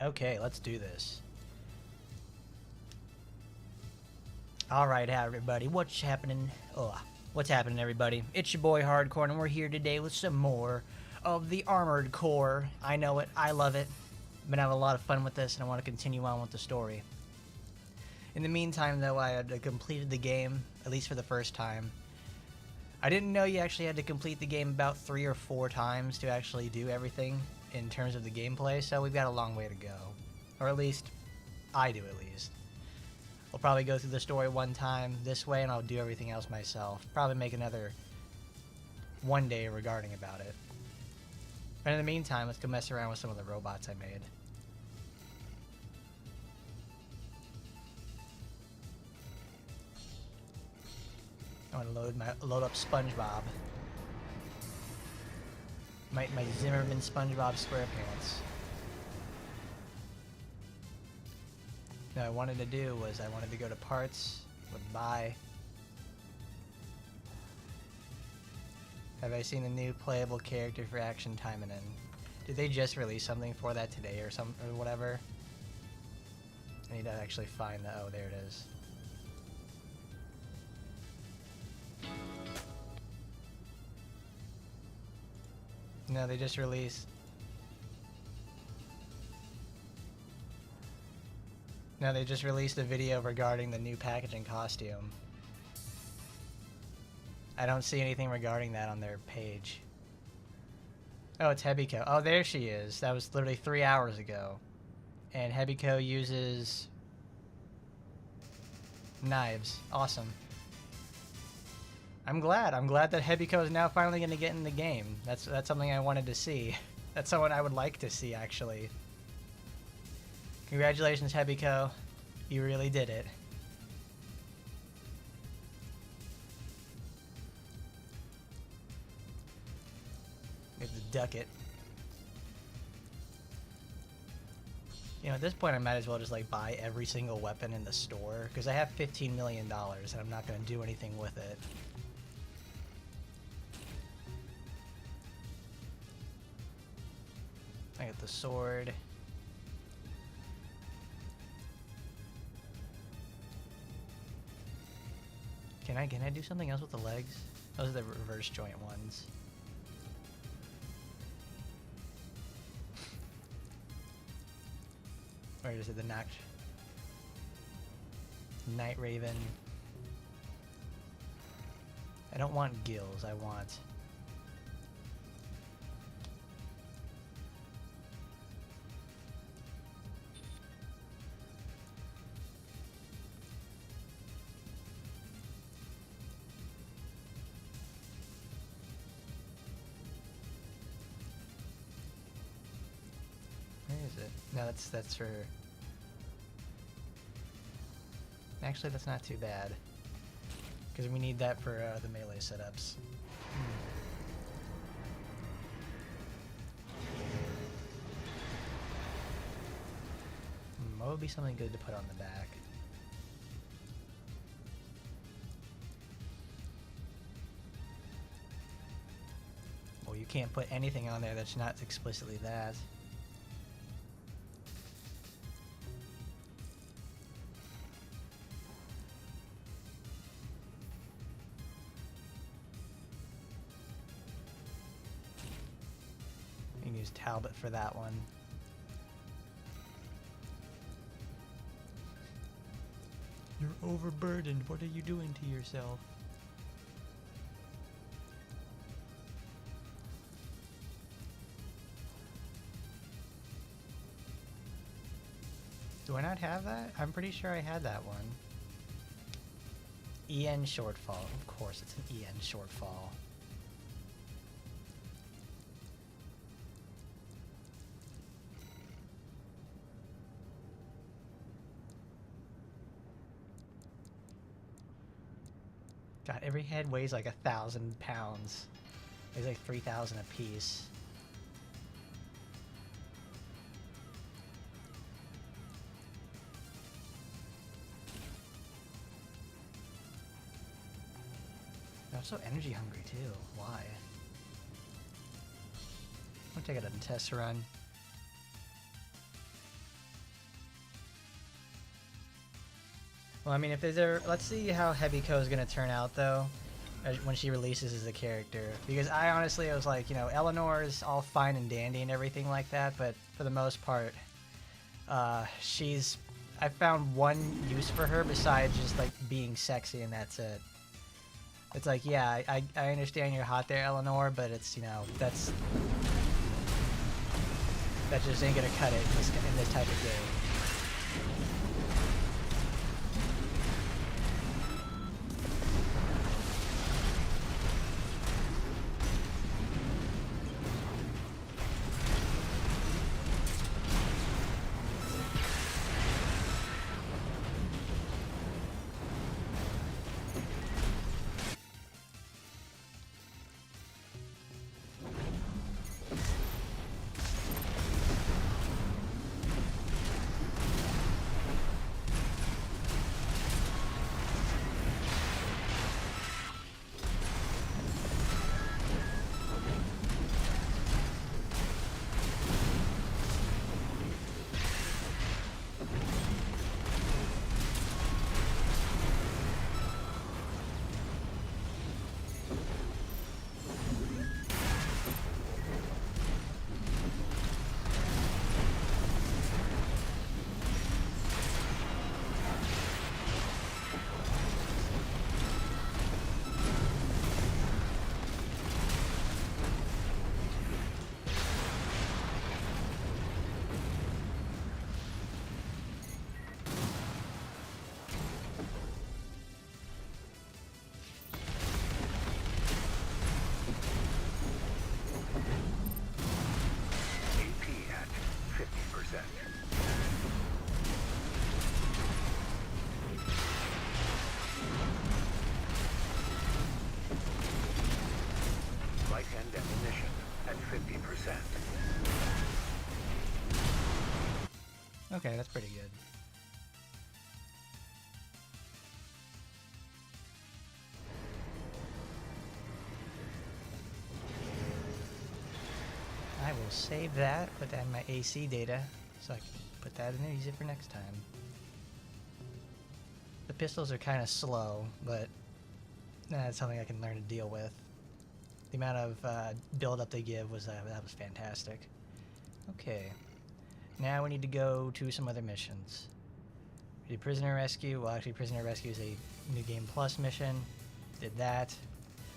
Okay, let's do this. Alright, everybody, what's happening? What's happening, everybody? It's your boy Hardcore, and we're here today with some more of the Armored Core. I know it, I love it. Been having a lot of fun with this, and I want to continue on with the story. In the meantime, though, I had completed the game, at least for the first time. I didn't know you actually had to complete the game about 3 or 4 times to actually do everything in terms of the gameplay, so we've got a long way to go. Or at least, I do at least. I'll probably go through the story one time this way, and I'll do everything else myself. Probably make another one day regarding about it. But in the meantime, let's go mess around with some of the robots I made. I want to load up SpongeBob. My Zimmerman SpongeBob SquarePants. What I wanted to do was I wanted to go to parts, would buy. Have I seen a new playable character for Action Time and did they just release something for that today or whatever? I need to actually find the, oh, there it is. No, they just released. No, they just released a video regarding the new packaging costume. I don't see anything regarding that on their page. Oh, it's Hebiko. Oh, there she is. That was literally 3 hours ago. And Hebiko uses knives. Awesome. I'm glad that Hebiko is now finally going to get in the game. That's something I wanted to see. That's someone I would like to see, actually. Congratulations, Hebiko. You really did it. We have to duck it. You know, at this point I might as well just like buy every single weapon in the store, because I have $15 million and I'm not going to do anything with it. I got the sword. Can I do something else with the legs? Those are the reverse joint ones. Or is it the Night Raven? I don't want gills, I want... Where is it? No, that's for... Actually, that's not too bad. Because we need that for the melee setups. What would be something good to put on the back? Well, you can't put anything on there that's not explicitly that. You can use Talbot for that one. You're overburdened. What are you doing to yourself? Do I not have that? I'm pretty sure I had that one. EN shortfall. Of course it's an EN shortfall. God, every head weighs like 1,000 pounds. Weighs like 3,000 a piece. I'm so energy hungry too. Why? I'll take it on a test run. Well, I mean, if there's ever... Let's see how Heavy-Co is going to turn out, though, when she releases as a character. Because I honestly was like, you know, Eleanor is all fine and dandy and everything like that, but for the most part, she's... I found one use for her besides just, like, being sexy, and that's it. It's like, yeah, I understand you're hot there, Eleanor, but it's, you know, that just ain't gonna cut it in this type of game. Okay, that's pretty good. I will save that, put that in my AC data, so I can put that in there, use it for next time. The pistols are kind of slow, but that's something I can learn to deal with. The amount of build-up they give was that was fantastic. Okay. Now we need to go to some other missions. We did Prisoner Rescue. Well, actually, Prisoner Rescue is a New Game Plus mission. Did that.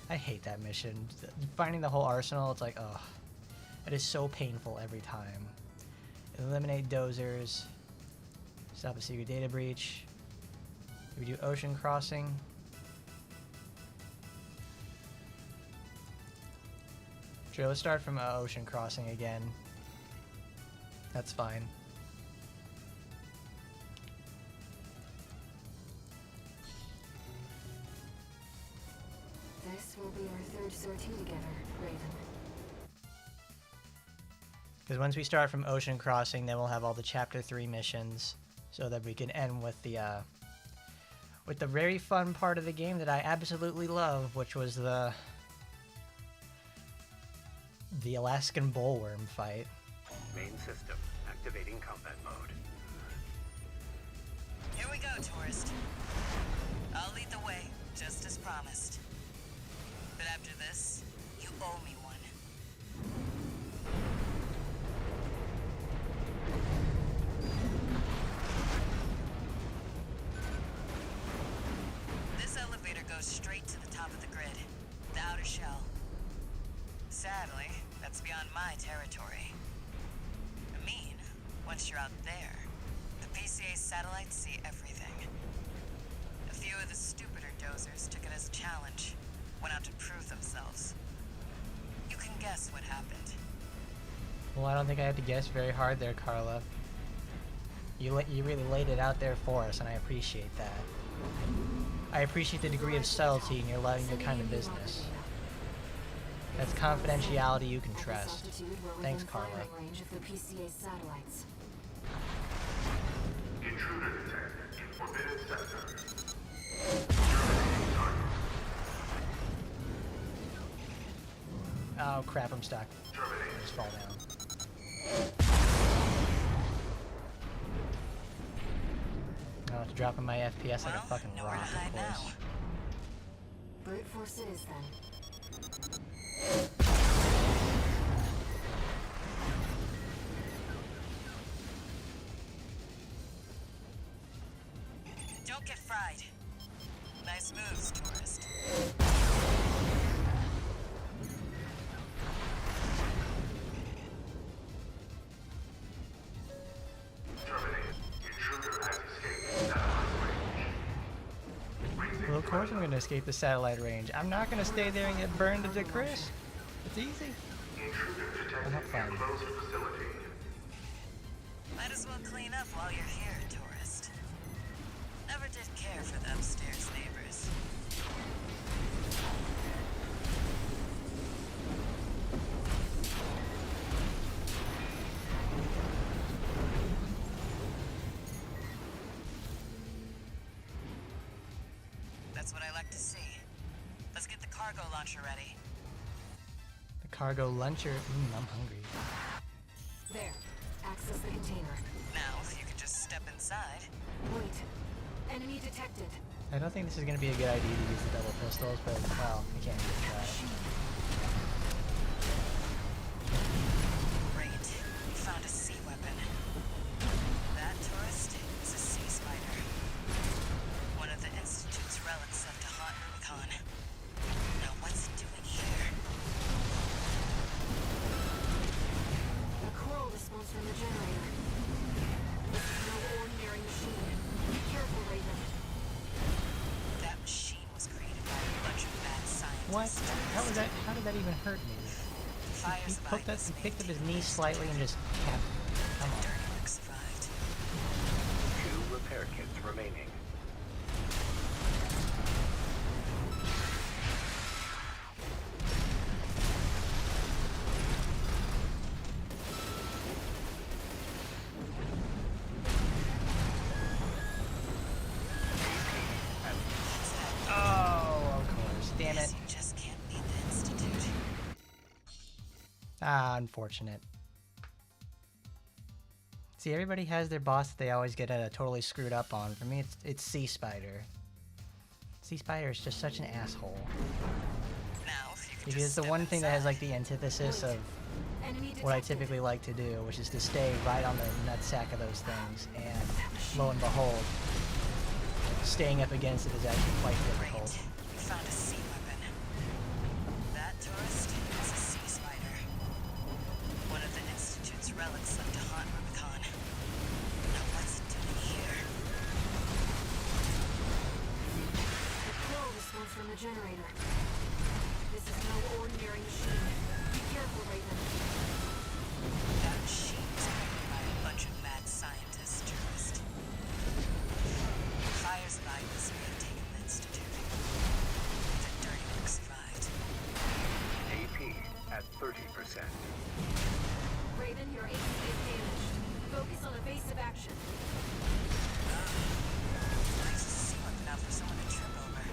I hate that mission. Finding the whole arsenal, it's like, ugh. It is so painful every time. Eliminate dozers. Stop a secret data breach. We do Ocean Crossing. Sure, let's start from Ocean Crossing again. That's fine. This will be our third sortie together, Raven. Because once we start from Ocean Crossing, then we'll have all the Chapter 3 missions, so that we can end with the very fun part of the game that I absolutely love, which was the Alaskan bullworm fight. Main system, activating combat mode. Here we go, tourist. I'll lead the way, just as promised. But after this, you owe me one. This elevator goes straight to the top of the grid, the outer shell. Sadly, that's beyond my territory. I mean, once you're out there, the PCA satellites see everything. A few of the stupider dozers took it as a challenge, went out to prove themselves. You can guess what happened. Well, I don't think I had to guess very hard there, Carla. You really laid it out there for us, and I appreciate that. I appreciate the degree of subtlety in your letting your kind of business. That's confidentiality you can trust. Thanks, Carla. Range of the PCA satellites. Intruder detected in forbidden sector. Oh crap, I'm stuck. Terminating. Just fall down. Oh, it's dropping my FPS like a fucking nowhere to rock, hide of course. now. Brute force it is then. Don't get fried. Nice moves, tourist. Terminating. Intruder has escaped satellite range. Well, of course I'm going to escape the satellite range. I'm not going to stay there and get burned to the crisp. It's easy. Intruder I'm not detected fine. in closed facility. Might as well clean up while you're here, tourist. Never did care for the upstairs neighbors. That's what I like to see. Let's get the cargo launcher ready. The cargo luncher. I'm hungry. There. Access the container. Now, if you could just step inside. Wait. Enemy detected. I don't think this is going to be a good idea to use the double pistols, but, well, I can't even try. Great. We found a sea weapon. That tourist is a sea spider. One of the Institute's relics left to haunt Rubicon. Now what's it doing here? A coral response from the generator. This is no ordinary machine. Be careful, Raven. That machine was created by a bunch of mad scientists. What? How was that? How did that even hurt me? He picked up his knee slightly and just capped. Come on. Dirty work survived. 2 repair kits remaining. Oh, of course. Damn it. You just can't beat the Institute. Ah, unfortunate. See, everybody has their boss that they always get totally screwed up on. For me, it's Sea Spider. Sea Spider is just such an asshole. Now, if you could Because it's just the step one thing that has like inside. the antithesis of Enemy detected. what I typically like to do, which is to stay right on the nutsack of those things. And lo and behold, staying up against it is actually quite Great. difficult. We found a sea weapon. That tourist is a sea spider. One of the Institute's relics left to haunt Rubicon. Now what's it doing here? A coral response from the generator. This is no ordinary machine. Be careful, Raven. That machine was created by a bunch of mad scientists, tourist. Fires of Ignis may have taken the Institute. The dirty work survived. AP at 30%. Raven, your AC is damaged. Focus on evasive action. Nice to see one enough for someone to trip over.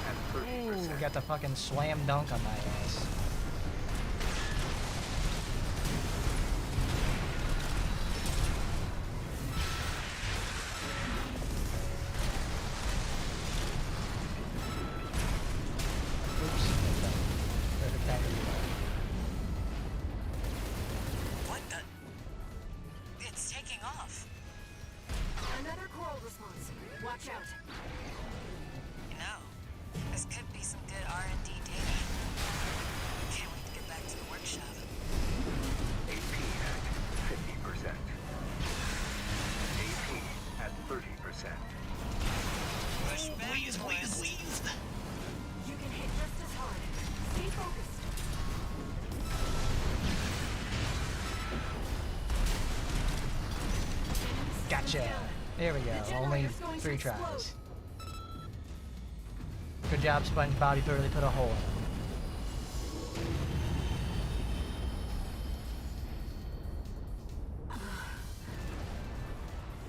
At 30%. Ooh, got the fucking slam dunk on my ass. Oops. Perfect time to reload. What the? It's taking off. Gotcha. There we go. Only 3 tries. Good job, SpongeBob. You really put a hole in it.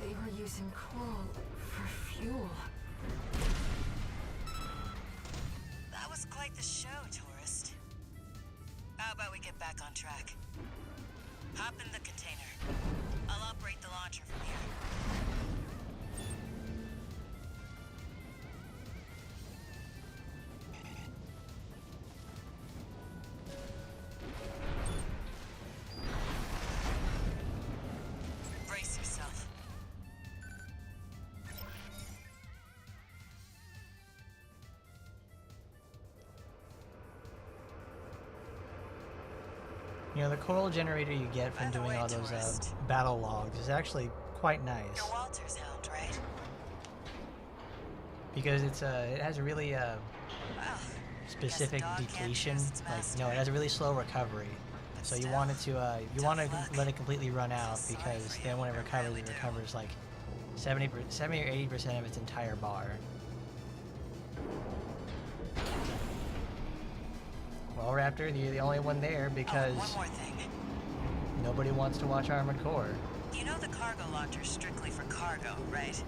They were using coral for fuel. That was quite the show, tourist. How about we get back on track? Hop in the container. I'll operate the launcher from here. Brace yourself. You know, the coral generator you get from By the doing way, all those tourist. battle logs is actually quite nice. You're Walter's hound, right? Because it has a really Well, specific guess a dog can't depletion. choose its Like, master. no, it has a really slow recovery. But So you still, want it to tough luck. let it completely run out, Sorry because for then you, when it I recovers, really it do. recovers like 70 or 80% of its entire bar. Well, Raptor, you're the only one there because Oh, one more thing. nobody wants to watch Armored Core. You know the cargo launcher's strictly for cargo, right?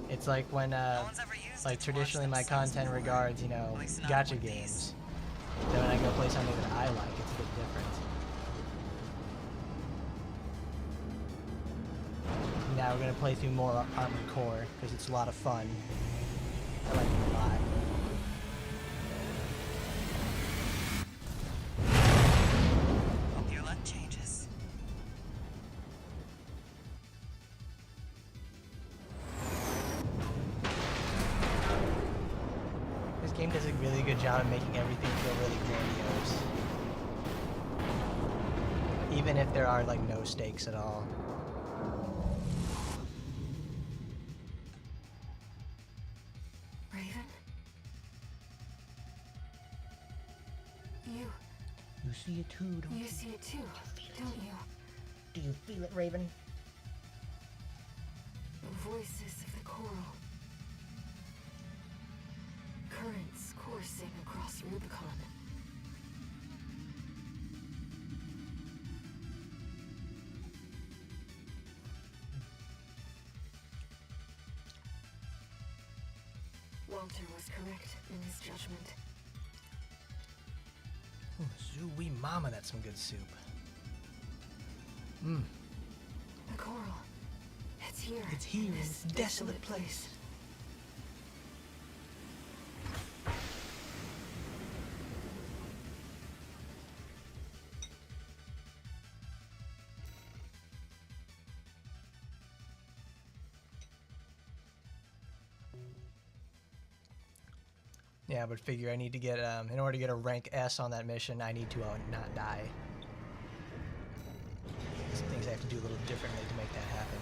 It's like when one's ever used like it to traditionally launch my themselves content before. regards, you know, At least not gacha in one games. piece. Then when I go play something that I like, it's a bit different. Now we're gonna play through more Armored Core because it's a lot of fun. I like it a lot. Hope your luck changes. This game does a really good job of making everything feel really grandiose. Even if there are like no stakes at all. Raven? You see it too, don't You see it too, don't you? Do you feel it, Raven? The voices of the coral. Currents coursing across Rubicon. Walter was correct in his judgment. Zooey mama, that's some good soup. The coral. It's here. It's here in this this desolate place. Yeah, but figure I need to get, in order to get a rank S on that mission, I need to not die. Some things I have to do a little differently to make that happen.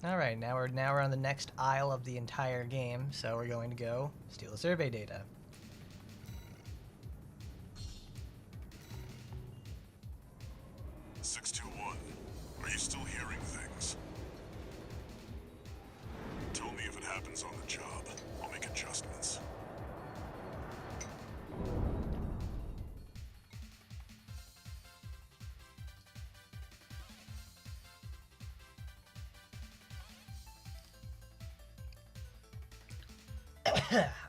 Alright, now we're on the next aisle of the entire game, so we're going to go steal the survey data. Are you still hearing things? Tell me if it happens on the job. I'll make adjustments.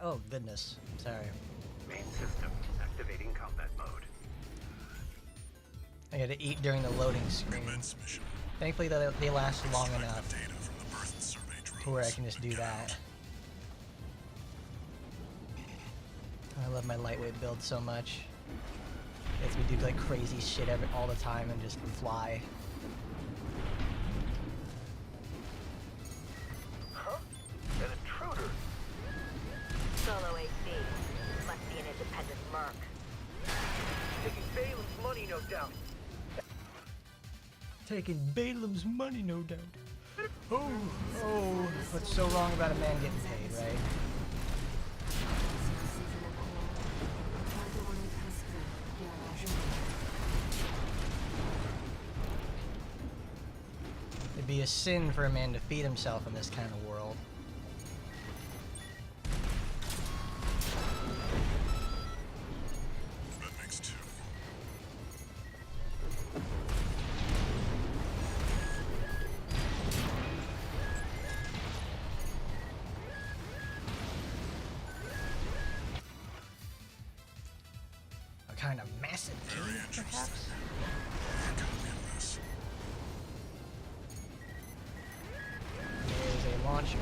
Oh, goodness. Sorry. Main system activating combat mode. I had to eat during the loading screen. Commence mission. Thankfully, they last long Extract enough the data from the birth survey drones. to where I can just do Get that. out. I love my lightweight build so much. It lets me do like crazy shit all the time and just fly. Huh? An intruder. Solo AC. Must be an independent merc. Taking Balem's money, no doubt. Taking Balaam's money, no doubt. Oh, what's so wrong about a man getting paid, right? be a sin for a man to feed himself in this kind of world. That makes 2. A kind of massive Very cave, interesting. perhaps? Copy of this. There's a launcher.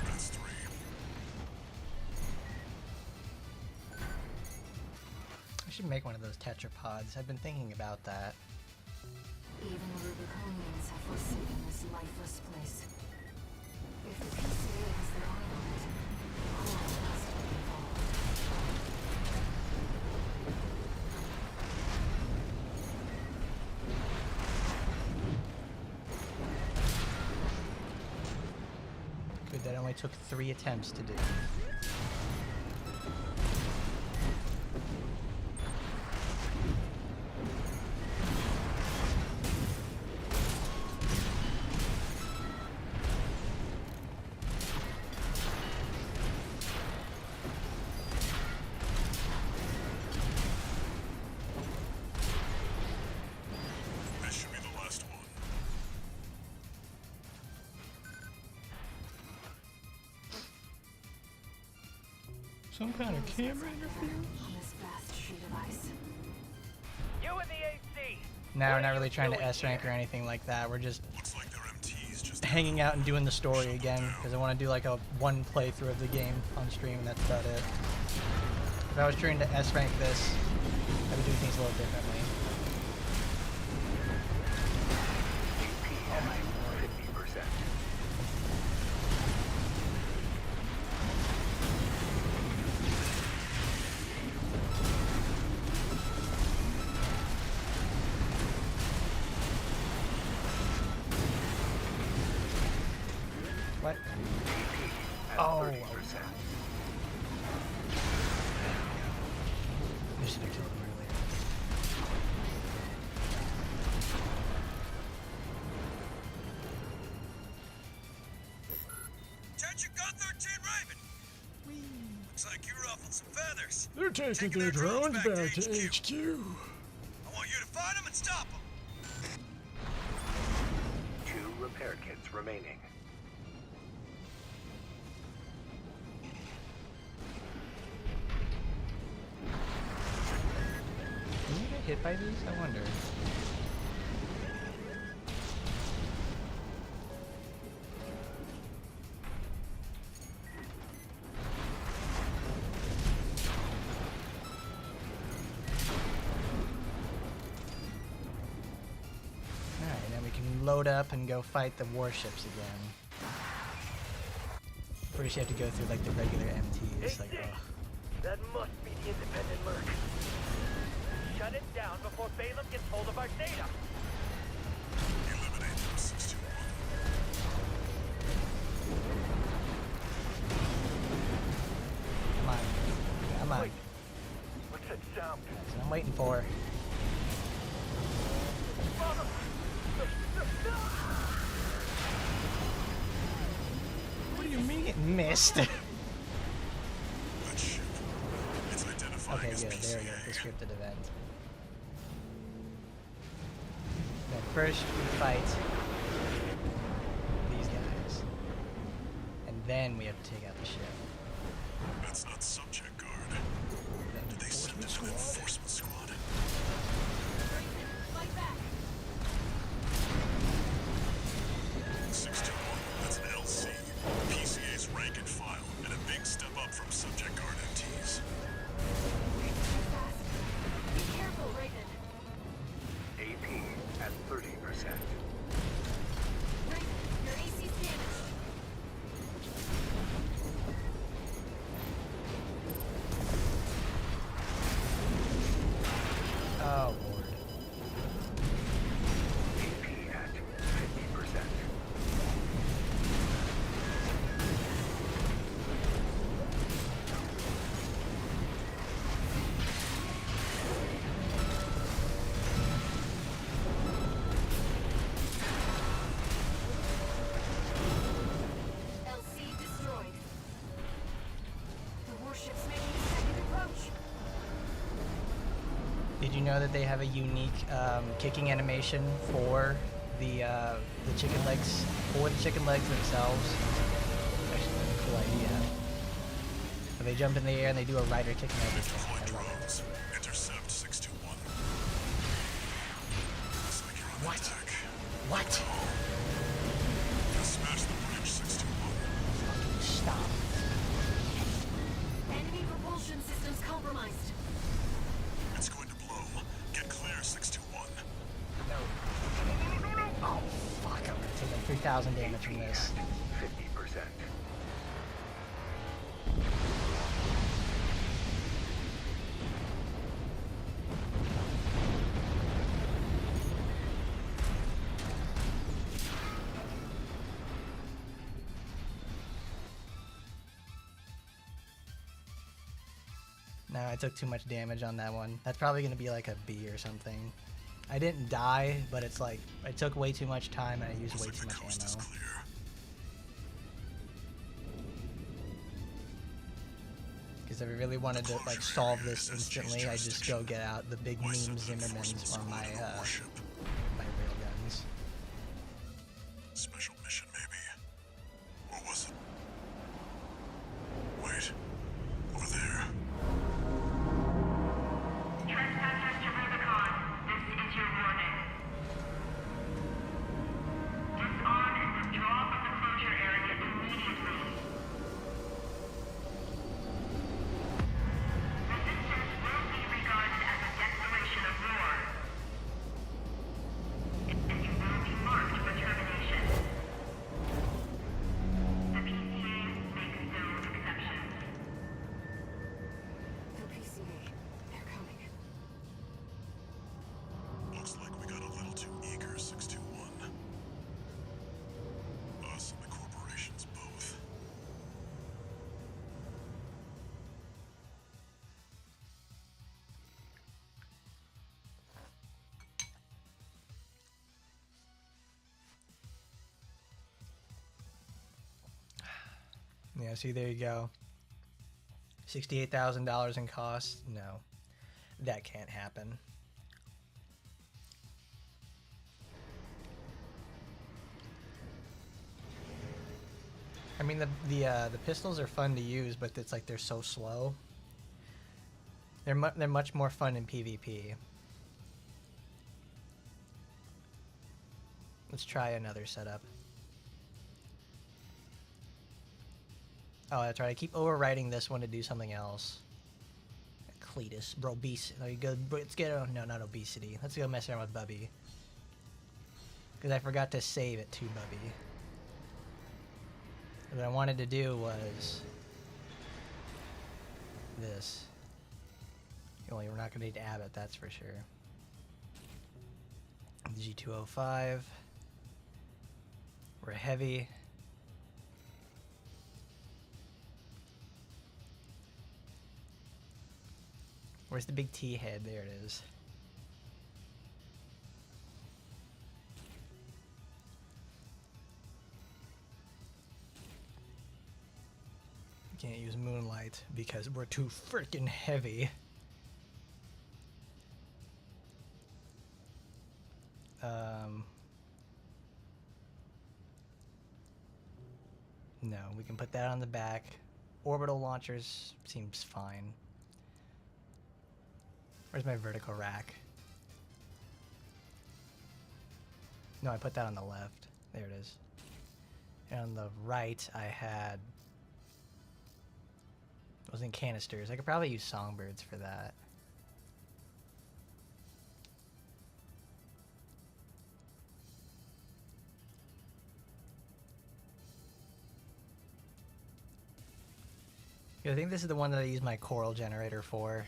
That's 3. I should make one of those tetrapods. I've been thinking about that. Even the Rubiconians have forsaken this lifeless place. If the PCA has their eye on it, Core must be involved. Good, that only took 3 attempts to do. This should be the last one. Some kind of camera interference? On this vast sheet of ice. You and the AC! No, we're not really trying to S rank or anything like that. We're just Looks like their MTs just hanging out and doing the story again because I want to do like a one playthrough of the game on stream and that's about it. If I was trying to S rank this, I would do things a little differently. AP at 50%. What? AP at Oh. 30%. I should have killed him earlier. Attention Gun 13 Raven! Looks like you ruffled some feathers. They're taking their drones back to HQ. I want you to find them and stop them. 2 repair kits remaining. Can you get hit by these? I wonder. Alright, now we can load up and go fight the warships again. First you have to go through like the regular MTs, like, AC! ugh. That must be the independent merc. Shut it down before Balaam gets hold of our data. eliminate those 61. Come on. Come on. Wait. What's that sound? That's what I'm waiting for. What do you mean it missed? That ship. It's identifying Okay, as good. There we go. PCA. The scripted event. Now, first we fight these guys, and then we have to take out the ship. That's not subject guard. Then Did they send enforcement in an squad. enforcement squad? Fight back! 61. That's an LC. PCA's rank and file, and a big step up from subject guard MTs. Fast. Be careful, Raven. AP at 30%. Raven, your AC's damaged. you know that they have a unique kicking animation for the chicken legs, themselves? Actually, a cool idea. So they jump in the air and they do a rider kick and everything. I love it. Intercept 621. Looks like you're on What? attack. What? Smash the bridge, 621. Fucking stop. Enemy propulsion systems compromised. It's going to blow. Get clear, 621. Oh, fuck. I'm gonna take like 3,000 damage from this. 50%. No, I took too much damage on that one. That's probably gonna be like a B or something. I didn't die, but it's like I took way too much time and I used way Looks too like the much coast is ammo. clear. Because if I really wanted to like solve this instantly, I just go get out the big mean Zimmermans or my railguns. Special mission, maybe. Or was it? Wait. Over there. Trespassers to Rubicon, this is your warning. Disarm and withdraw from the closure area immediately. Resistance will be regarded as a declaration of war. And you will be marked for termination. The PCA makes no exceptions. The PCA. They're coming. Looks like we got a little too eager, 621. Us and the corporations both. Yeah, see, there you go. $68,000 in cost? No, that can't happen. I mean, the pistols are fun to use, but it's like they're so slow. They're much more fun in PvP. Let's try another setup. Oh, that's right. I keep overwriting this one to do something else. Cletus, bro, there you go. Let's get no, not obesity. Let's go mess around with Bubby. Because I forgot to save it to Bubby. What I wanted to do was this. Only we're not going to need Abbott, that's for sure. G205. We're heavy. Where's the big T head? There it is. Can't use Moonlight because we're too freaking heavy. No, we can put that on the back. Orbital launchers seems fine. Where's my vertical rack? No, I put that on the left. There it is. And on the right, I had... It wasn't canisters. I could probably use songbirds for that. I think this is the one that I use my coral generator for.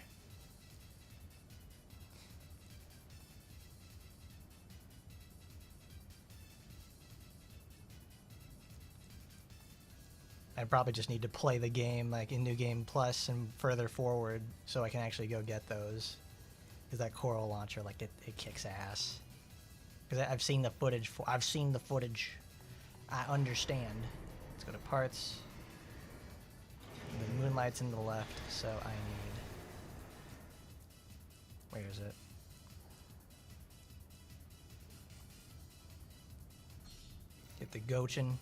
I probably just need to play the game like in New Game Plus and further forward so I can actually go get those. Because that coral launcher, like it kicks ass. Because I've seen the footage. I've seen the footage. I understand. Let's go to parts. The Moonlight's in the left, so I need... Where is it? Get the Gochin.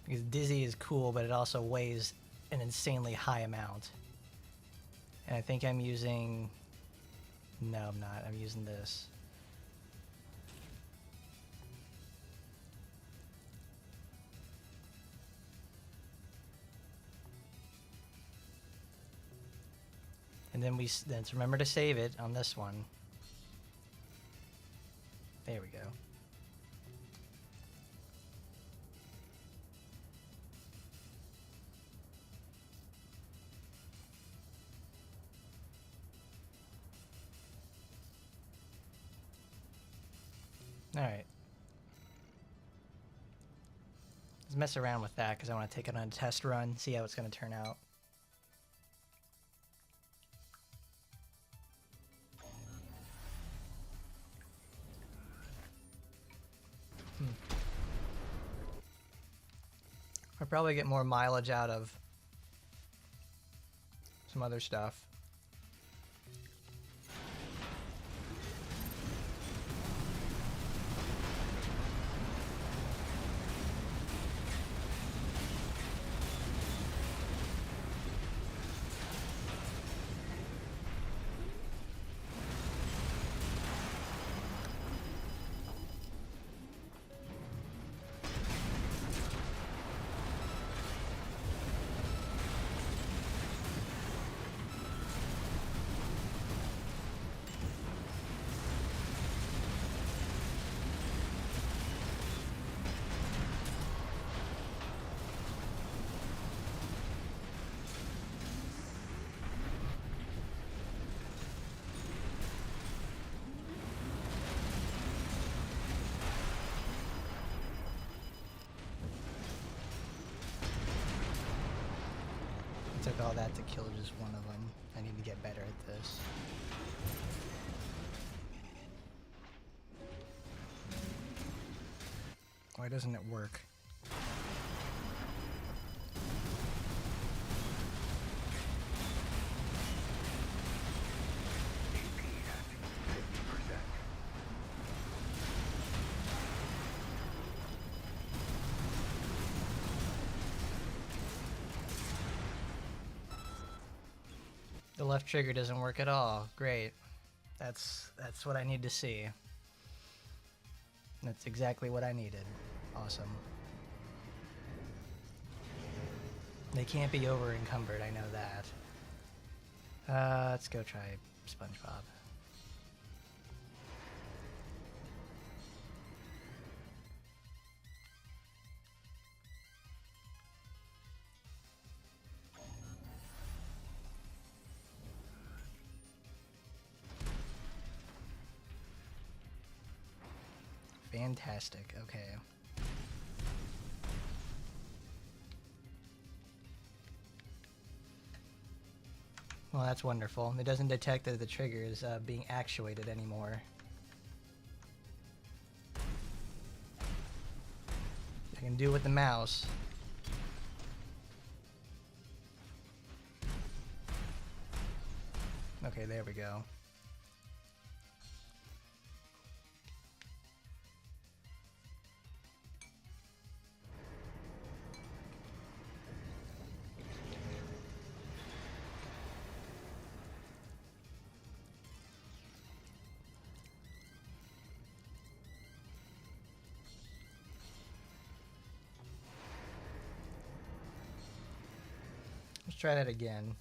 Because Dizzy is cool, but it also weighs an insanely high amount. And I think I'm using... No, I'm not. I'm using this. And then let's remember to save it on this one. There we go. Alright. Let's mess around with that because I want to take it on a test run, see how it's going to turn out. I'll probably get more mileage out of some other stuff. Took all that to kill just one of them. I need to get better at this. Why doesn't it work? The left trigger doesn't work at all. Great. That's what I need to see. That's exactly what I needed. Awesome. They can't be over encumbered, I know that. Let's go try SpongeBob. Fantastic, okay. Well, that's wonderful. It doesn't detect that the trigger is being actuated anymore. I can do it with the mouse. Okay, there we go. Let's try that again.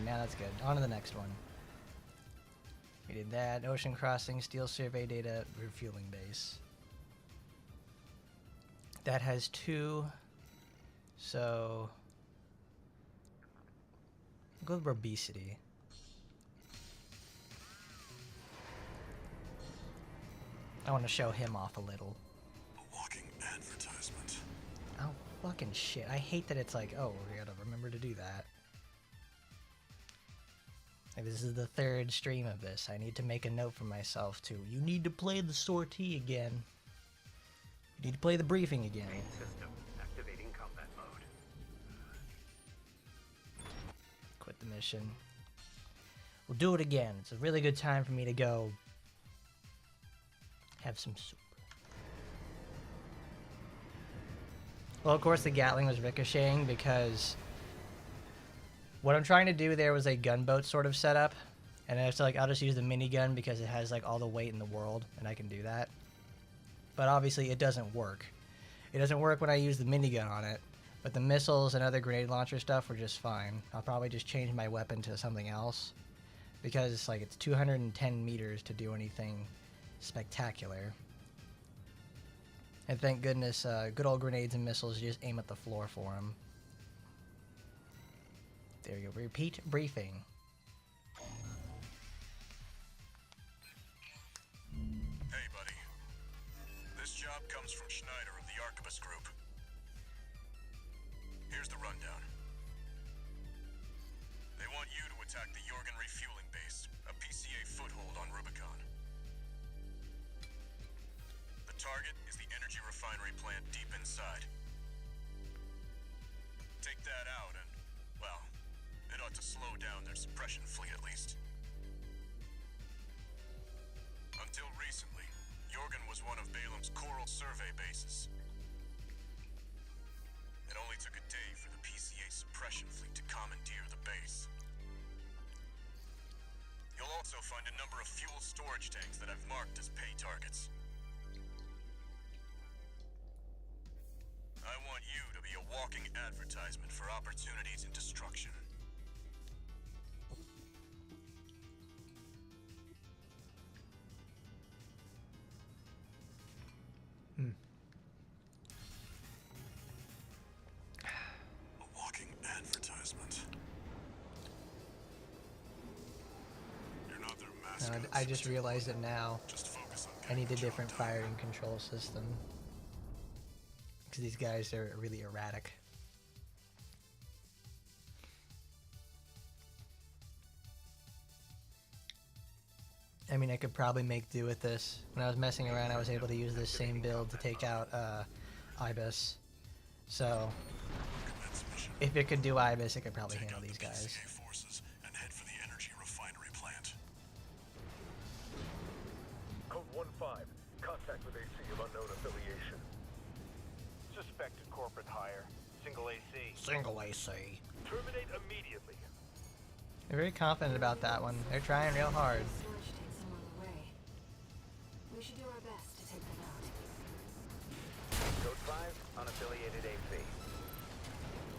now that's good. On to the next one. We did that. Ocean crossing, steel survey data, refueling base. That has 2. So go with obesity. I want to show him off a little. A walking advertisement. Oh, fucking shit. I hate that it's like, oh, we gotta remember to do that. Like, this is the 3rd stream of this. I need to make a note for myself, too. You need to play the sortie again. You need to play the briefing again. Main system activating combat mode. Quit the mission. We'll do it again. It's a really good time for me to go have some soup. Well, of course, the Gatling was ricocheting because what I'm trying to do there was a gunboat sort of setup, and I was like, I'll just use the minigun because it has like all the weight in the world, and I can do that. But obviously, it doesn't work. It doesn't work when I use the minigun on it, but the missiles and other grenade launcher stuff were just fine. I'll probably just change my weapon to something else because like it's 210 meters to do anything spectacular. And thank goodness, good old grenades and missiles, you just aim at the floor for them. There you go. Repeat briefing. Hey, buddy. This job comes from Schneider of the Arquebus Group. Here's the rundown. They want you to attack the Jorgen refueling base, a PCA foothold on Rubicon. The target is the energy refinery plant deep inside. Take that out and, well, it ought to slow down their suppression fleet at least. Until recently, Jorgen was one of Balam's coral survey bases. It only took a day for the PCA suppression fleet to commandeer the base. You'll also find a number of fuel storage tanks that I've marked as pay targets. I want you to be a walking advertisement for opportunities in destruction. A walking advertisement. You're not their mascot. I just realized it now. Just focus on I need a getting the job different done. firing control system. Because these guys are really erratic. I mean, I could probably make do with this. When I was messing around, I was able to use this same build to take out Ibis. So, Commence mission. if it could do Ibis, it could probably Take handle out these the guys. PCA forces and head for the energy refinery plant. Code 1-5. Contact with AC of unknown affiliation. Suspected corporate hire. Single AC. Single AC. Terminate immediately. They're very confident about that one. They're trying real hard. Storage tanks along the way. We should do our best to take them out. Code 5, unaffiliated AC.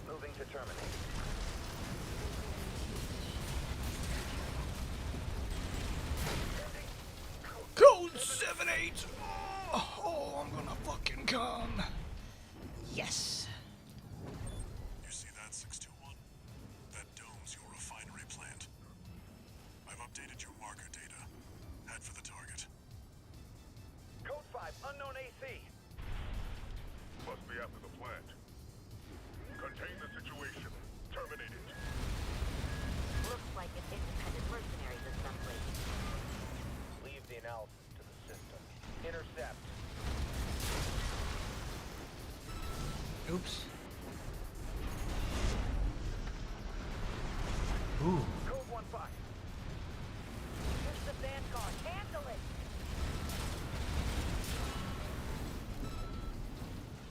Moving to terminate. Code 7-8! Oh, I'm gonna fucking come. Yes. You see that, 621? That dome's your refinery plant. I've updated your marker data. Head for the target. Code 5, unknown AC. Must be after the plant. Contain the situation. Terminate it. Looks like an independent mercenaries assembly. Leave the analysis to the system. Intercept. Oops. Ooh. Code 1-5. Push the vanguard. Handle it.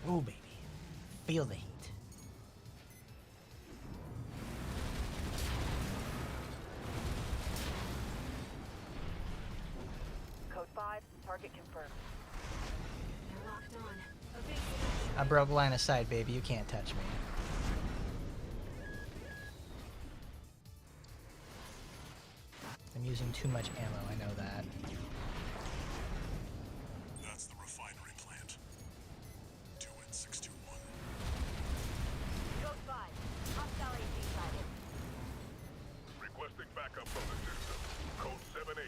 Ooh, baby. Feel the heat. Code 5, target confirmed. They're locked on. I broke line of sight, baby. You can't touch me. I'm using too much ammo, I know that. That's the refinery plant. Do it, 621. Code 5. Hostile AT sighted. Requesting backup from the system. Code 7-8.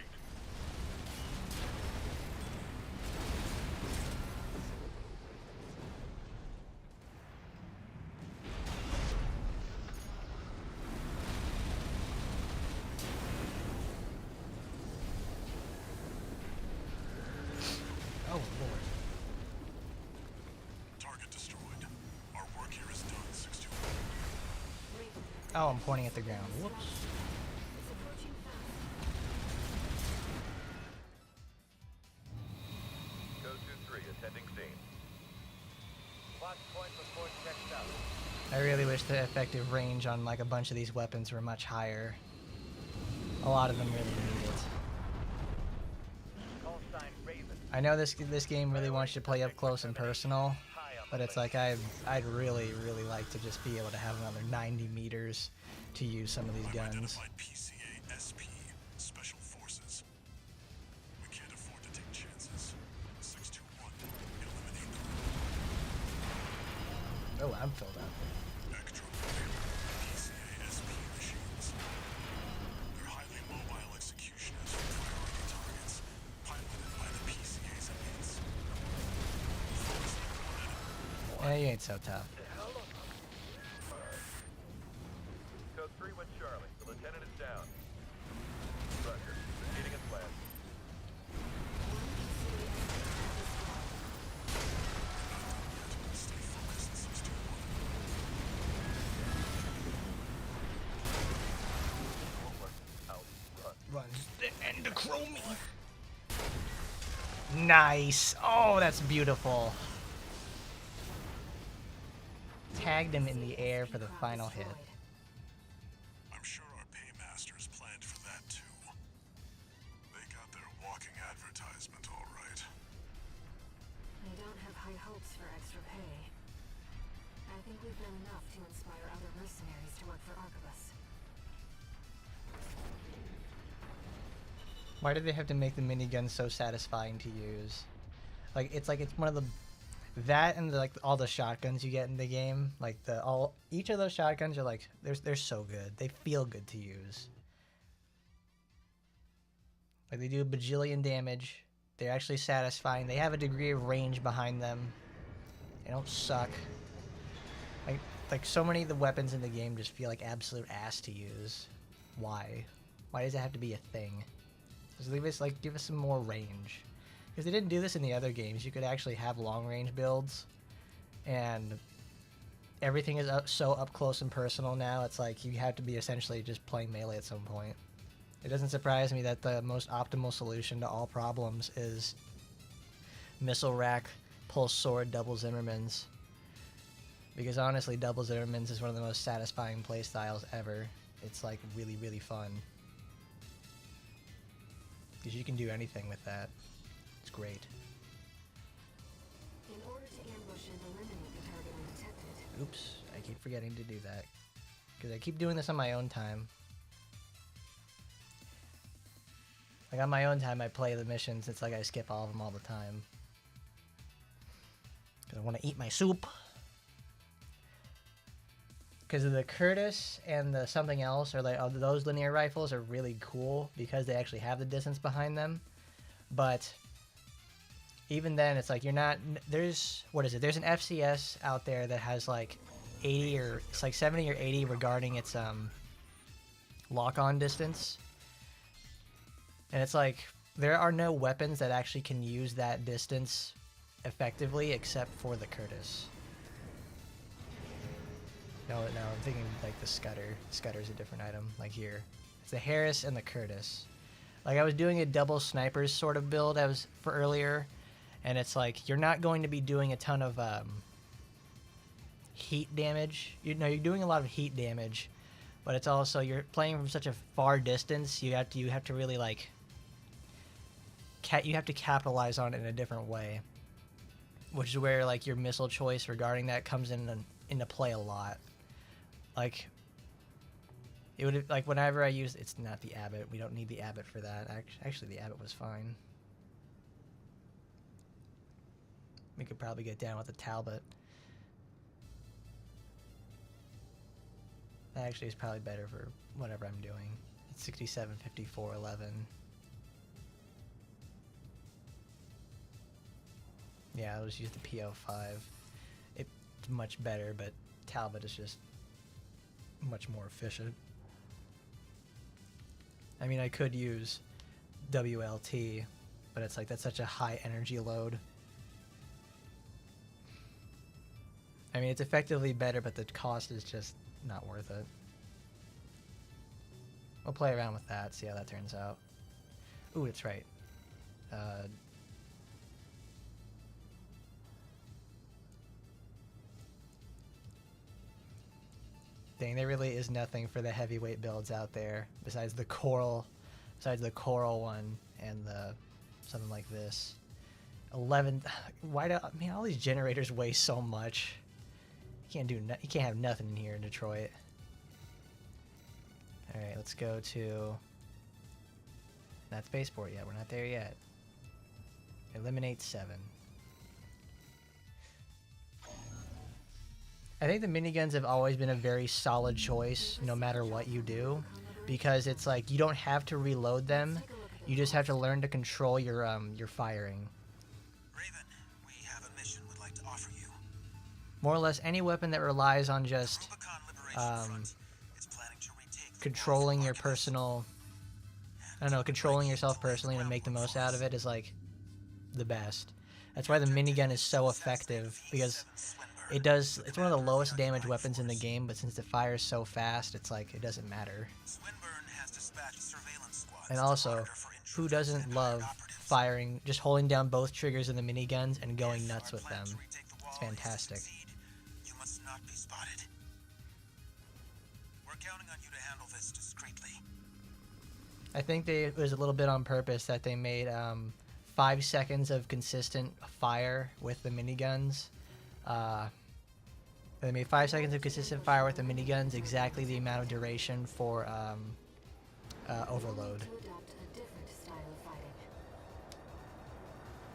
Oh, Lord. Target destroyed. Our work here is done, 621. Oh, I'm pointing at the ground. Whoops. It's approaching fast. Code 2-3, attending scene. Watch point before checked out. I really wish the effective range on like a bunch of these weapons were much higher. A lot of them really need it. Call sign Raven. I know this game really wants you to play up close and personal, but it's like I'd really like to just be able to have another 90 meters to use some of these guns. Identified PCA SP Special Forces. We can't afford to take chances. 621. Eliminate them. Oh, I'm filled up. Extra PCA SP machines. They're highly mobile executioners for priority targets, piloted by the PCA's elites. Focus on one enemy. You ain't so tough. Code 3 with Charlie. The lieutenant is down. Roger. Proceeding as planned. Stay focused, 621. Forward. Out. Run. Runs the endochrome. Nice. Oh, that's beautiful. Tagged him in the air for the final hit. I'm sure our paymasters planned for that too. They got their walking advertisement all right. I don't have high hopes for extra pay. I think we've done enough to inspire other mercenaries to work for Arquebus. Why did they have to make the minigun so satisfying to use? Like it's one of the that and like all the shotguns you get in the game. Like each of those shotguns are like they're so good. They feel good to use. Like they do a bajillion damage. They're actually satisfying. They have a degree of range behind them. They don't suck. Like so many of the weapons in the game just feel like absolute ass to use. Why? Why does it have to be a thing? Just leave us give us some more range. Because they didn't do this in the other games. You could actually have long range builds, and everything is so up close and personal now. It's like you have to be essentially just playing melee at some point. It doesn't surprise me that the most optimal solution to all problems is missile rack, pulse sword, double Zimmermans. Because honestly, double Zimmermans is one of the most satisfying playstyles ever. It's like really fun. Because you can do anything with that. It's great. In order to ambush and eliminate the target undetected, Oops, I keep forgetting to do that. Because I keep doing this on my own time. Like on my own time I play the missions, it's like I skip all of them all the time. Because I want to eat my soup. Because of the Curtis and the something else, or like those linear rifles are really cool because they actually have the distance behind them. But even then, it's like you're not. There's There's an FCS out there that has like 80 or it's like 70 or 80 regarding its lock-on distance, and it's like there are no weapons that actually can use that distance effectively except for the Curtis. No, I'm thinking like the Scudder. Scudder's a different item. Like here, it's the Harris and the Curtis. Like I was doing a double snipers sort of build for earlier, and it's like you're not going to be doing a ton of heat damage. You're doing a lot of heat damage, but it's also you're playing from such a far distance. You have to really like you have to capitalize on it in a different way, which is where like your missile choice regarding that comes into play a lot. Like It would like whenever I use it's not the Abbott. We don't need the Abbott for that. Actually, the Abbott was fine. We could probably get down with the Talbot. That actually is probably better for whatever I'm doing. It's 67, 54, 11. Yeah, I'll just use the PO5. It's much better, but Talbot is just much more efficient. I mean, I could use WLT, but it's like that's such a high energy load. I mean, it's effectively better, but the cost is just not worth it. We'll play around with that, see how that turns out. Ooh, that's right. Dang, there really is nothing for the heavyweight builds out there besides the coral one and the something like this. 11. Why do I mean all these generators weigh so much? You can't have nothing in here in Detroit. All right, let's go to not spaceport yet. We're not there yet. Eliminate 7. I think the miniguns have always been a very solid choice, no matter what you do, because it's like you don't have to reload them. You just have to learn to control your firing. Raven, we have a mission we'd like to offer you. More or less, any weapon that relies on just controlling your personal, I don't know, controlling yourself personally to make the most out of it is like the best. That's why the minigun is so effective, because it's one of the lowest damage weapons in the game, but since it fires so fast, it's like it doesn't matter. And also, who doesn't love firing, just holding down both triggers in the miniguns and going nuts with them? It's fantastic. You must not be spotted. We're counting on you to handle this discreetly. I think it was a little bit on purpose that they made 5 seconds of consistent fire with the miniguns. They made 5 seconds of consistent fire with the miniguns, exactly the amount of duration for overload.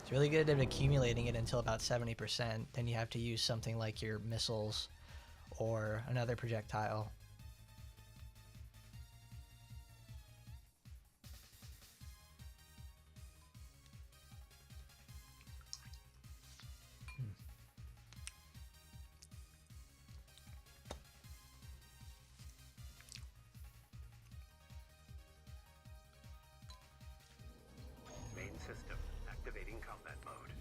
It's really good at accumulating it until about 70%. Then you have to use something like your missiles or another projectile. Main system activating combat mode.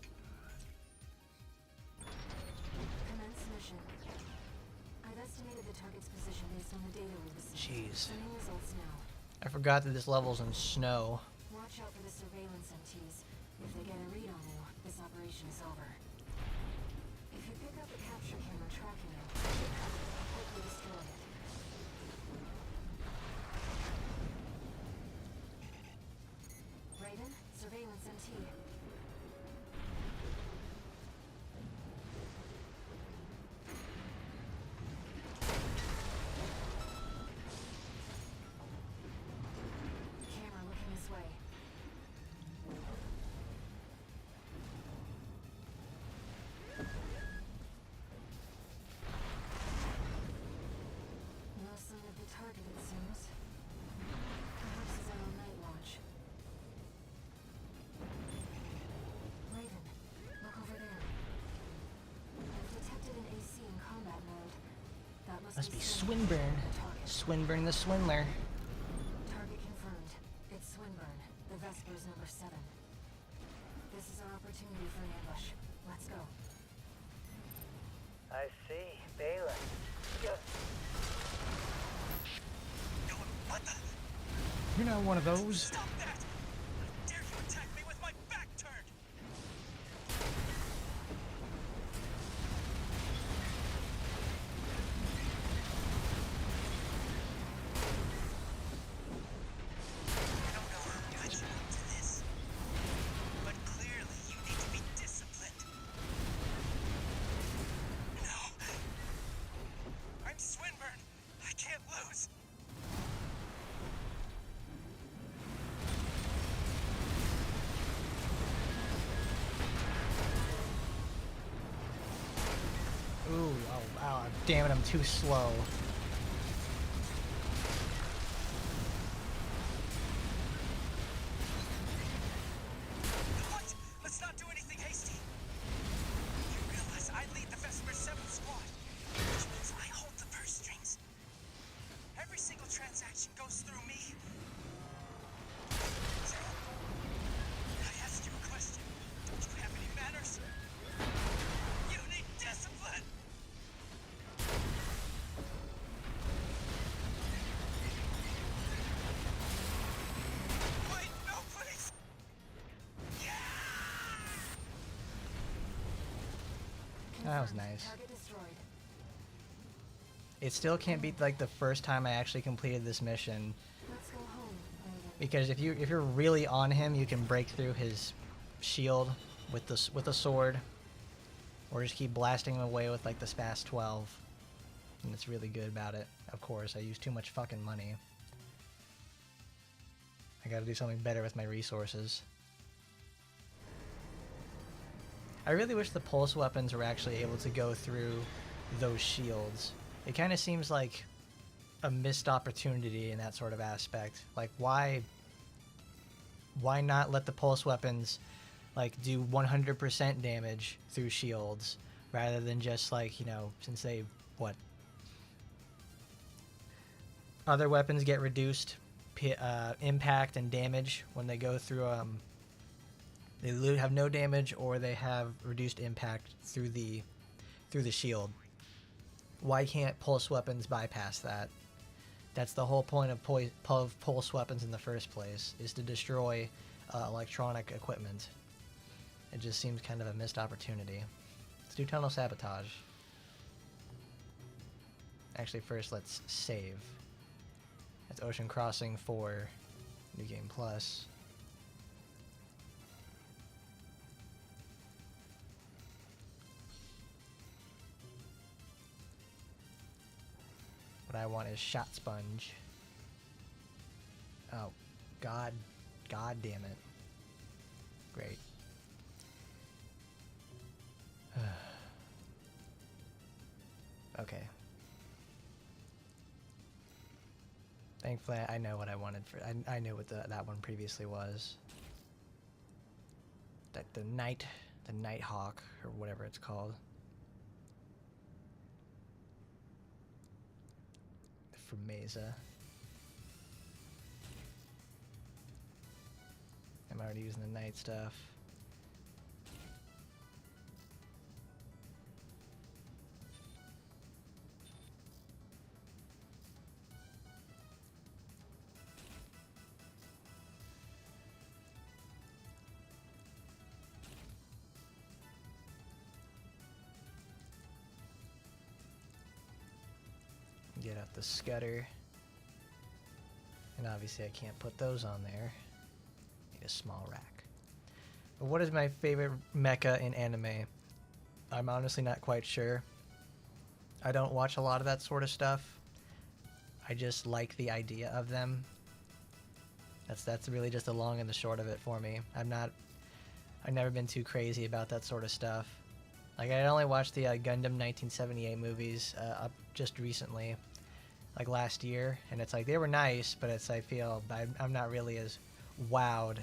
Commence mission. I've estimated the target's position based on the data we received. Jeez. Sending results now. I forgot that this level's in snow. Watch out for the surveillance MTs. If they get a read on you, this operation is over. If you pick up a capture camera tracking you, quickly destroy it. Raven, surveillance MT. Camera looking this way. No sign of the target, it seems. Perhaps he's out on night watch. Raven, look over there. I've detected an AC in combat mode. That Must be Swinburne. Swinburne. Target. Swinburne the Swindler. Target confirmed. It's Swinburne, the Vespers number 7. This is our opportunity for an ambush. Let's go. I see. Bailiff. What the? You're not one of those. Stop that! How dare you attack me with my back turned? I don't know how good you are to this, but clearly you need to be disciplined. No. I'm Swinburne. I can't lose. damn it, I'm too slow. What? Let's not do anything hasty. You realize I lead the Vesper 7 squad, which means I hold the purse strings. Every single transaction goes through me. So, I asked you a question. Don't you have any manners? You need discipline! Wait, no, please! That was nice. Target destroyed. It still can't beat like the first time I actually completed this mission, Let's go home. because if you're really on him, you can break through his shield with a sword, or just keep blasting him away with like the Spas 12, and it's really good about it. Of course, I use too much fucking money. I gotta do something better with my resources. I really wish the pulse weapons were actually able to go through those shields. It kind of seems like a missed opportunity in that sort of aspect. Like, why not let the pulse weapons like do 100% damage through shields rather than just like, you know, since they other weapons get reduced impact and damage when they go through they have no damage, or they have reduced impact through the shield. Why can't pulse weapons bypass that? That's the whole point of pulse weapons in the first place, is to destroy electronic equipment. It just seems kind of a missed opportunity. Let's do tunnel sabotage. Actually, first let's save. That's Ocean Crossing 4, New Game Plus. What I want is Shot Sponge. Oh, God damn it. Great. Okay. Thankfully, I know what I wanted for. I knew what that one previously was. That the Nighthawk, or whatever it's called. From Mesa. I'm already using the night stuff. Get out the Scudder. And obviously I can't put those on there. Need a small rack. But what is my favorite mecha in anime? I'm honestly not quite sure. I don't watch a lot of that sort of stuff. I just like the idea of them. That's really just the long and the short of it for me. I've never been too crazy about that sort of stuff. Like, I only watched the Gundam 1978 movies up just recently, like last year, and it's like they were nice, but I feel I'm not really as wowed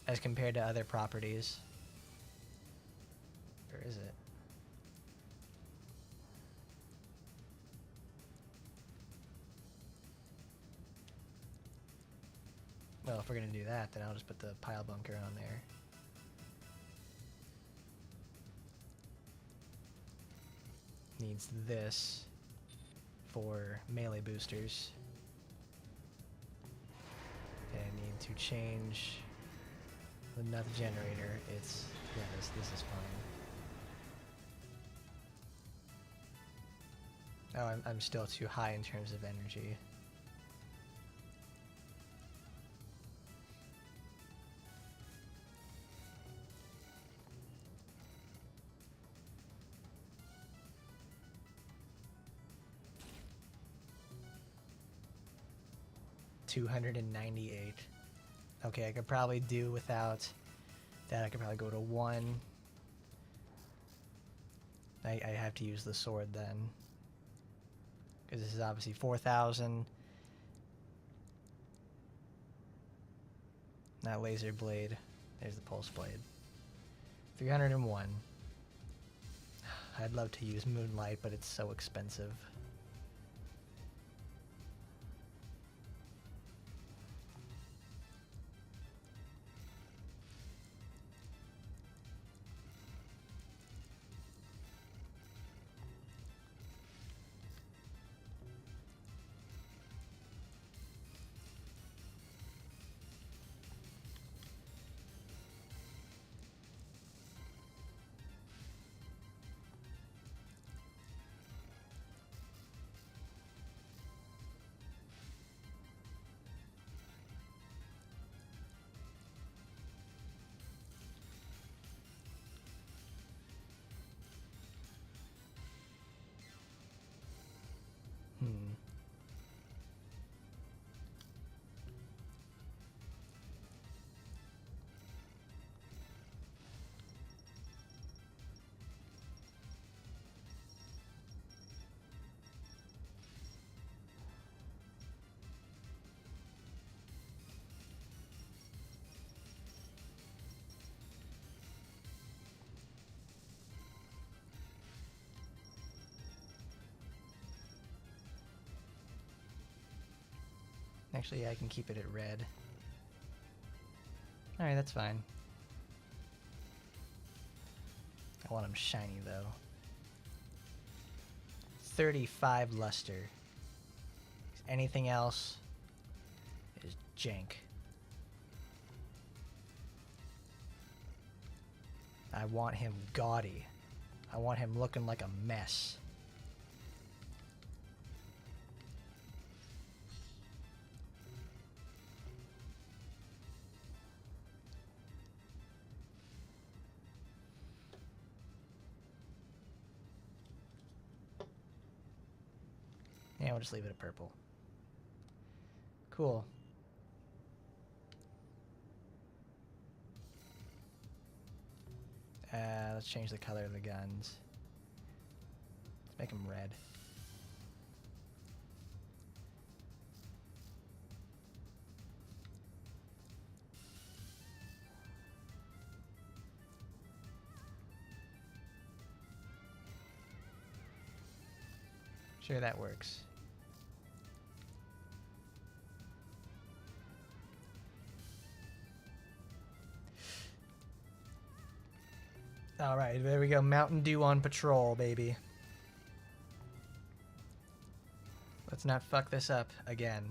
as compared to other properties. Where is it? Well, if we're gonna do that, then I'll just put the pile bunker on there. Needs this for melee boosters. And I need to change another generator. It's, yeah, this is fine. Oh, I'm still too high in terms of energy. $298. Okay, I could probably do without that. I could probably go to 1. I have to use the sword then. Because this is obviously 4,000. Not laser blade. There's the pulse blade. 301. I'd love to use Moonlight, but it's so expensive. Actually, yeah, I can keep it at red. Alright, that's fine. I want them shiny, though. 35 luster. Anything else is jank. I want him gaudy. I want him looking like a mess. Yeah, we'll just leave it at purple. Cool. Let's change the color of the guns. Let's make them red. Sure, that works. Alright, there we go. Mountain Dew on patrol, baby. Let's not fuck this up again.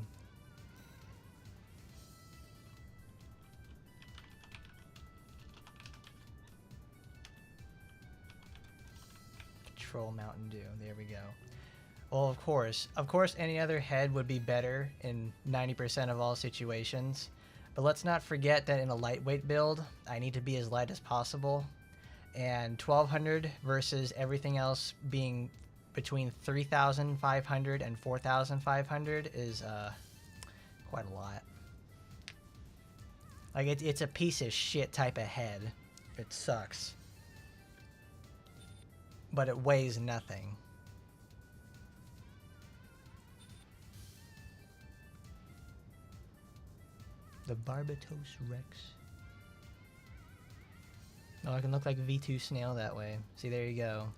Patrol Mountain Dew. There we go. Well, of course, any other head would be better in 90% of all situations. But let's not forget that in a lightweight build, I need to be as light as possible. And 1200 versus everything else being between 3,500 and 4,500 is quite a lot. Like, it's a piece of shit type of head. It sucks. But it weighs nothing. The Barbatos Rex. Oh, I can look like V2 Snail that way. See, there you go.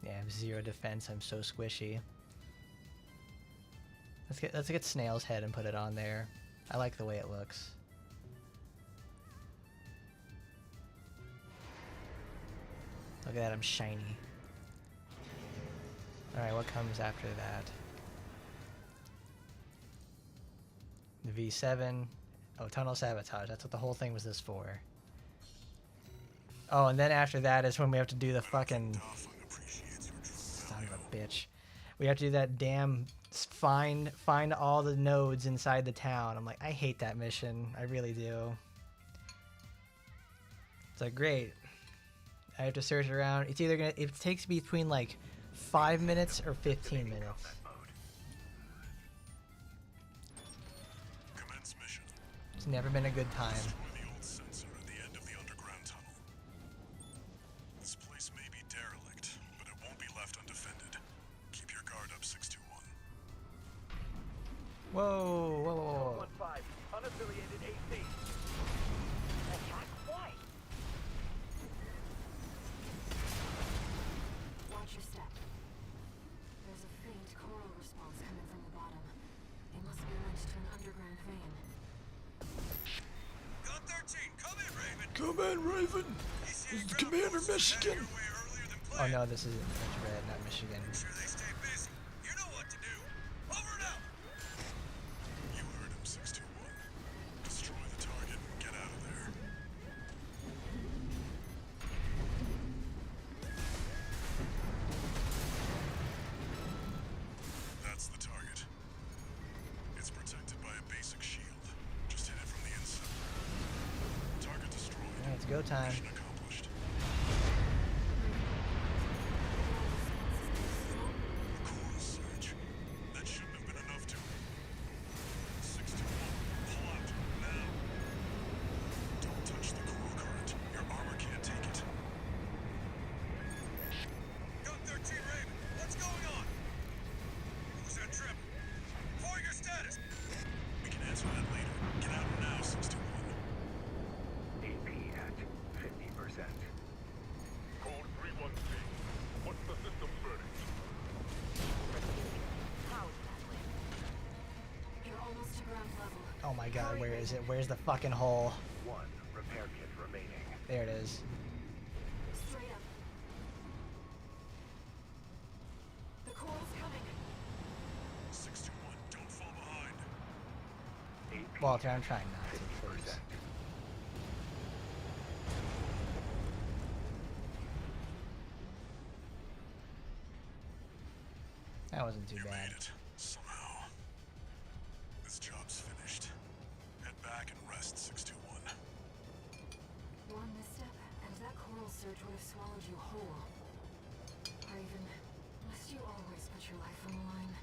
Yeah, I have 0 defense. I'm so squishy. Let's get Snail's head and put it on there. I like the way it looks. Look at that, I'm shiny. Alright, what comes after that? The V7. Oh, Tunnel Sabotage. That's what the whole thing was this for. Oh, and then after that is when we have to do the fucking... Son of a bitch. We have to do that damn find all the nodes inside the town. I'm like, I hate that mission. I really do. It's like, great. I have to search around. It's either gonna, it takes between like 5 minutes or 15 minutes. Commence mission. It's never been a good time. Destroy the old sensor at the end of the underground tunnel. This place may be derelict, but it won't be left undefended. Keep your guard up, 621. Whoa, whoa, whoa, whoa. 15, unaffiliated AC. Attack? Why? Watch your step. There's a faint choral response coming from the bottom. It must be linked to an underground vein. Gun 13, come in, Raven. Come in, Raven. This is Commander Michigan. Oh no, this is that's red, not Michigan. Sure they stay busy. You know what to do. Over and out. You heard him, 621. Destroy the target and get out of there. That's the target. It's protected by a basic shield. Just hit it from the inside. Target destroyed. Alright, it's go time. Mission accomplished. The coral surge. That shouldn't have been enough to... 621. Pull out. Now. Don't touch the coral current. Your armor can't take it. Gun 13, Raven. What's going on? Who's that trip? For your status. We can answer that later. Get out now, 621. AP at 50%. Code 316. What's the system's verdict? How is that way? You're almost to ground level. Oh my god, where is it? Where's the fucking hole? 1 repair kit remaining. There it is. Straight up. The coral's coming. 621, don't fall behind. AP Walter, I'm trying not to, 50%. please. That wasn't too You bad. made it. Somehow. This job's finished. Head back and rest, 621. One misstep, and that coral surge would have swallowed you whole. Raven, must you always put your life on the line?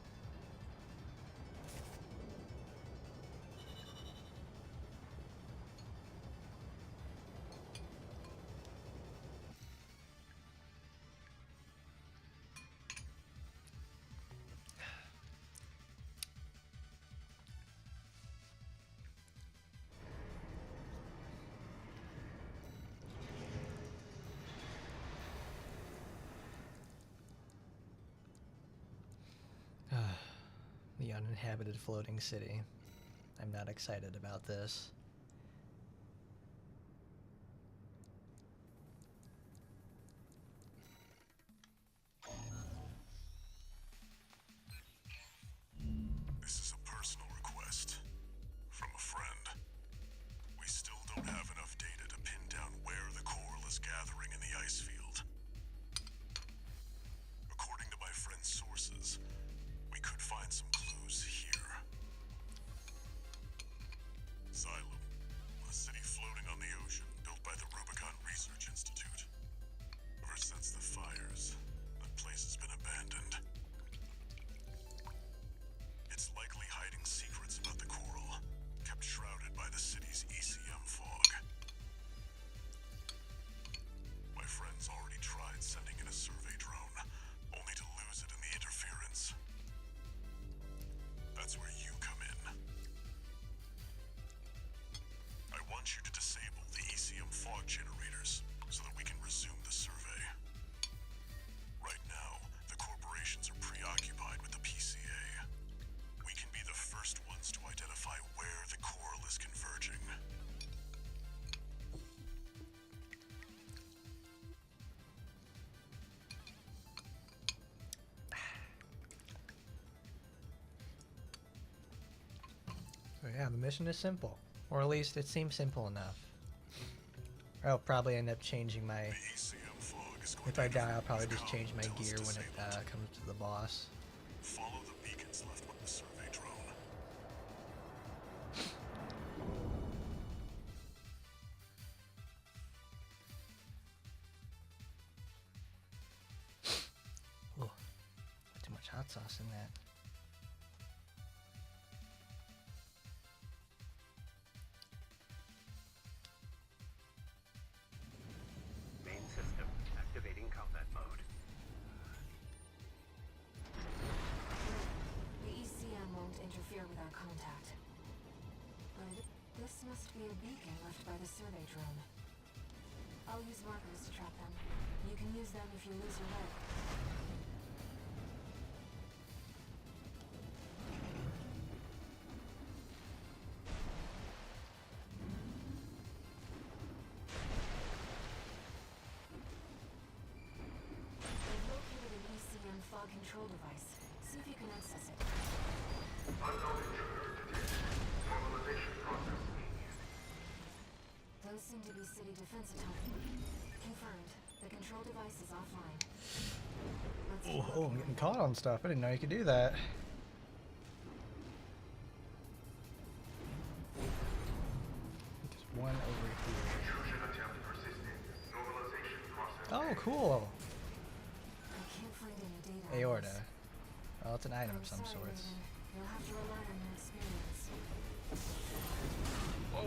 The uninhabited floating city. I'm not excited about this. This is a personal request. From a friend. We still don't have enough data to pin down where the coral is gathering in the ice field. According to my friend's sources, we could find some clues here. Xylem, a city floating on the ocean, built by the Rubicon Research Institute. Ever since the fires, that place has been abandoned. It's likely hiding secrets about the coral, kept shrouded by the city's ECM fog. My friend's already tried sending in a survey drone, only to lose it in the interference. That's where you come in. I want you to disable the ECM fog generators so that we can resume the survey. Right now, the corporations are preoccupied with the PCA. We can be the first ones to identify where the coral is converging. So yeah, the mission is simple. Or at least it seems simple enough. I'll probably end up changing my... The ECM fog is going If to I die, I'll probably move just calm change my until it's gear when it disabled. comes to the boss. Follow the beacons left with the survey drone. Oh, too much hot sauce in that. Main system activating combat mode. The ECM won't interfere with our contact. But this must be a beacon left by the survey drone. I'll use markers to track them. You can use them if you lose your way. I've located an ECM fog control device. See if you can access it. Those seem to be city defense atomic. Confirmed. The control device is offline. Let's keep Oh, I'm looking. getting caught on stuff. I didn't know you could do that. There's one over here. Oh, cool. I can't find any data. on Aorta. this. Oh, it's an item I'm of some sorry, sorts. Raven. You'll have to rely on your experience. Whoa.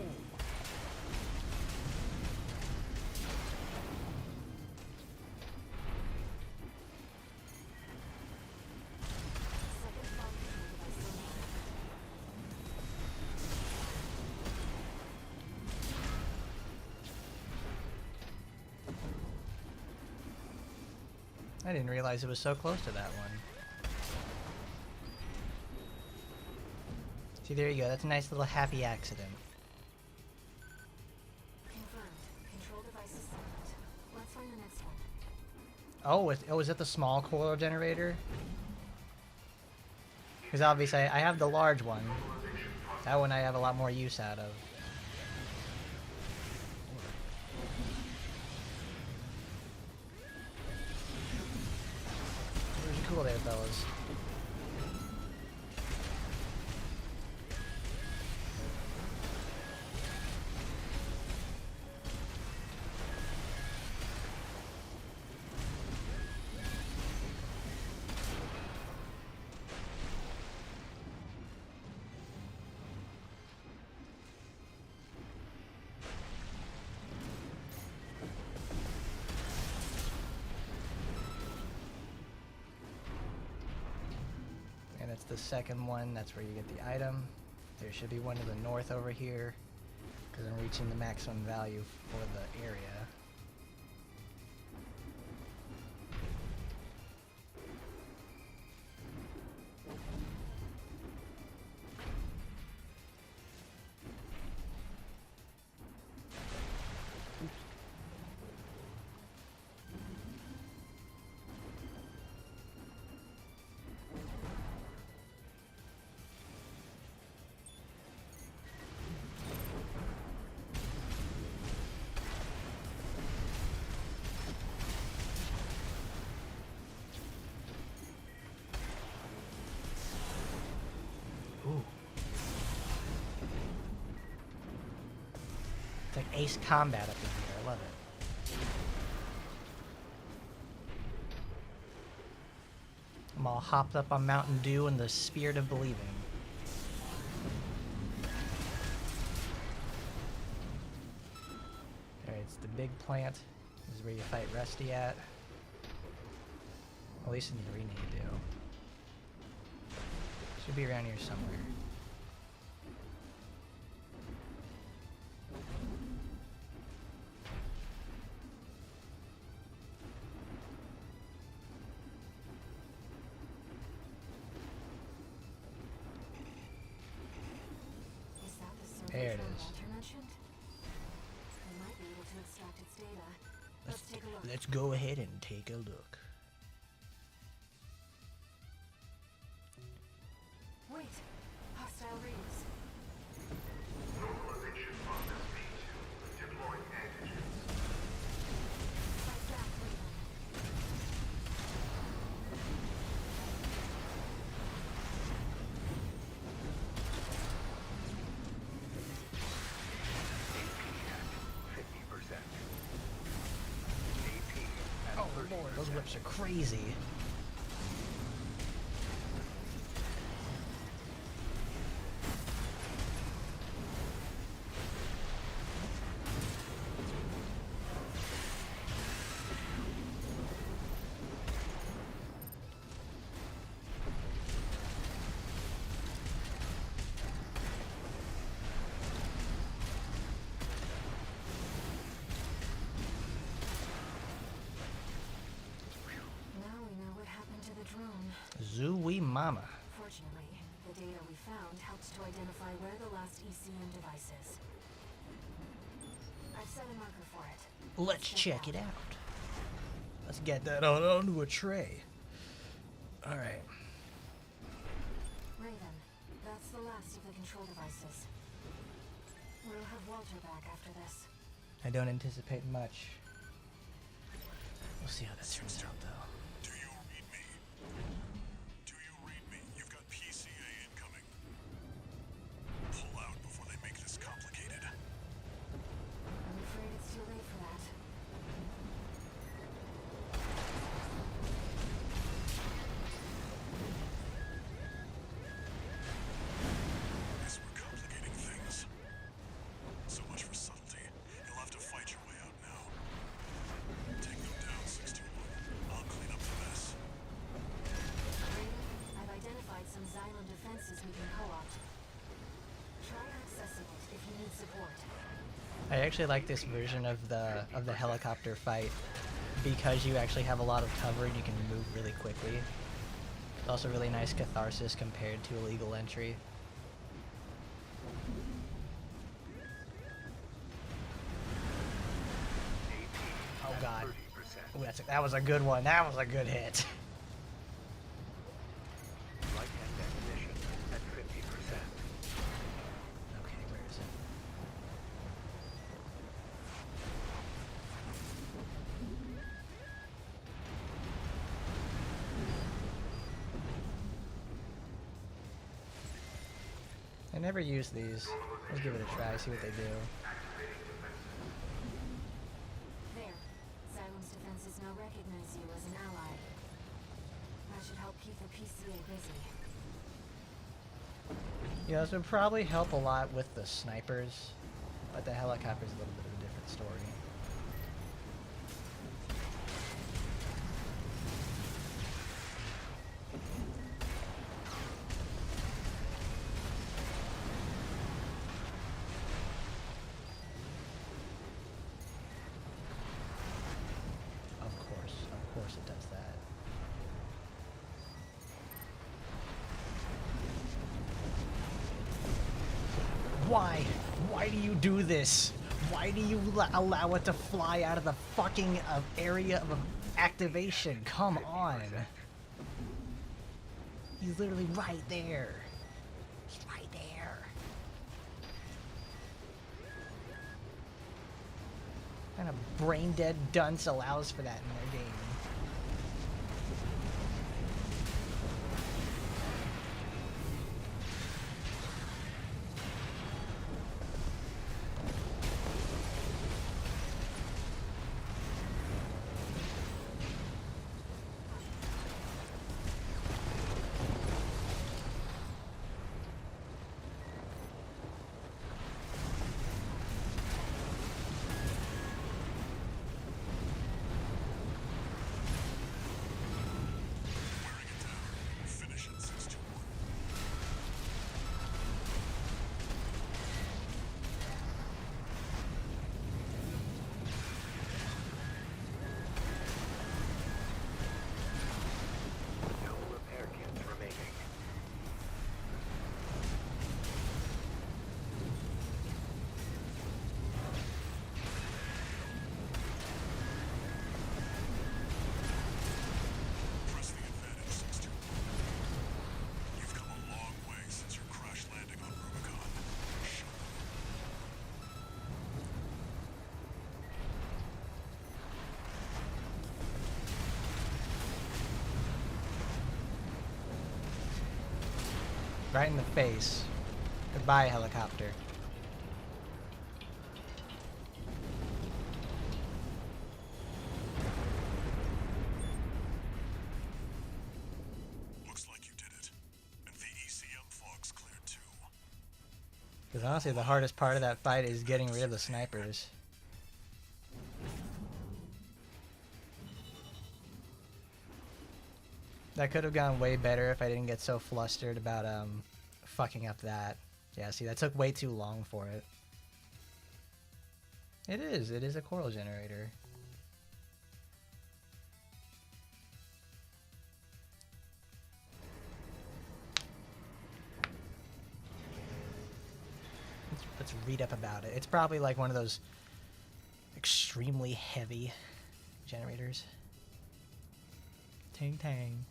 Second fog control device online. I didn't realize it was so close to that one. See, there you go. That's a nice little happy accident. Confirmed. Control device is silent. Let's find the next one. Oh, is it the small coil generator? Because obviously I have the large one. That one I have a lot more use out of. Pretty cool there, fellas. And it's the second one. That's where you get the item. There should be one to the north over here, because I'm reaching the maximum value for the area. Ooh. It's like ace combat up in here. I love it. I'm all hopped up on Mountain Dew in the spirit of believing. Alright, it's the big plant. This is where you fight Rusty at. At least in the arena you do. Should be around here somewhere. Is that the survey There it drone is. Walter mentioned? We might be able to extract its data. Let's take a look. Let's go ahead and take a look. Wait! Hostile readings. Fight back, Raven. Those whips are crazy. Now we know what happened to the drone. Zooey mama. Fortunately, the data we found helped to identify where the last ECM device is. I've set a marker for it. Let's check it out. Let's get that onto a tray. Alright. Raven, that's the last of the control devices. We'll have Walter back after this. I don't anticipate much. We'll see how that turns out, though. Do you read me? Do you read me? You've got PCA incoming. Pull out before they make this complicated. I'm afraid it's too late for that. Guess we're complicating things. So much for subtlety. You'll have to fight your way out now. Take them down, 61. I'll clean up the mess. Raven, I've identified some Xylem defenses we can co-opt. Try accessing it if you need support. I actually like this version of the helicopter fight because you actually have a lot of cover and you can move really quickly. It's also really nice catharsis compared to illegal entry. Oh god. Ooh, that was a good one. That was a good hit. Light definition at 50%. Okay, where is it? I never use these. Let's give it a try, see what they do. There. Xylem's defenses now recognize you as an ally. That should help keep the PCA busy. Yeah, this would probably help a lot with the snipers, but the helicopter's a little bit of a different story. Of course it does that. Why? Why do you do this? Why do you allow it to fly out of the fucking area of activation? Come on. He's literally right there. He's right there. What kind of brain dead dunce allows for that in their game? Finish it, 61. No repair kits remaining. Press the advantage, 61. You've come a long way since your crash landing on Rubicon. Show them. Right in the face. Goodbye, helicopter. Because honestly, the hardest part of that fight is getting rid of the snipers. That could have gone way better if I didn't get so flustered about fucking up that. Yeah, see, that took way too long for it. It is a coral generator. Let's read up about it. It's probably like one of those extremely heavy generators. Tang tang.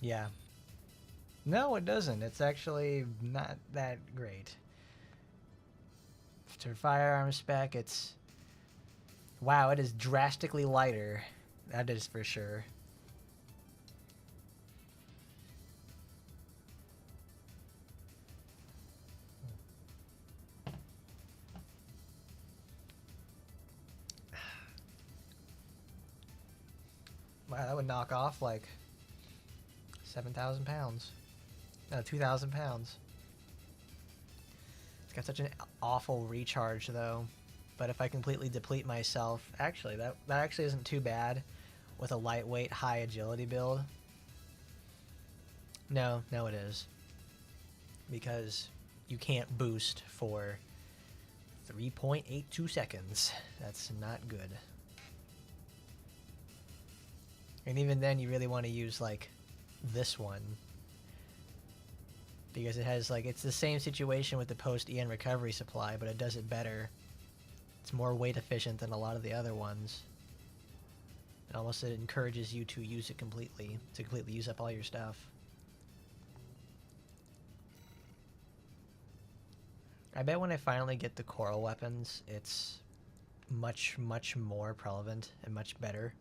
Yeah. No, it doesn't. It's actually not that great. For firearm spec, it's... Wow, it is drastically lighter. That is for sure. Wow, that would knock off like 7,000 pounds. No, 2,000 pounds. It's got such an awful recharge though. But if I completely deplete myself, actually that actually isn't too bad with a lightweight high agility build. No, it is. Because you can't boost for 3.82 seconds. That's not good. And even then, you really want to use, like, this one. Because it has, like, it's the same situation with the post-EN recovery supply, but it does it better. It's more weight efficient than a lot of the other ones. And almost it encourages you to use it completely, to completely use up all your stuff. I bet when I finally get the coral weapons, it's much, much more prevalent and much better.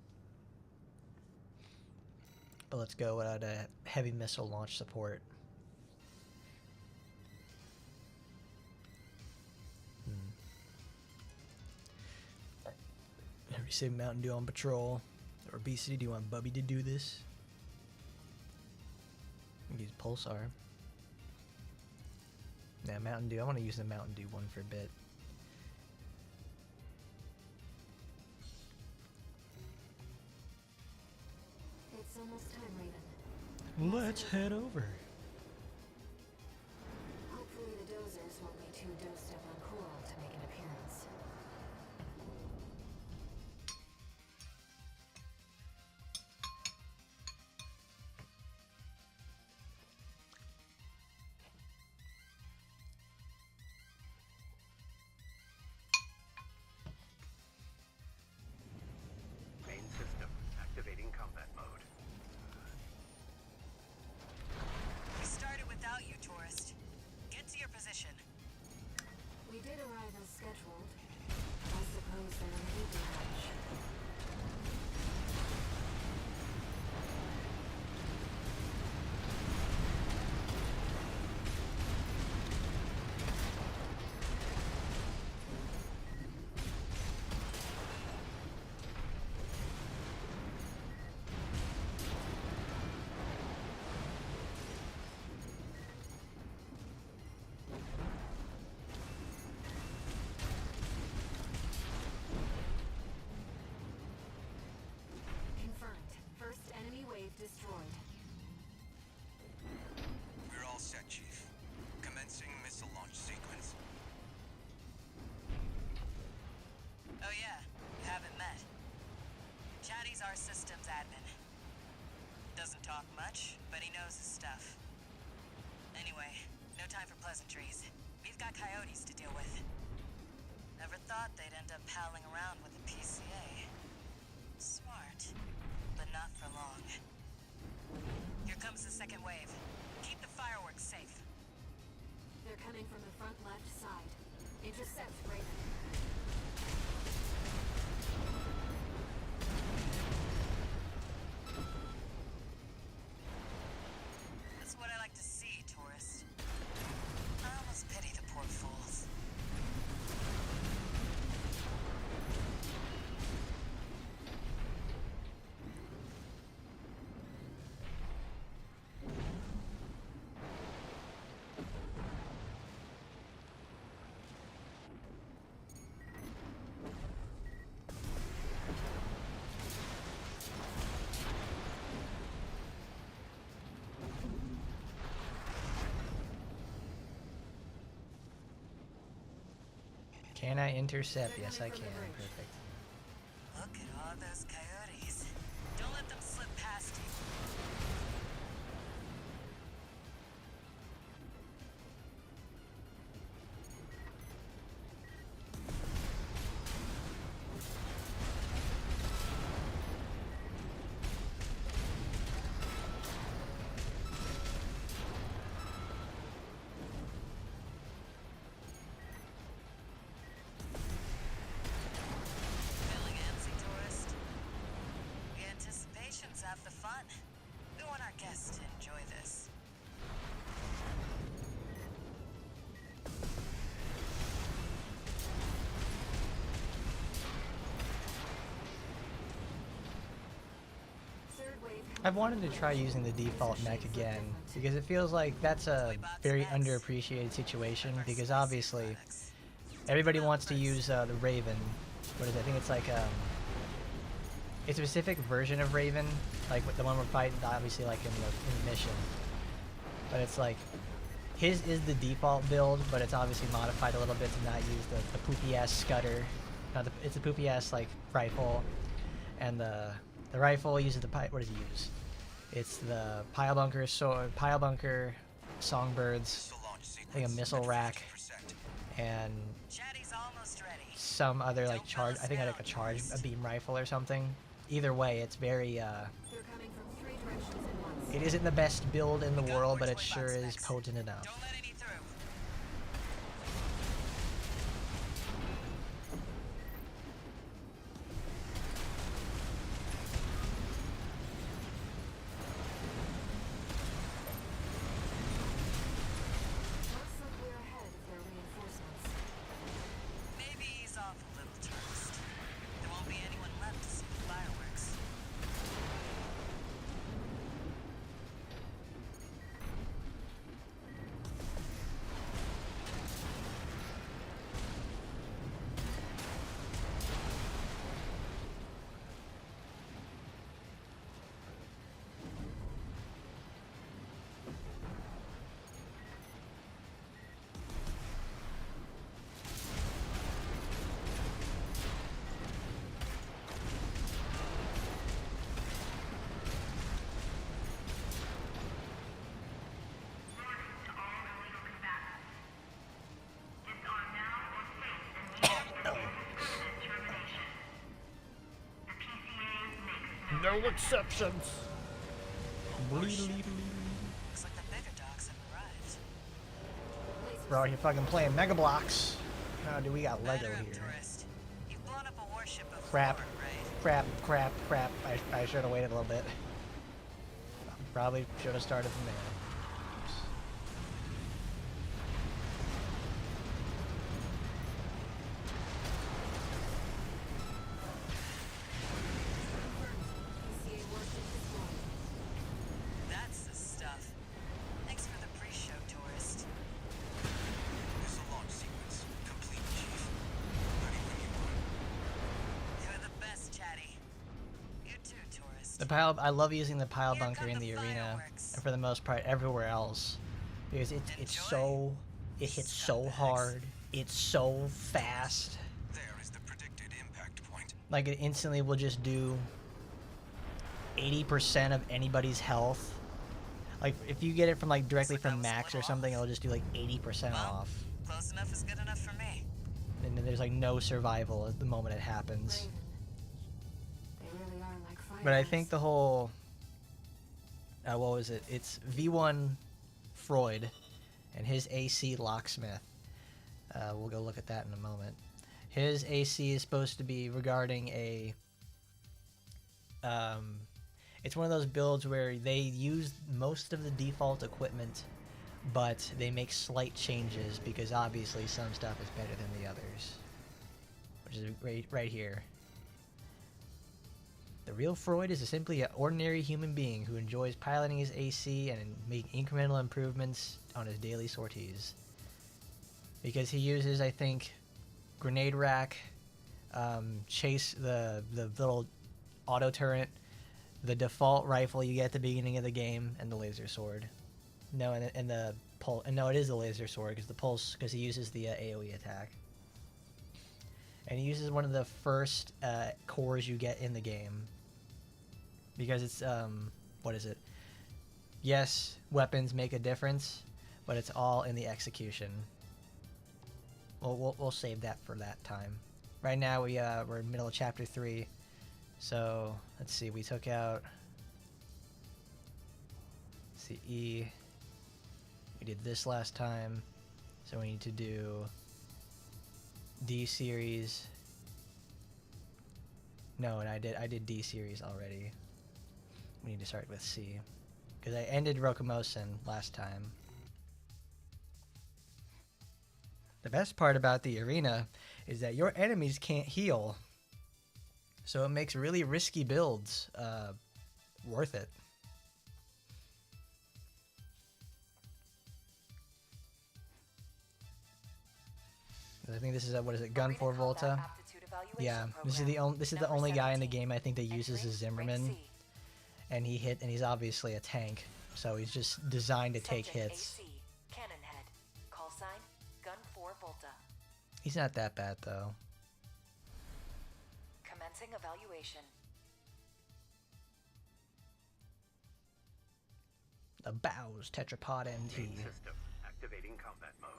But let's go without a heavy missile launch support. Every say Mountain Dew on patrol. Or Obesity, do you want Bubby to do this? Use Pulsar. Nah, Mountain Dew. I want to use the Mountain Dew one for a bit. It's almost time, Raven. Let's head over. Hopefully the dozers won't be too dosed up on coral to make an appearance. Main system activating combat mode. We started without you, tourist. Get to your position. We did arrive as scheduled. I suppose they're in a heaving rush. Confirmed. First enemy wave destroyed. We're all set, Chief. Commencing missile launch sequence. Oh yeah, you haven't met. Chatty's our systems admin. Doesn't talk much, but he knows his stuff. Anyway, no time for pleasantries. We've got coyotes to deal with. Never thought they'd end up palling around with the PCA. Smart, but not for long. Here comes the second wave. Keep the fireworks safe. They're coming from the front left side. Intercept, Raven. That's what I like to see, tourist. I almost pity the poor fools. Can I intercept? Yes, I can. Perfect. Look at all those coyotes. Don't let them slip past you. Feeling antsy, tourist? The anticipation's half the fun. We want our guests to enjoy this. Third wave I've wanted to try using the default mech again because it feels like that's a very underappreciated situation because obviously everybody wants to use the Raven. What is it? I think it's like a specific version of Raven, like the one we're fighting, obviously like in the mission. But it's like his is the default build, but it's obviously modified a little bit to not use the poopy ass scudder. It's a poopy ass like rifle, and the rifle uses the what does he use? It's the pile bunker, songbirds, I think a missile rack, and Chatty's almost ready. some other like charge. I think like a beam rifle or something. Either way, it's very. They're coming from 3 directions at once. It isn't the best build in the world, but it sure is potent enough. Don't let any through. Looks like we're ahead of their reinforcements. Maybe ease off a little, tourist. There won't be anyone left to see the fireworks. Warning to all illegal combatants. Disarm now or face immediate and permanent termination. The PCA makes no No exceptions. Looks like the bigger dogs have arrived. We're out here fucking playing Mega Blocks. Oh, dude, we got Lego Batter up, here. tourist. You've blown up a warship before, Crap. right? Crap. I should have waited a little bit. Probably should have started from there. Oops. PCA warship destroyed. That's the stuff. Thanks for the pre-show, tourist. Missile launch sequence complete, Chief. Ready when you are. You're the best, Chatty. You too, tourist. I love using the pile Here bunker come in the the arena, fireworks. and for the most part everywhere else, because it hits so Scumbags. hard, it's so fast. There is the predicted impact point. Like it instantly will just do 80% of anybody's health. Like if you get it from like directly Looks like from that was a Max or little something, off. it'll just do like 80% Well, off, Close enough is good enough for me. and then there's like no survival at the moment it happens. Raven. They really are like fire. But I think the whole what was it? It's V1 Freud and his AC Locksmith. We'll go look at that in a moment. His AC is supposed to be regarding a. It's one of those builds where they use most of the default equipment, but they make slight changes because obviously some stuff is better than the others. Which is right here. The real Freud is simply an ordinary human being who enjoys piloting his AC and making incremental improvements on his daily sorties. Because he uses, I think, grenade rack, chase the little auto turret, the default rifle you get at the beginning of the game, and the laser sword. No, and the pulse. And no, it is the laser sword because the pulse, because he uses the AOE attack. And he uses one of the first cores you get in the game. Because it's, what is it? Yes, weapons make a difference, but it's all in the execution. We'll save that for that time. Right now we're in the middle of chapter 3. So let's see, we took out, let's see, E. We did this last time, so we need to do D series. No, and I did D series already. We need to start with C, because I ended Rokumosen last time. The best part about the arena is that your enemies can't heal, so it makes really risky builds worth it. I think this is what is it, Gun for Volta? Yeah, this is the only guy in the game I think that uses a Zimmerman, and he's obviously a tank, so he's just designed to take hits. Cannon head. Call sign Gun 4 Volta. He's not that bad though. Commencing evaluation. The Bows Tetrapod NT. System activating combat mode.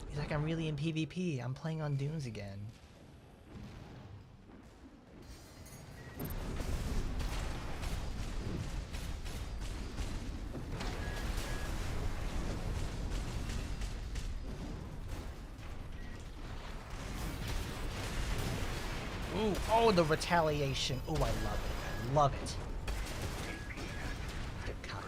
He's like, I'm really in PvP. I'm playing on Dunes again. Ooh, oh, the retaliation. Ooh, I love it. I love it. Good copy.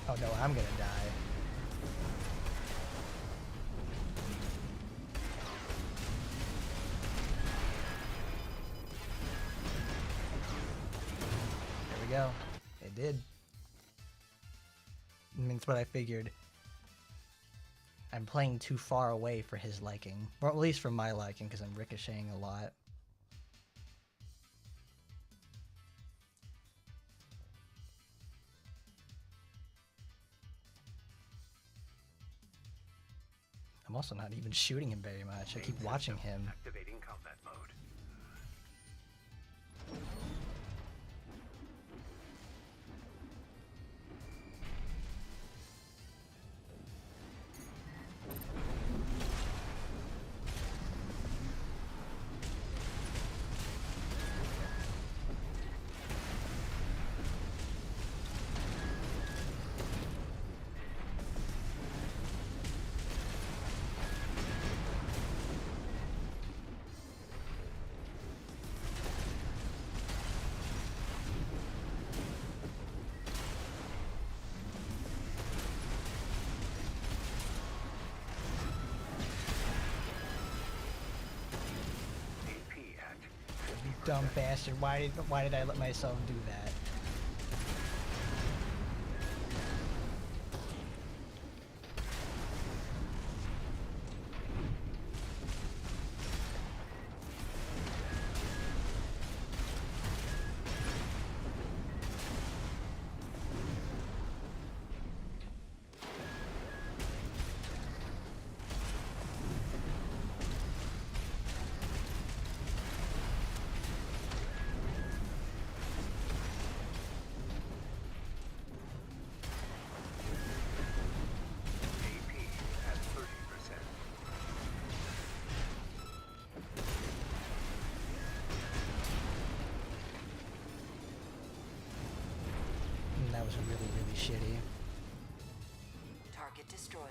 Oh no, I'm gonna die. There we go. It did. I mean, it's what I figured. I'm playing too far away for his liking. Or at least for my liking, because I'm ricocheting a lot. I'm also not even shooting him very much. I keep watching him. Activating combat mode. Dumb bastard. Why did I let myself do that? That was really, really shitty. Target destroyed.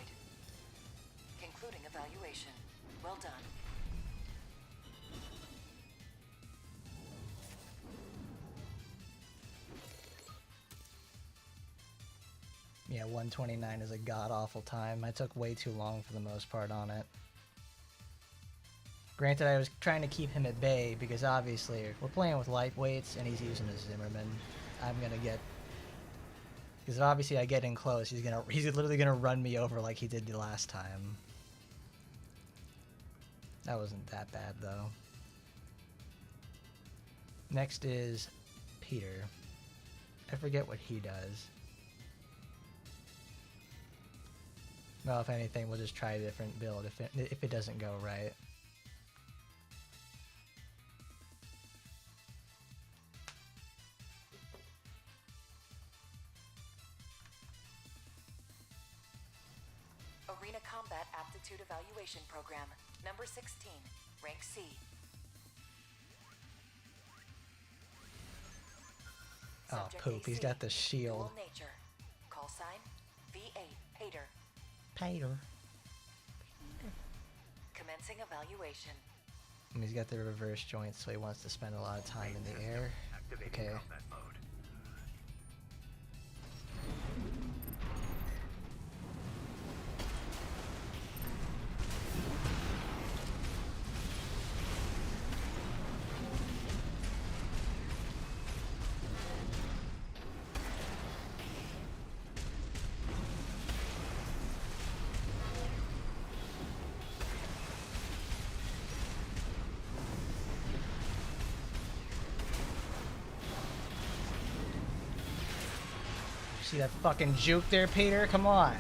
Concluding evaluation. Well done. Yeah, 129 is a god-awful time. I took way too long for the most part on it. Granted, I was trying to keep him at bay because obviously we're playing with lightweights and he's using a Zimmerman. I'm gonna get Because obviously I get in close, he's literally gonna run me over like he did the last time. That wasn't that bad though. Next is Peter. I forget what he does. Well, if anything, we'll just try a different build if it doesn't go right. Arena Combat Aptitude Evaluation Program, number 16, rank C. Oh, Subject poop. AC, He's got the shield. dual nature. Call sign, V8, Pater. Peter. Commencing evaluation. And he's got the reverse joint, so he wants to spend a lot of time in the air. Okay. Combat mode. See that fucking juke there, Peter? Come on.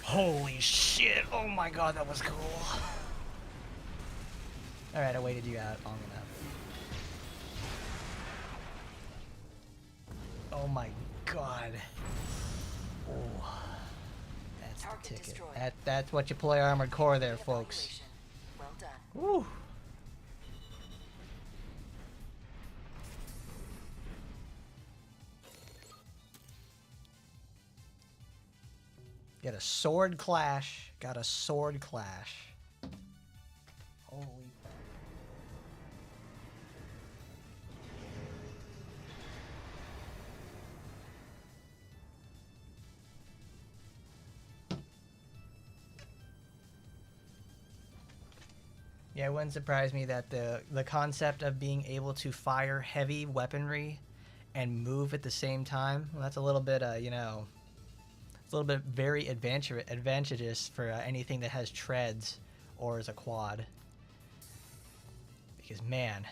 Holy shit. Oh my god, that was cool. Alright, I waited you out long enough. Oh my god. Oh. That's the Target ticket. destroyed. That's what you play Armored Core there, folks. Evaluation. Well done. Woo. Get a sword clash. Got a sword clash. Holy fuck. Yeah, it wouldn't surprise me that the concept of being able to fire heavy weaponry and move at the same time, well, that's a little bit, you know, it's a little bit very advantageous for anything that has treads or is a quad. Because, man,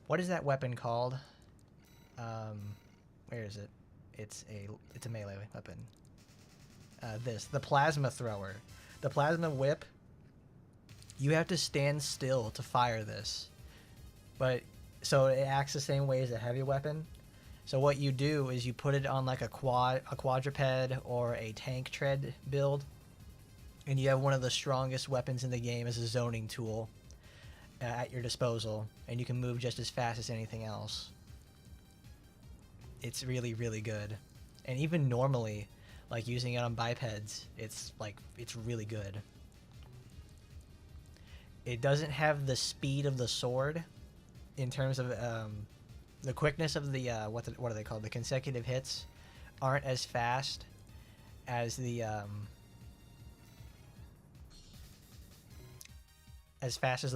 what is that weapon called? Where is it? It's a melee weapon. The plasma thrower. The plasma whip, you have to stand still to fire this. But, so it acts the same way as a heavy weapon. So what you do is you put it on like a quadruped or a tank tread build, and you have one of the strongest weapons in the game as a zoning tool at your disposal, and you can move just as fast as anything else. It's really, really good. And even normally, like using it on bipeds, it's really good. It doesn't have the speed of the sword in terms of the quickness of the what are they called? The consecutive hits aren't as fast as the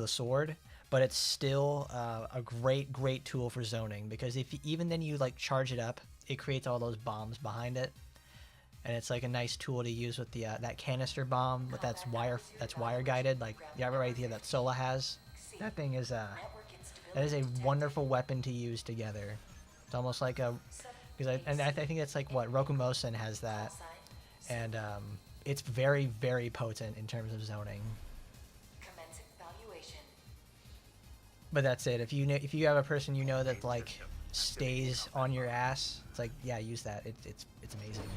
sword, but it's still a great tool for zoning, because if even then you like charge it up, it creates all those bombs behind it. And it's like a nice tool to use with the that canister bomb, but that's wire guided, like you have it right here that Sola has. That thing is that is a wonderful weapon to use together. It's almost like a, because I think that's like what Rokumosen has that, and it's very, very potent in terms of zoning. Commencing evaluation. But that's it. If you have a person you know that like stays on your ass, it's like, yeah, use that. It's amazing.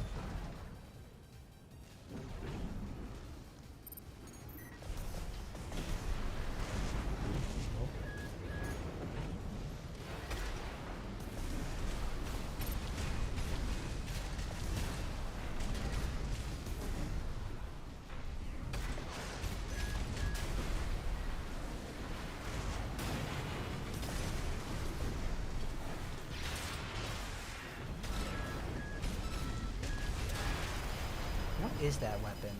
What is that weapon?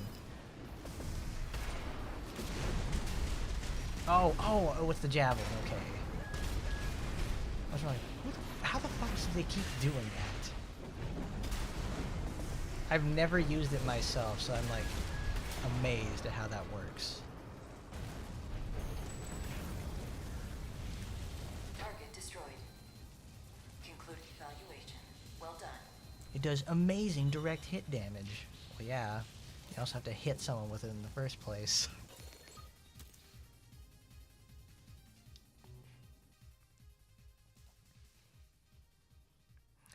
Oh, it's the javelin. Okay. I was like, how the fuck do they keep doing that? I've never used it myself, so I'm like amazed at how that works. Target destroyed. Concluded evaluation. Well done. It does amazing direct hit damage. Well, yeah. You also have to hit someone with it in the first place.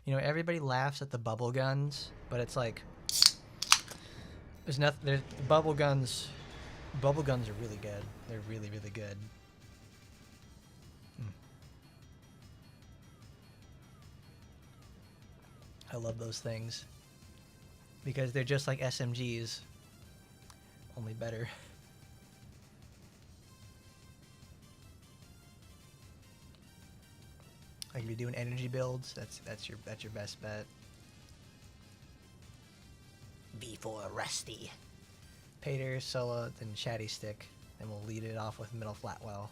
You know, everybody laughs at the bubble guns, but it's like there's nothing. There's bubble guns. Bubble guns are really good. They're really, really good. I love those things because they're just like SMGs, only better. Like if you're doing energy builds, that's your best bet. Before Rusty. Pater, Solo, then Chatty Stick, and we'll lead it off with Middle Flatwell.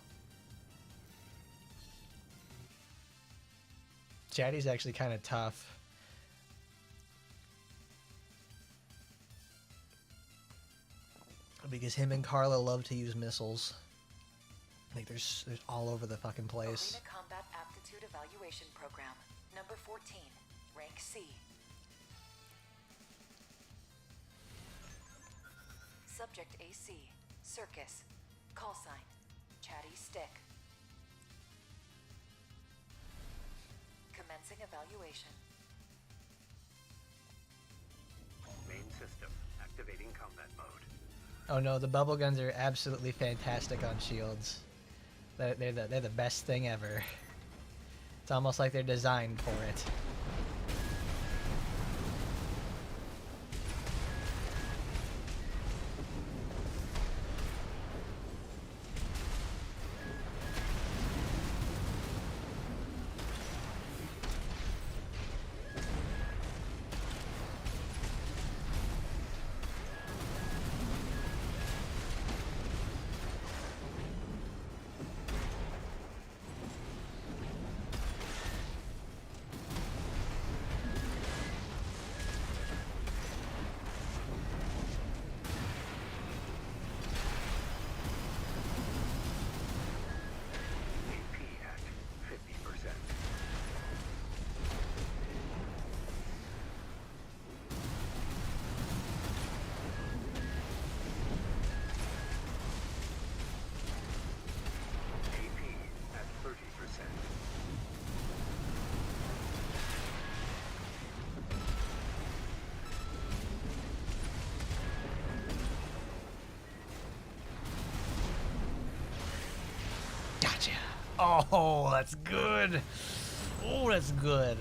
Chatty's actually kind of tough. Because him and Carlo love to use missiles. Like there's all over the fucking place. Arena Combat Aptitude Evaluation Program. Number 14. Rank C. Subject AC. Circus. Call sign. Chatty Stick. Commencing evaluation. Main system. Activating combat mode. Oh no, the bubble guns are absolutely fantastic on shields. They're the best thing ever. It's almost like they're designed for it. Gotcha. Oh, that's good. Oh, that's good.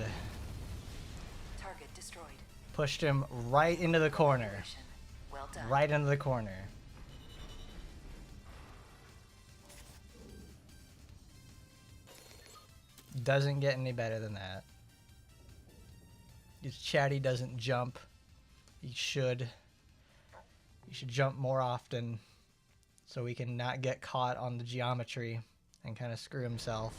Target destroyed. Pushed him right into the corner. Well done. Right into the corner. Doesn't get any better than that. If Chatty doesn't jump, he should. He should jump more often so he can not get caught on the geometry and kind of screw himself.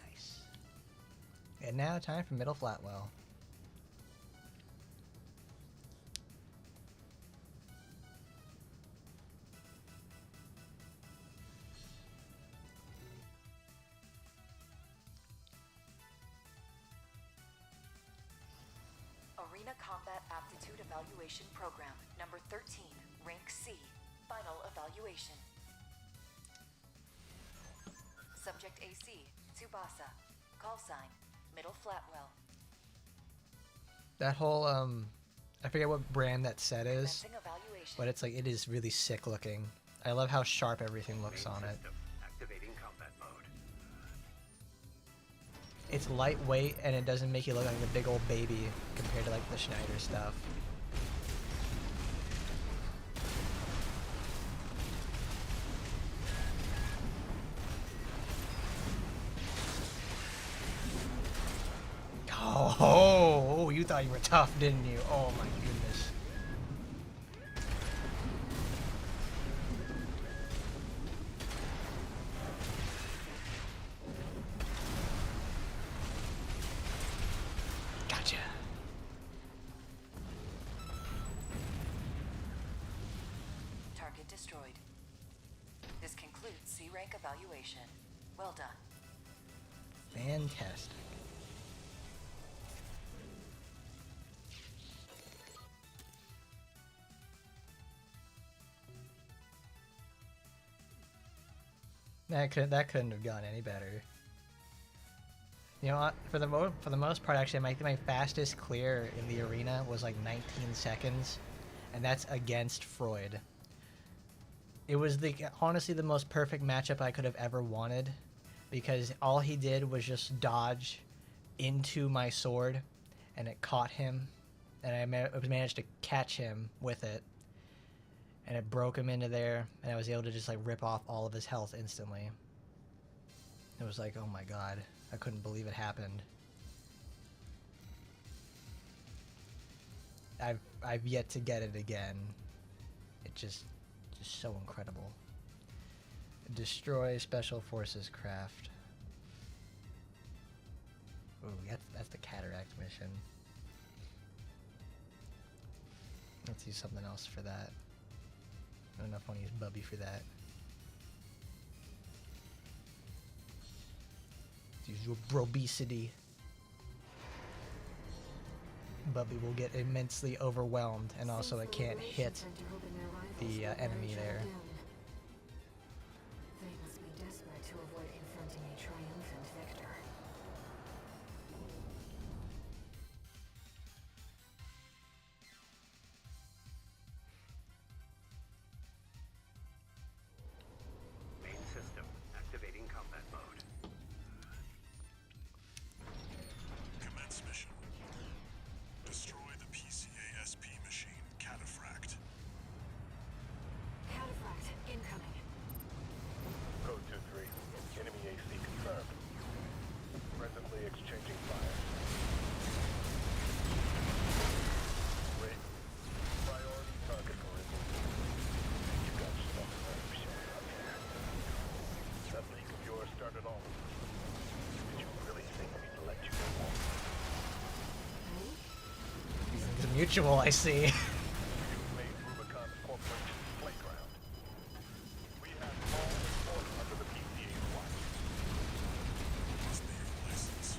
Nice. And now time for Middle Flatwell. Arena Combat Aptitude Evaluation Program. Number 13. Rank C. Final evaluation. Subject AC. Tsubasa. Call sign. Middle Flatwell. That whole, I forget what brand that set is, Commencing evaluation. but it's like, it is really sick looking. I love how sharp everything looks on it. Activating combat mode. It's lightweight and it doesn't make you look like a big old baby compared to like the Schneider stuff. Oh, you thought you were tough, didn't you? Oh my goodness. Gotcha. Target destroyed. This concludes C rank evaluation. Well done. Fantastic. That couldn't have gone any better. You know what? For the most part, actually, my fastest clear in the arena was like 19 seconds, and that's against Freud. It was honestly the most perfect matchup I could have ever wanted, because all he did was just dodge into my sword, and it caught him, and I managed to catch him with it, and it broke him into there, and I was able to just like rip off all of his health instantly. It was like, oh my god, I couldn't believe it happened. I've yet to get it again. It just so incredible. Destroy Special Forces craft. Ooh, that's the Cataract mission. Let's use something else for that. I don't know if I want to use Bubby for that. Let's use your Brobesity. Bubby will get immensely overwhelmed, and also it can't hit the enemy there. They must be desperate to avoid confronting a triumphant victor. Main system activating combat mode. Commence mission. Destroy the PCA-SP machine, Cataphract. Cataphract incoming. Code 2-3. Enemy AC confirmed. Presently exchanging fire. Wait. Priority target for removal. You got some nerve showing up here. That leak of yours started all of this. Did you really think we'd let you go on? It's mutual, I see. You've made Rubicon's corporation's playground. We have all this order under the PCA's watch. Must be your license.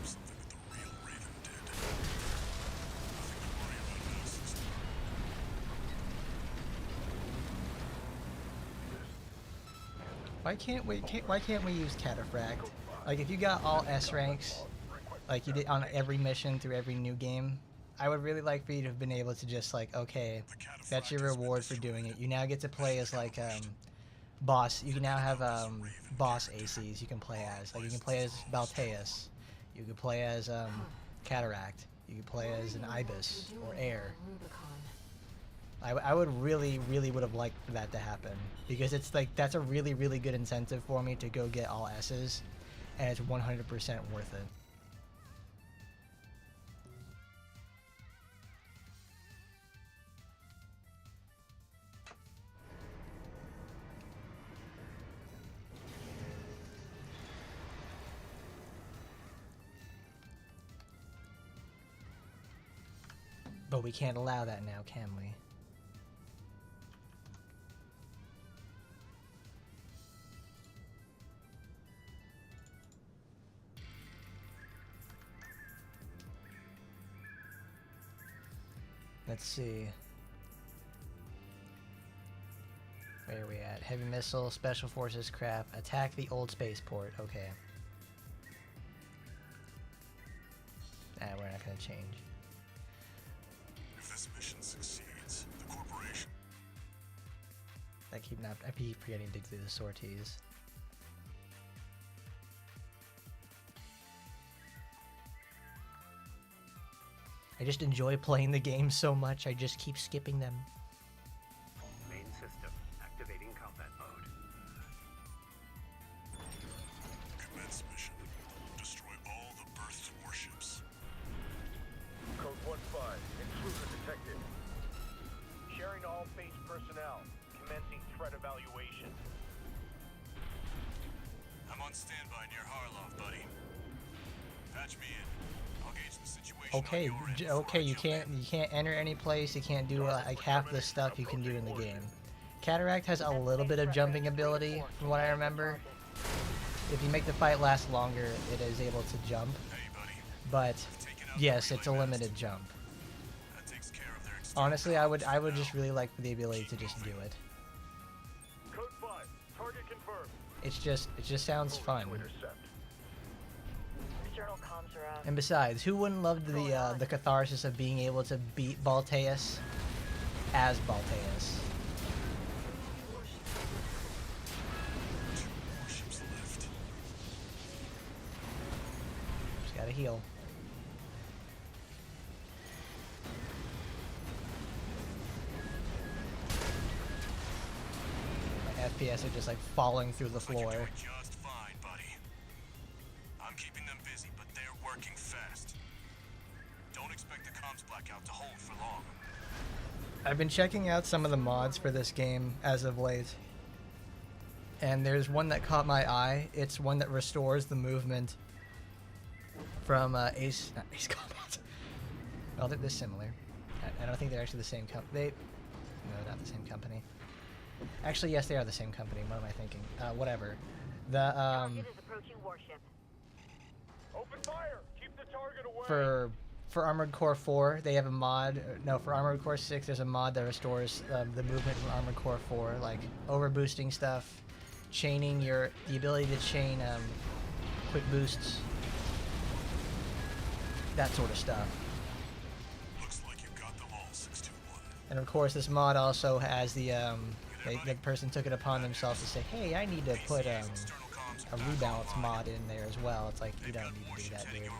Something that the real Raven did. Nothing to worry about now, sister. Why can't we use Cataphract? Like, if you got all S ranks, like you did on every mission through every new game, I would really like for you to have been able to just like, okay, that's your reward for doing it. You now get to play as like boss. You can now have boss ACs you can play as. Like, you can play as Balteus. You can play as Cataract. You can play as an Ibis or Air. I would really would have liked for that to happen, because it's like that's a really good incentive for me to go get all S's, and it's 100% worth it. But we can't allow that now, can we? Let's see. Where are we at? Heavy missile, special forces craft, attack the old spaceport. Okay. We're not gonna change. If this mission succeeds, the corporation... I keep forgetting to do the sorties. I just enjoy playing the game so much, I just keep skipping them. Main system activating combat mode. Commence mission. Destroy all the berth's warships. on standby near Harloff, buddy. Patch me in. I'll gauge the situation. Okay, on your end before okay, I you jump in. can't enter any place. You can't do like half the stuff you can do in the game. Cataract has a little bit of jumping ability, from what I remember. If you make the fight last longer, it is able to jump. Hey, buddy. But yes, it's a limited jump. That takes care of their external Honestly, I would comms just now. really like the ability to just do it. Code 5. Target confirmed. It just sounds fun. To intercept. External comms are out. And besides, who wouldn't love the catharsis of being able to beat Balteus as Balteus? Warships left. Just gotta heal. My FPS are just like falling through the Looks like you're floor. doing just fine, buddy. I'm keeping them busy, but they're working fast. Don't expect the comms blackout to hold for long. I've been checking out some of the mods for this game as of late, and there's one that caught my eye. It's one that restores the movement from not Ace Combat. Well, they're similar. I don't think they're actually the same company. No, not the same company. Actually, yes, they are the same company. What am I thinking? Whatever. The Target is approaching warship. Open fire. Keep the target away. for Armored Core 4, they have a mod. No, for Armored Core 6, there's a mod that restores the movement from Armored Core 4, like overboosting stuff, chaining the ability to chain quick boosts, that sort of stuff. Looks like you got them all, 621. And of course, this mod also has the person took it upon themselves to say, hey, I need to put a rebalance mod in there as well. It's like, you don't need to do that, dude.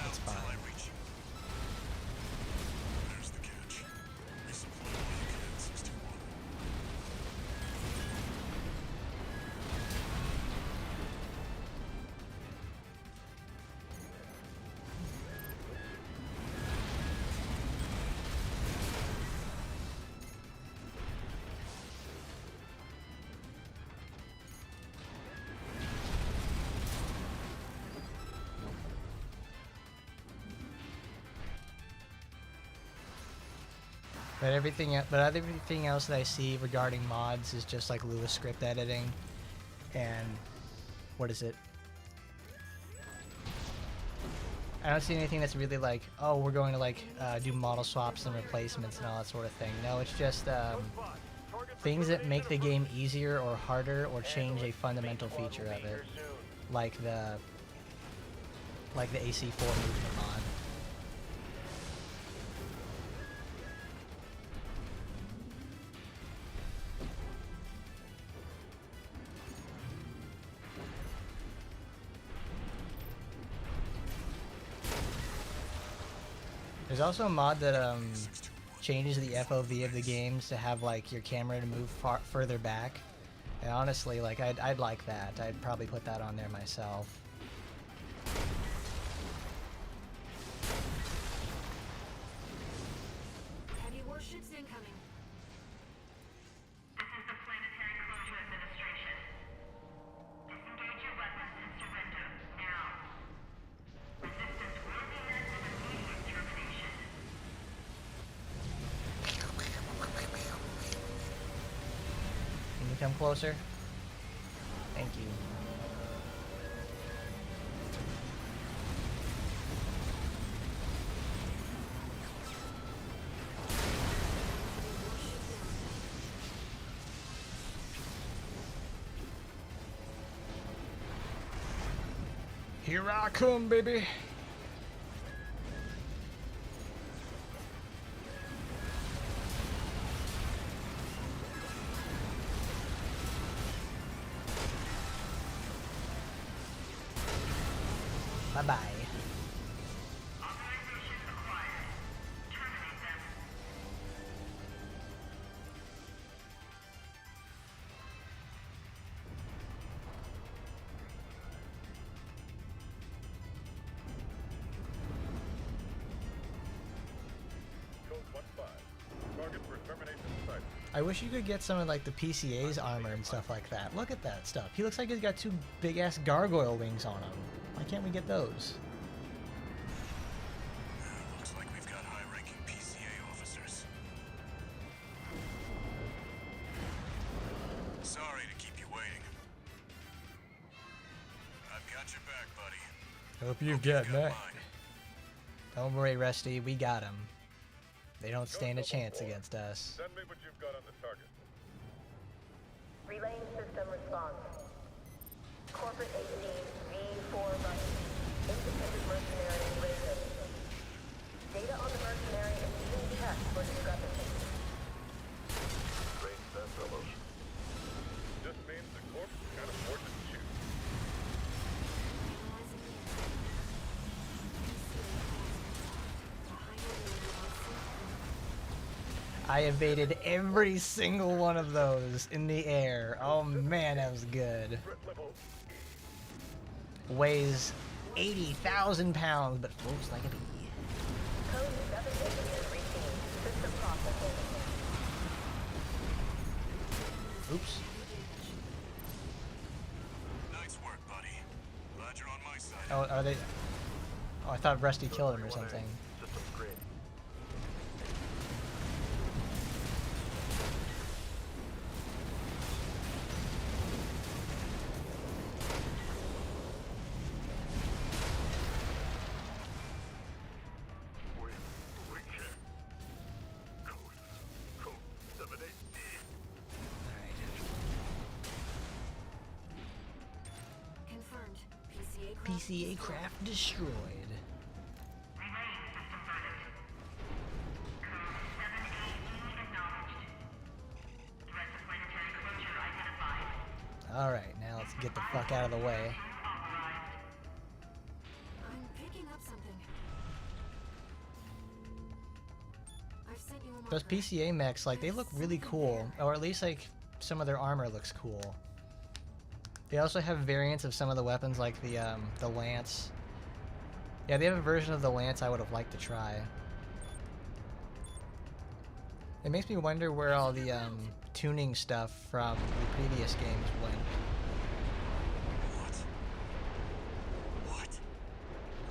It's fine. There's the catch. Resupply when you can, 621. But everything else that I see regarding mods is just like Lewis script editing, and what is it? I don't see anything that's really like, oh, we're going to like do model swaps and replacements and all that sort of thing. No, it's just things that make the game easier or harder or change a fundamental feature of it, like the AC4 movement mod. There's also a mod that changes the FOV of the games to have like your camera to move further back. And honestly, like I'd like that. I'd probably put that on there myself. Heavy warships incoming. This is the Planetary Closure Administration. Disengage your weapons and surrender now. Resistance will be met with immediate termination. Can you come closer? Thank you. Here I come, baby. Bye-bye. Authorization acquired. Terminate them. Code 1-5. Target for termination site. I wish you could get some of like the PCA's armor and stuff like that. Look at that stuff. He looks like he's got two big ass gargoyle wings on him. Why can't we get those? Looks like we've got high-ranking PCA officers. Sorry to keep you waiting. I've got your back, buddy. Hope you've got mine. Don't worry, Rusty. We got him. They don't stand a chance against us. Send me what you've got on the target. Relaying system response. Corporate 18, V4 right. Independent mercenary rated. Data on the mercenary is being checked for discrepancy. Range that, fellows. Just means the corp can't afford to shoot. I evaded every single one of those in the air. Oh man, that was good. Weighs 80,000 pounds, but floats like a bee. Code 788 received. System processing. Oops. Nice work, buddy. Glad you're on my side. Oh, are they? Oh, I thought Rusty killed him or something. System's green. We can. Code 78. Confirmed. PCA craft. PCA craft destroyed. Relaying system verdict. Code 7AE acknowledged. Threat to planetary closure identified. Alright, now let's get the fuck out of the way. Authorized. I'm picking up something. I've sent you a Those marker. PCA mechs, like, they look really cool. Or at least, like, some of their armor looks cool. They also have variants of some of the weapons, like the lance. Yeah, they have a version of the lance I would have liked to try. It makes me wonder where all the tuning stuff from the previous games went.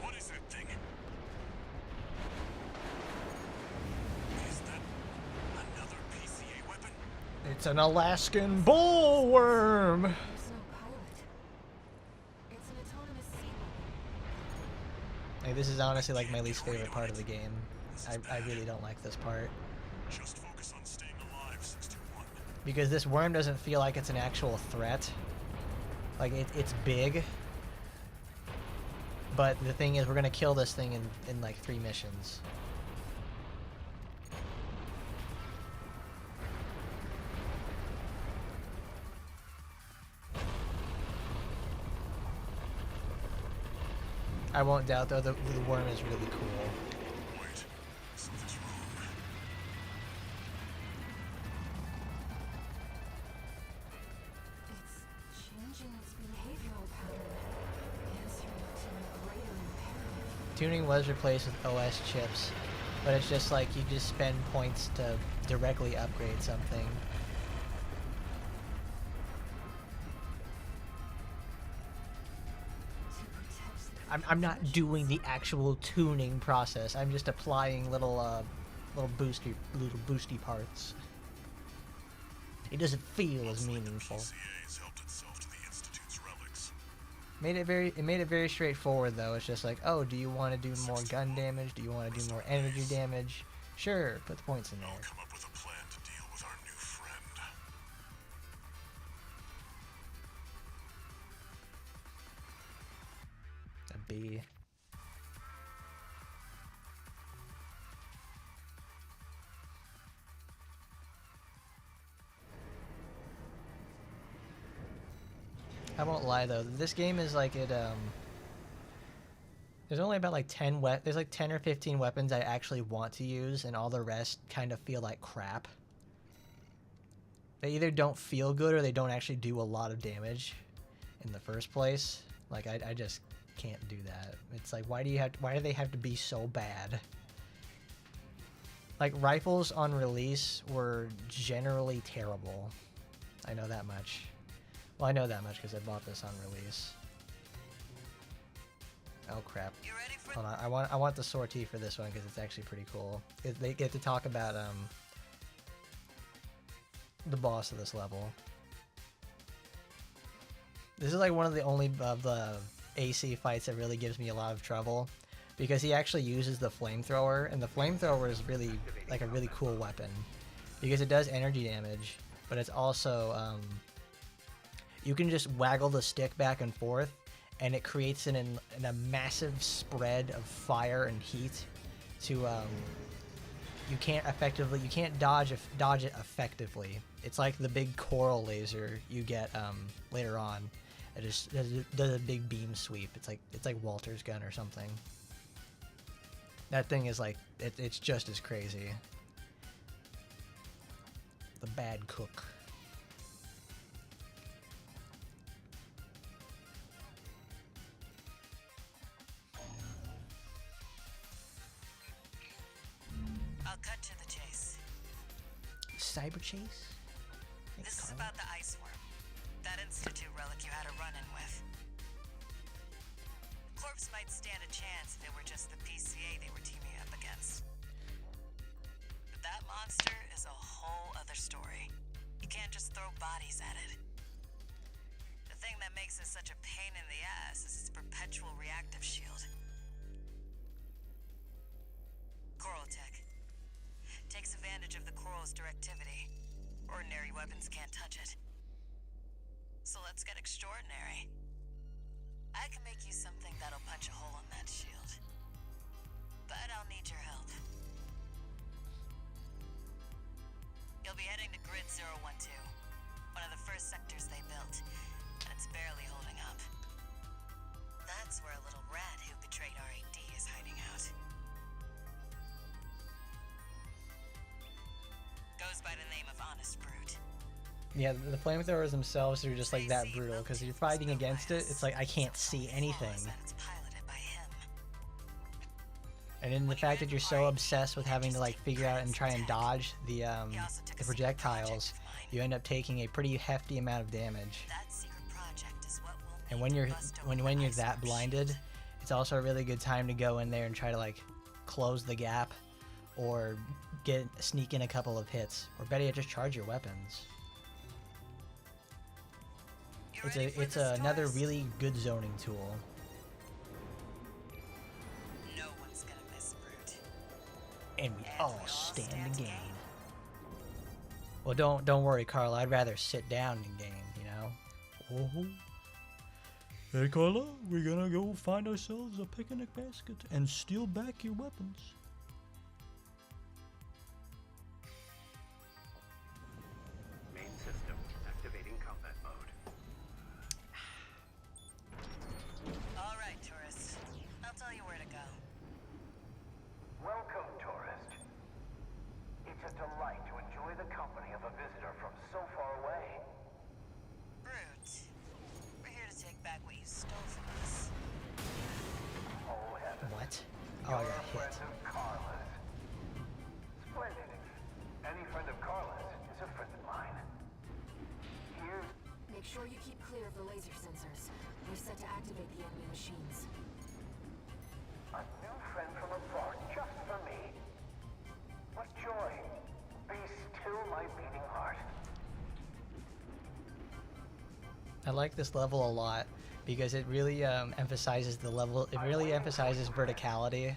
What is that thing? Is that another PCA weapon? It's an Alaskan bullworm! There's no pilot. It's an autonomous sea. Like, this is honestly like my least favorite part of the game. I really don't like this part. Just focus on staying alive, 61. Because this worm doesn't feel like it's an actual threat. Like, it's big. But the thing is, we're gonna kill this thing in like 3 missions. I won't doubt, though, the worm is really cool. Wait, something's wrong. It's changing its behavioral pattern. Answering to a greater imperative. Tuning was replaced with OS chips, but it's just like you just spend points to directly upgrade something. To protect the I'm not doing the actual tuning process. I'm just applying little boosty parts. It doesn't feel as meaningful. PCA's helped itself to the Institute's relics. It made it very straightforward though. It's just like, oh, do you want to do more gun damage? Do you want to do more energy damage? Sure, put the points in there. I'll come up with a plan to deal with our new friend. A B. I won't lie though, this game is like there's only about like 10 there's like 10 or 15 weapons I actually want to use, and all the rest kind of feel like crap. They either don't feel good or they don't actually do a lot of damage in the first place. Like I just can't do that. It's like, why do they have to be so bad? Like, rifles on release were generally terrible. I know that much. Well, I know that much because I bought this on release. Oh crap! Hold on, I want the sortie for this one because it's actually pretty cool. They get to talk about the boss of this level. This is like one of the only of the AC fights that really gives me a lot of trouble because he actually uses the flamethrower, and the flamethrower is really like a really cool weapon because it does energy damage, but it's also you can just waggle the stick back and forth, and it creates a massive spread of fire and heat to you can't dodge it effectively. It's like the big coral laser you get later on. It just does a big beam sweep. It's like Walter's gun or something. That thing is like it's just as crazy. The bad cook. I'll cut to the chase. Cyber chase? This is about the ice worm. That Institute relic you had a run-in with. Corpse might stand a chance if it were just the PCA they were teaming up against. But that monster is a whole other story. You can't just throw bodies at it. The thing that makes it such a pain in the ass is its perpetual reactive shield. Coral tech. Takes advantage of the coral's directivity. Ordinary weapons can't touch it. So let's get extraordinary. I can make you something that'll punch a hole in that shield. But I'll need your help. You'll be heading to Grid 012, one of the first sectors they built, and it's barely holding up. That's where a little rat who betrayed RAD is hiding out. Goes by the name of Honest Brute. Yeah, the flamethrowers themselves are just like that brutal because you're fighting against it. It's like I can't see anything. And then the fact that you're so obsessed with having to like figure out and try and dodge the projectiles, you end up taking a pretty hefty amount of damage. And when you're that blinded, it's also a really good time to go in there and try to like close the gap or sneak in a couple of hits, or better yet, just charge your weapons. It's another really good zoning tool. No one's gonna miss Brute. And we all stand to gain. Well, don't worry, Carla. I'd rather sit down than gain, you know? Oh. Hey, Carla, we're gonna go find ourselves a picnic basket and steal back your weapons. Main system activating combat mode. All right, tourist. I'll tell you where to go. Welcome, tourist. It's a delight to enjoy the company of a visitor from so far away. Brute, we're here to take back what you stole from us. Oh, heaven. What? Oh, I You're got a friend hit. of Carla's. Splendid. Any friend of Carla's is a friend of mine. Here. Make sure you keep clear of the laser sensors. We're set to activate the enemy machines. A new friend from afar, just for me. What joy. Be still my beating heart. I like this level a lot because it really emphasizes the level. It really emphasizes verticality,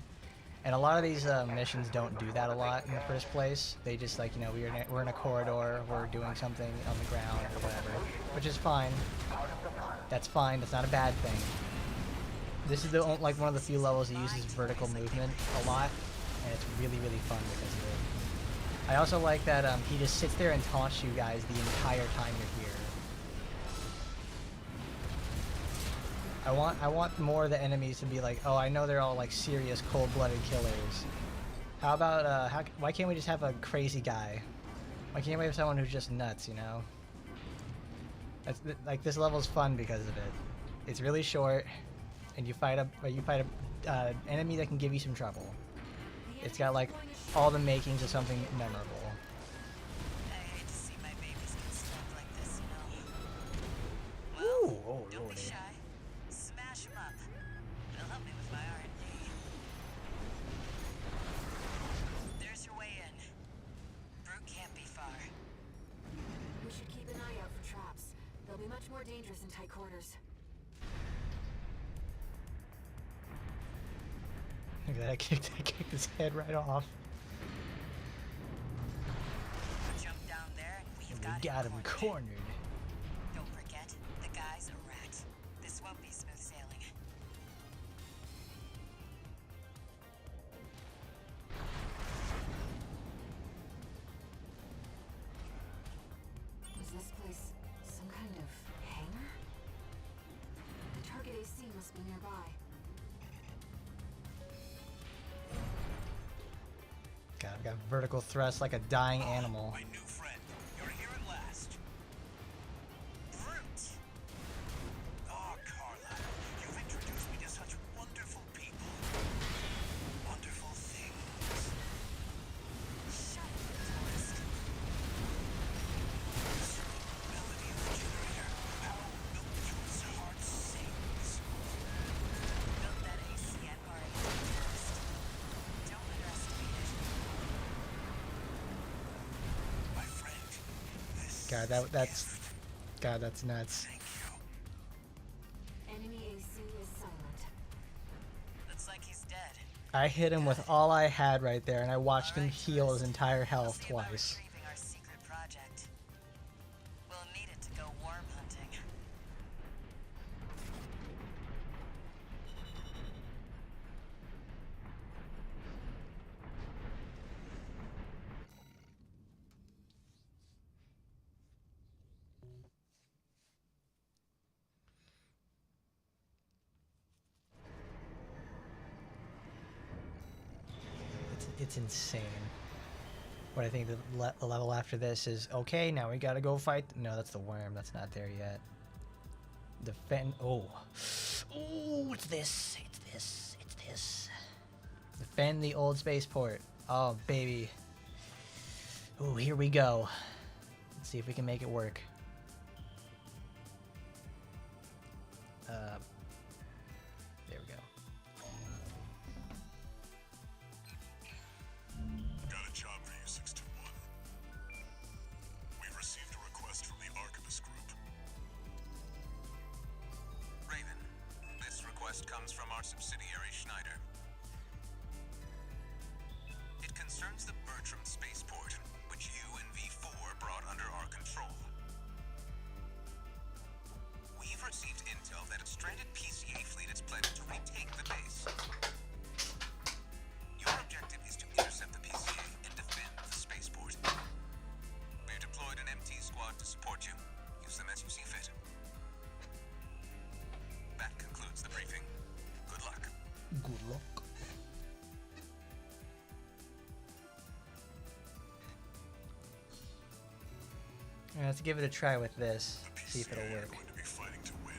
and a lot of these missions don't do that a lot in the first place. They just like, you know, we're in a corridor, we're doing something on the ground or whatever, which is fine. That's fine. That's not a bad thing. This is like one of the few levels that uses vertical movement a lot, and it's really fun because of it. I also like that he just sits there and taunts you guys the entire time you're here. I want more of the enemies to be like, oh, I know they're all like serious cold-blooded killers. How about why can't we just have a crazy guy? Why can't we have someone who's just nuts, you know? Like this level's fun because of it. It's really short, and you fight a enemy that can give you some trouble. The It's got like all the makings of something memorable. I hate to see my babies get stuck like this, you know. Ooh, oh Don't lordy. be shy. Smash 'em up. It'll help me with my R&D. There's your way in. Brute can't be far. We should keep an eye out for traps. They'll be much more dangerous in tight quarters. Look at that, I kicked his head right off. Jump down there and we've We got got him cornered. cornered. Don't forget, the guy's a rat. This won't be smooth sailing. Was this place some kind of hangar? The target AC must be nearby. God, I've got vertical thrust like a dying animal. My new friend, you're here at last. Brute! Oh, Carla, you've introduced me to such wonderful people. Wonderful things. Shut up, tourist. Melody of the generator. How Milkjuice's heart sings. Built that AC at R&D first. Don't underestimate it. My friend, this God, is a that's gift. God, that's nuts. Thank you. Enemy AC is silent. Looks like he's dead. I hit him with all I had right there, and I watched him Alright, heal his tourist. entire We'll health see about twice. retrieving our secret project. We'll need it to go worm hunting. It's insane. What I think the level after this is, okay, now we gotta go fight. No, that's the worm. That's not there yet. Defend. Oh. Ooh, it's this. It's this. It's this. Defend the old spaceport. Oh, baby. Ooh, here we go. Let's see if we can make it work. There we go. Got a job for you, 621. We've received a request from the Archivist Group. Raven, this request comes from our subsidiary Schneider. It concerns the Bertram spaceport, which you and V4 brought under our control. We've received intel that a stranded PCA fleet is planning to retake the base. Your objective is to intercept the PCA and defend the spaceport. We've deployed an MT squad to support you. Use them as you see fit. That concludes the briefing. Good luck. Good luck. Let's give it a try with this. The See if it'll PCA are work. going to be fighting to win.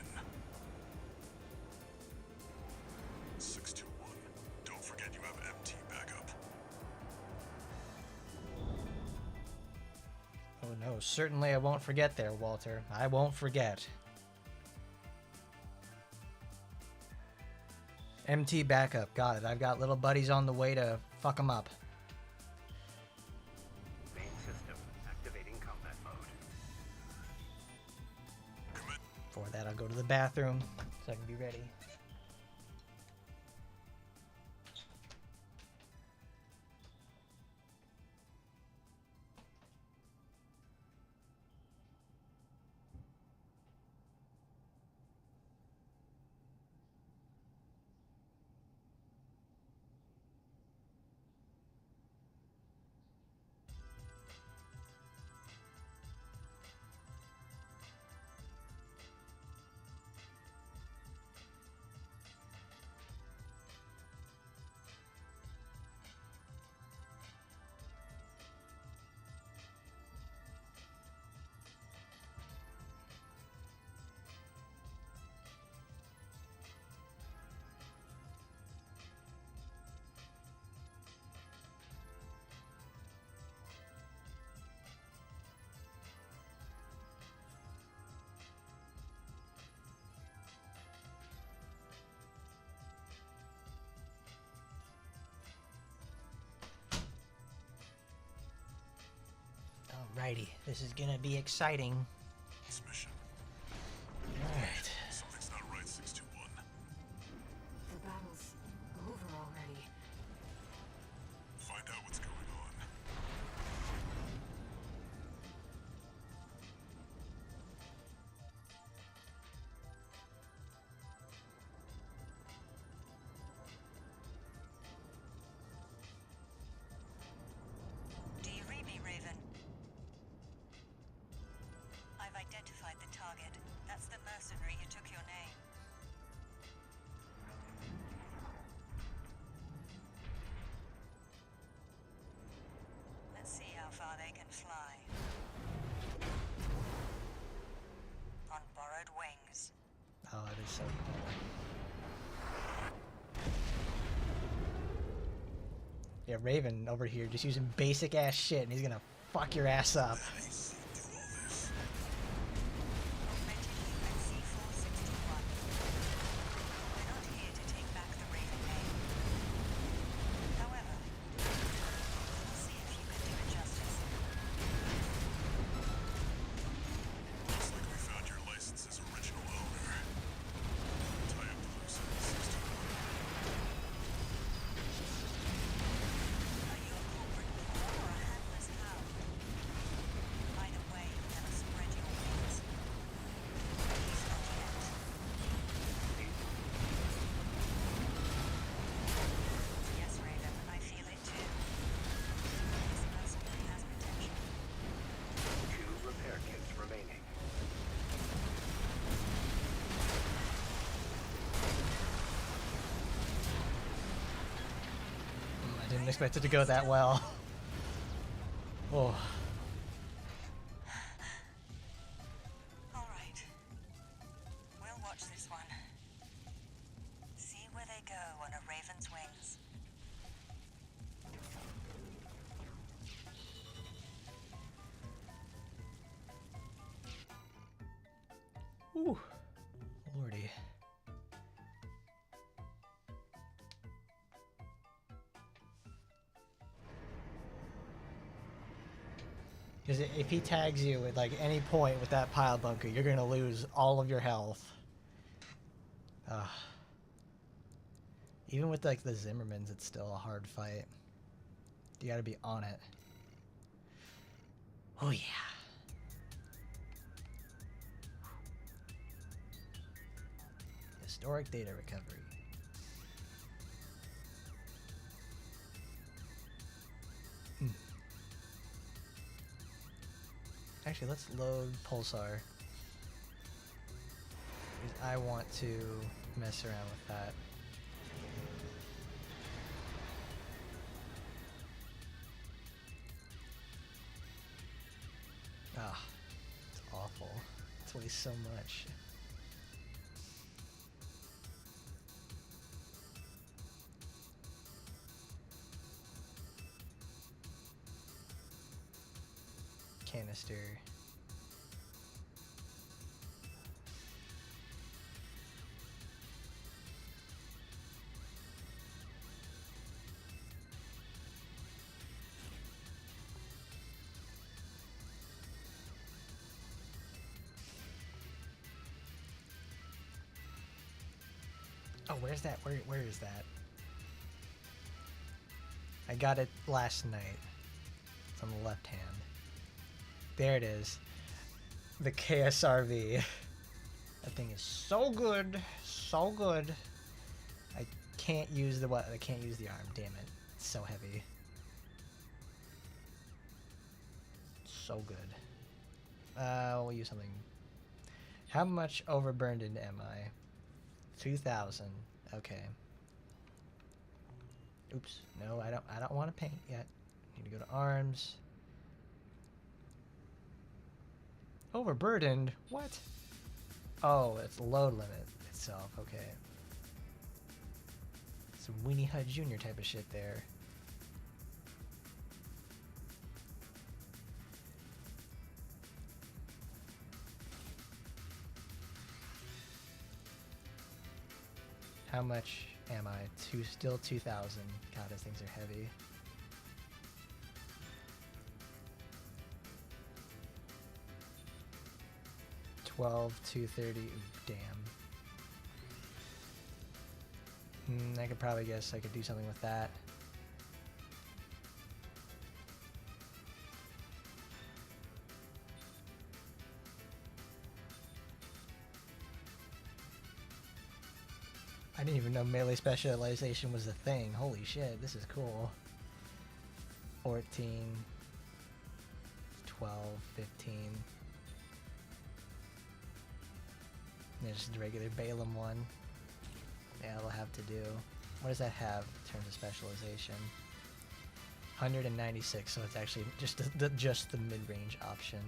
621. Don't forget you have MT backup. Oh no, certainly I won't forget there, Walter. I won't forget. MT backup, got it. I've got little buddies on the way to fuck them up. Main system activating combat mode. Commit. For that, I'll go to the bathroom so I can be ready. Alrighty, this is gonna be exciting. This mission. Alright. Something's not right, 621. The battle's over already. Find out what's going on. Do you read me, Raven? I've identified the target. That's the mercenary who took your name. Let's see how far they can fly. On borrowed wings. Oh, it is so cool. Yeah, Raven over here just using basic ass shit and he's gonna fuck your ass up. Augmented human C461. We're not here to take back the Raven name. However, we'll see if you can do it justice. Looks like we found your license's original owner. Tie up the loose ends, 621. Are you a corporate paw or a handless hound? Either way, you'll never spread your wings. At least not yet. Yes, Raven, I feel it too. This mercenary has potential. 2 repair kits remaining. I didn't expect it to go that well. Oh. All right. We'll watch this one. See where they go on a raven's wings. Ooh. Lordy. Because if he tags you at like any point with that pile bunker, you're gonna lose all of your health. Even with like the Zimmermans, it's still a hard fight. You gotta be on it. Oh yeah. Historic data recovery. Actually, let's load Pulsar. Because I want to mess around with that. Ah, it's awful. It weighs so much. Canister. Oh, where's that? Where is that? I got it last night. It's on the left hand. There it is. The KSRV. That thing is so good. So good. I can't use the what? I can't use the arm. Damn it. It's so heavy. So good. We'll use something. How much overburdened am I? 2,000. Okay. Oops. No, I don't want to paint yet. Need to go to arms. Overburdened? What? Oh, it's load limit itself. Okay. Some Weenie Hut Jr. type of shit there. How much am I? Still 2,000. God, those things are heavy. 12, 230. Ooh, damn. I could probably guess I could do something with that. I didn't even know melee specialization was a thing. Holy shit, this is cool. 14, 12, 15. There's just the regular Balaam one. Yeah, it'll have to do. What does that have in terms of specialization? 196, so it's actually just the mid-range option.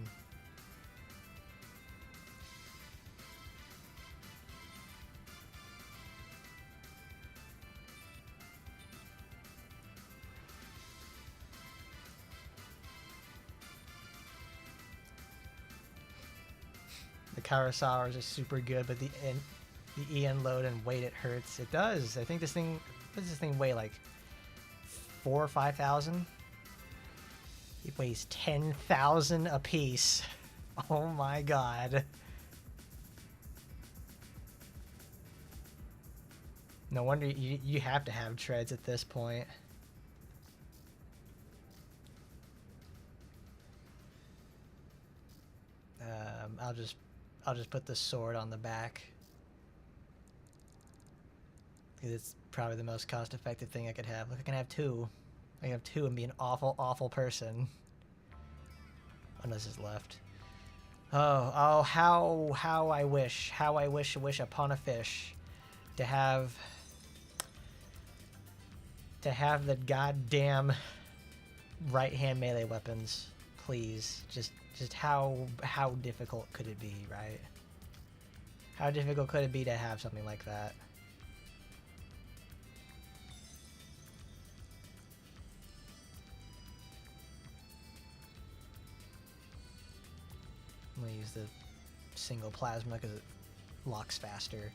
The Kurosawas are super good, but the EN load and weight, it hurts. It does. I think this thing, what does this thing weigh, like 4,000 or 5,000? It weighs 10,000 a piece. Oh my god. No wonder you have to have treads at this point. I'll just put the sword on the back. It's probably the most cost-effective thing I could have. Look, I can have two. I can have two and be an awful, awful person. Unless it's left. Oh, how I wish upon a fish to have the goddamn right-hand melee weapons, please. Just how difficult could it be, right? How difficult could it be to have something like that? I'm gonna use the single plasma because it locks faster.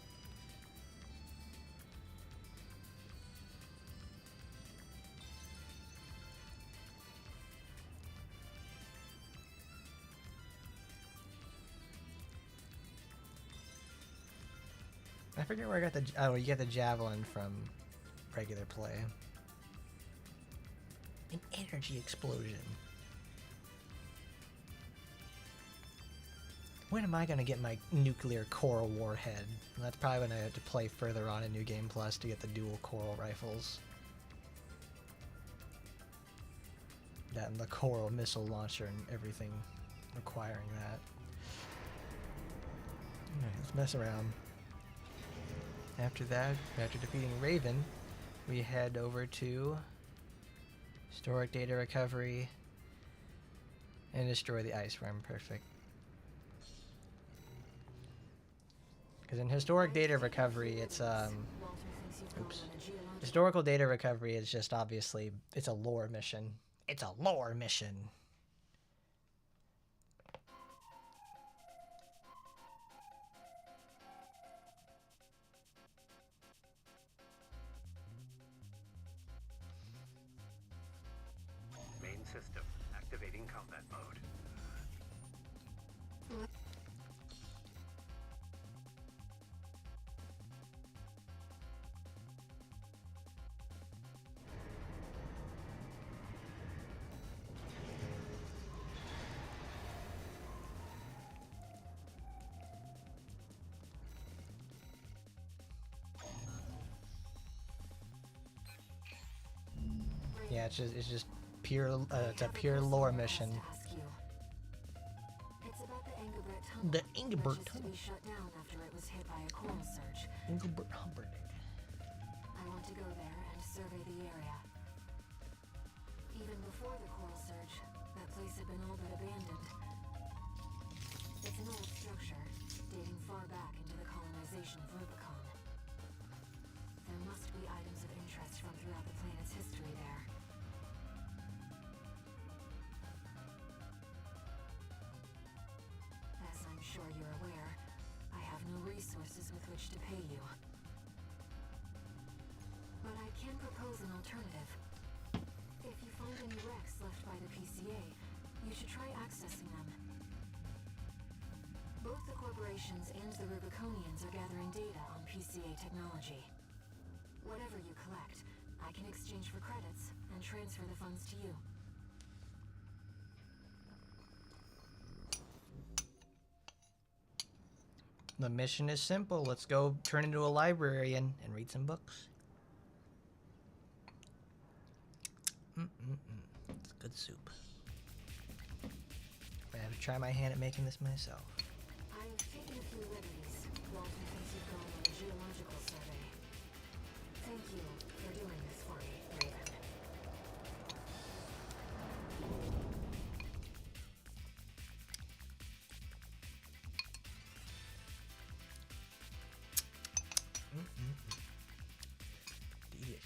I forget where I got the... Oh, you get the javelin from regular play. An energy explosion. When am I gonna get my nuclear coral warhead? That's probably when I have to play further on in New Game Plus to get the dual coral rifles. That and the coral missile launcher and everything requiring that. Alright, let's mess around. After that, after defeating Raven, we head over to Historic Data Recovery and destroy the ice worm. Perfect. Because in Historic Data Recovery, it's, oops. Historical Data Recovery is just obviously, it's a lore mission. It's a lore mission. Main system, activating combat mode. Yeah, it's just pure. It's a pure lore mission. It's about the Engelbert tunnel. The Engelbert Which used to be shut down after it was hit by a coral surge. Engelbert Humperdinck. I want to go there and survey the area. Even before the coral surge, that place had been all but abandoned. It's an old structure, dating far back into the colonization of Rubicon. There must be items of interest from throughout the planet's history there. As I'm sure you're aware, I have no resources with which to pay you. But I can propose an alternative. If you find any wrecks left by the PCA, you should try accessing them. Both the corporation Federations and the Rubiconians are gathering data on PCA technology. Whatever you collect, I can exchange for credits and transfer the funds to you. The mission is simple. Let's go turn into a librarian and read some books. It's good soup. I have to try my hand at making this myself. I've taken a few liberties, long since you've gone on a geological survey. Thank you for doing this for me, Raven. Delicious.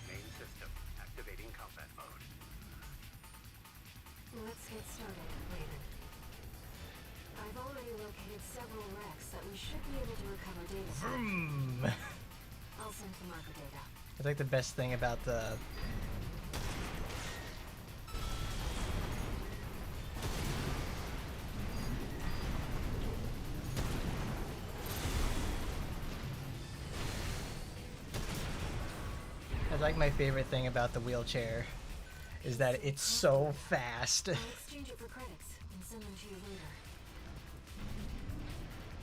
Main system activating combat mode. Let's get started, Raven. I've already located several wrecks that we should be able to recover data from. Vroom. I'll send the marker data. I think the best thing about the my favorite thing about the wheelchair is that it's so fast. I'll exchange it for credits and send them to you later.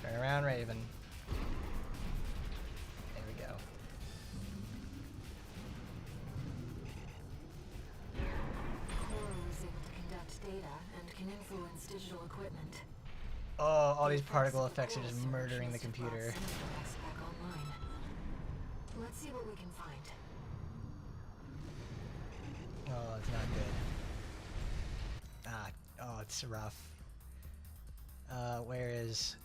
Turn around, Raven. There we go. Coral is able to conduct data and can influence digital equipment. Oh, all these particle effects are just murdering the computer. Back online. Let's see what we can find. Oh, it's not good. Oh, it's rough. Where is...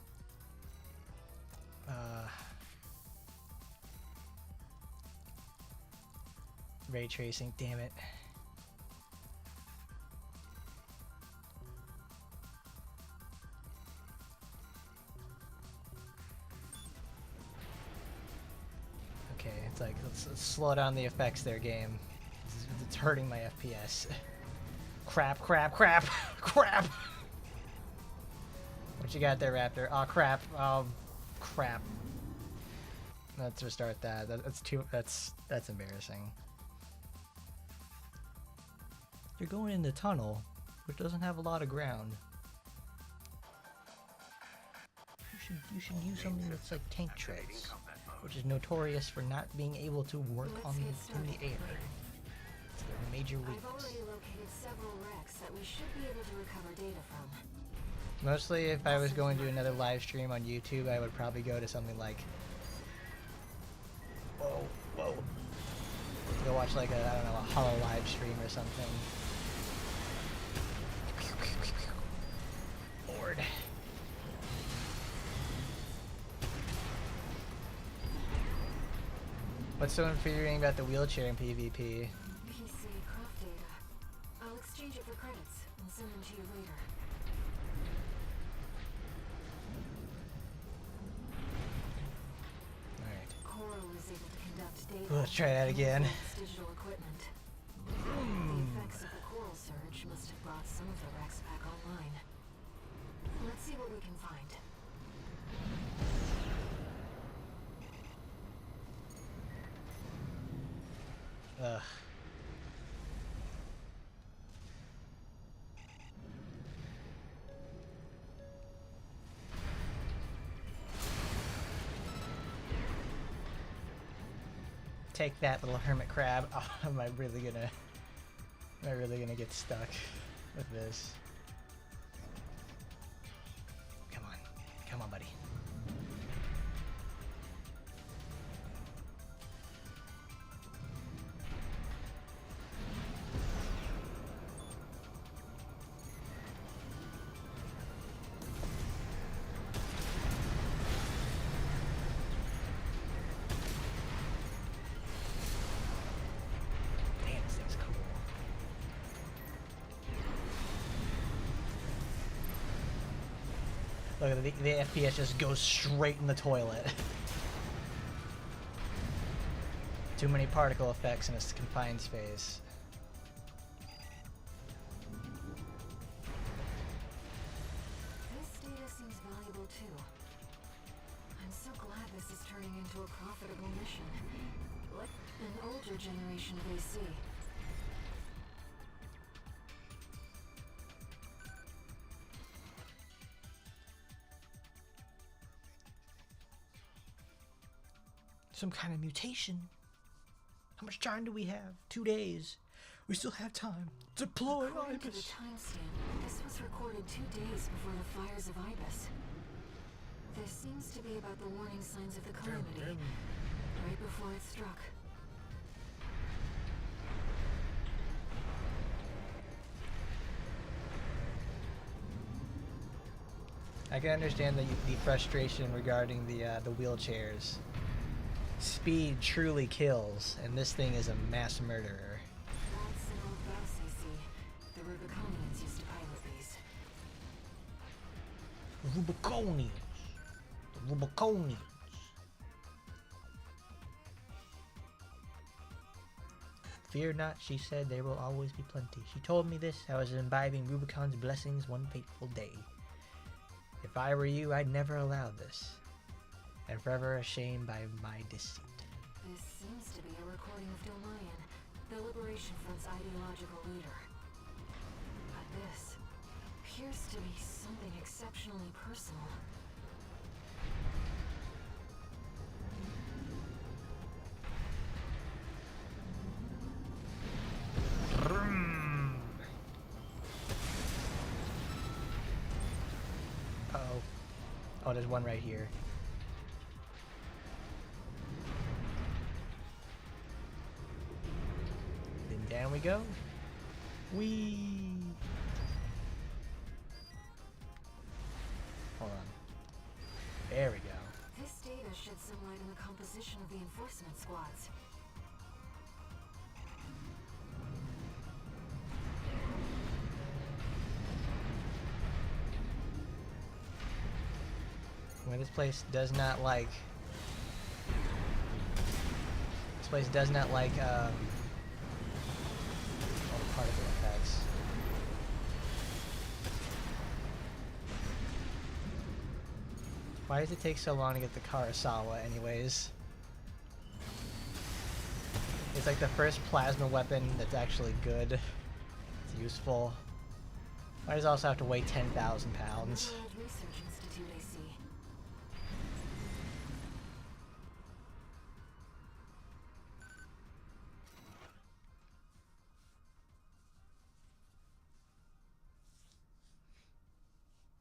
ray tracing, damn it. Okay, it's like, let's slow down the effects there, game. It's hurting my FPS. Crap, crap, crap, crap! What you got there, Raptor? Oh, crap. Oh, crap. Let's restart that. That's embarrassing. You're going in the tunnel, which doesn't have a lot of ground. You should use something that's like tank treads, which is notorious for not being able to work in the air. It's their major weakness. I've already located several wrecks that we should be able to recover data from. Mostly, if I was going to do another live stream on YouTube, I would probably go to something like... Whoa, whoa. Go watch like a, I don't know, a Hollow live stream or something. Lord. What's so infuriating about the wheelchair in PvP? PCA craft data. I'll exchange it for credits and send them to you later. Alright. Coral is able to conduct data. Let's try that again. Digital equipment. The effects of the coral surge must have brought some of the wrecks back online. Let's see what we can find. Ugh. Take that, little hermit crab. Oh, am I really gonna get stuck with this? Come on, buddy. Damn, this thing's cool. Look at the FPS just goes straight in the toilet. Too many particle effects in a confined space. too. I'm so glad this is turning into a profitable mission. Like an older generation of AC. Some kind of mutation. How much time do we have? 2 days. We still have time. Deploy According to the Ibis. timestamp, this was recorded 2 days before the fires of Ibis. This seems to be about the warning signs of the calamity, right before it struck. I can understand the frustration regarding the wheelchairs. Speed truly kills, and this thing is a mass murderer. That's an old bus, I see. The Rubiconians used to pilot these. Rubiconians. The Rubiconians. Fear not, she said, there will always be plenty. She told me this, I was imbibing Rubicon's blessings one fateful day. If I were you, I'd never allow this. And forever ashamed by my deceit. This seems to be a recording of Domayan, the Liberation Front's ideological leader. But this appears to be something exceptionally personal. Uh-oh. Oh, there's one right here. Then down we go. Whee! Hold on. There we go. This data sheds some light on the composition of the enforcement squads. Well, this place does not like... This place does not like, all the particle effects. Why does it take so long to get the Karasawa anyways? It's like the first plasma weapon that's actually good. It's useful. Why does it also have to weigh 10,000 pounds? World Research Institute, I see.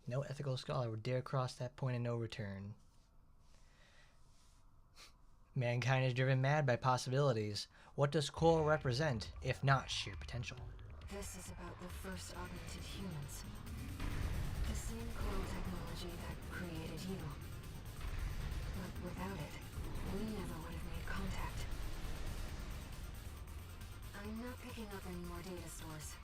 No ethical scholar would dare cross that point of no return. Mankind is driven mad by possibilities. What does coal represent, if not sheer potential? This is about the first augmented humans. The same coral technology that created you. But without it, we never would have made contact. I'm not picking up any more data stores.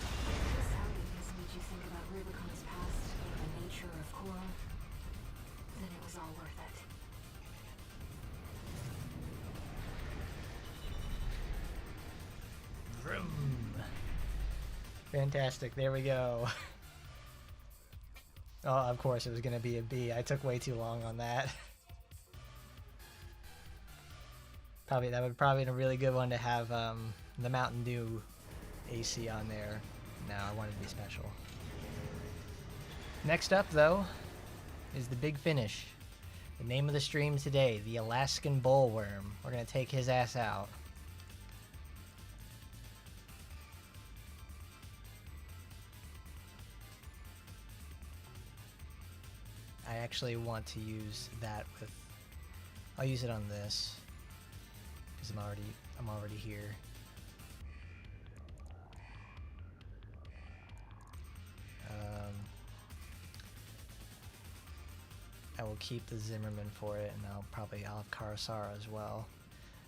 If this outing has made you think about Rubicon's past or the nature of coral, then it was all worth it. Vroom. Fantastic, there we go. Oh, of course it was gonna be a B. I took way too long on that. That would probably be a really good one to have the Mountain Dew AC on there. No, I wanted to be special. Next up, though, is the big finish. The name of the stream today, the Alaskan Bullworm. We're gonna take his ass out. I actually want to use that with... I'll use it on this. Because I'm already here. I will keep the Zimmerman for it, and I'll have Karasara as well.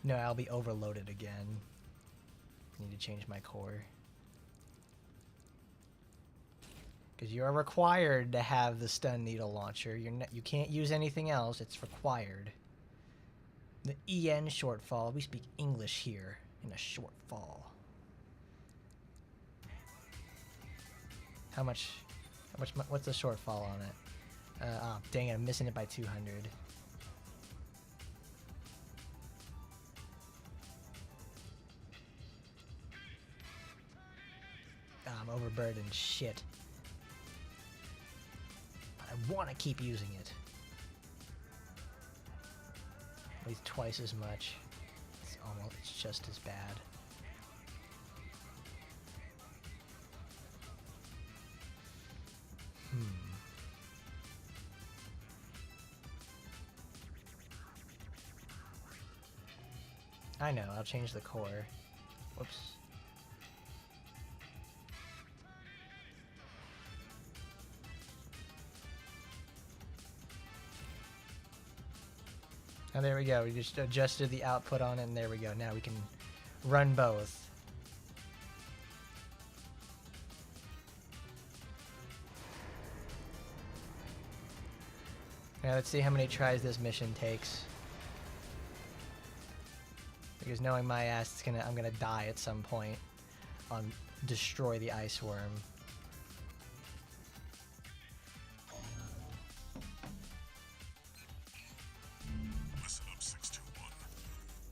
No, I'll be overloaded again. Need to change my core. Because you are required to have the stun needle launcher. You can't use anything else. It's required. The EN shortfall. We speak English here in a shortfall. How much What's the shortfall on it? Oh, dang it, I'm missing it by 200. I'm overburdened. Shit. But I want to keep using it. At least twice as much. It's just as bad. I know, I'll change the core. Whoops. Oh, there we go. We just adjusted the output on it, and there we go. Now we can run both. Now let's see how many tries this mission takes. Because knowing my ass, I'm gonna die at some point on destroy the ice worm. Listen up, 621.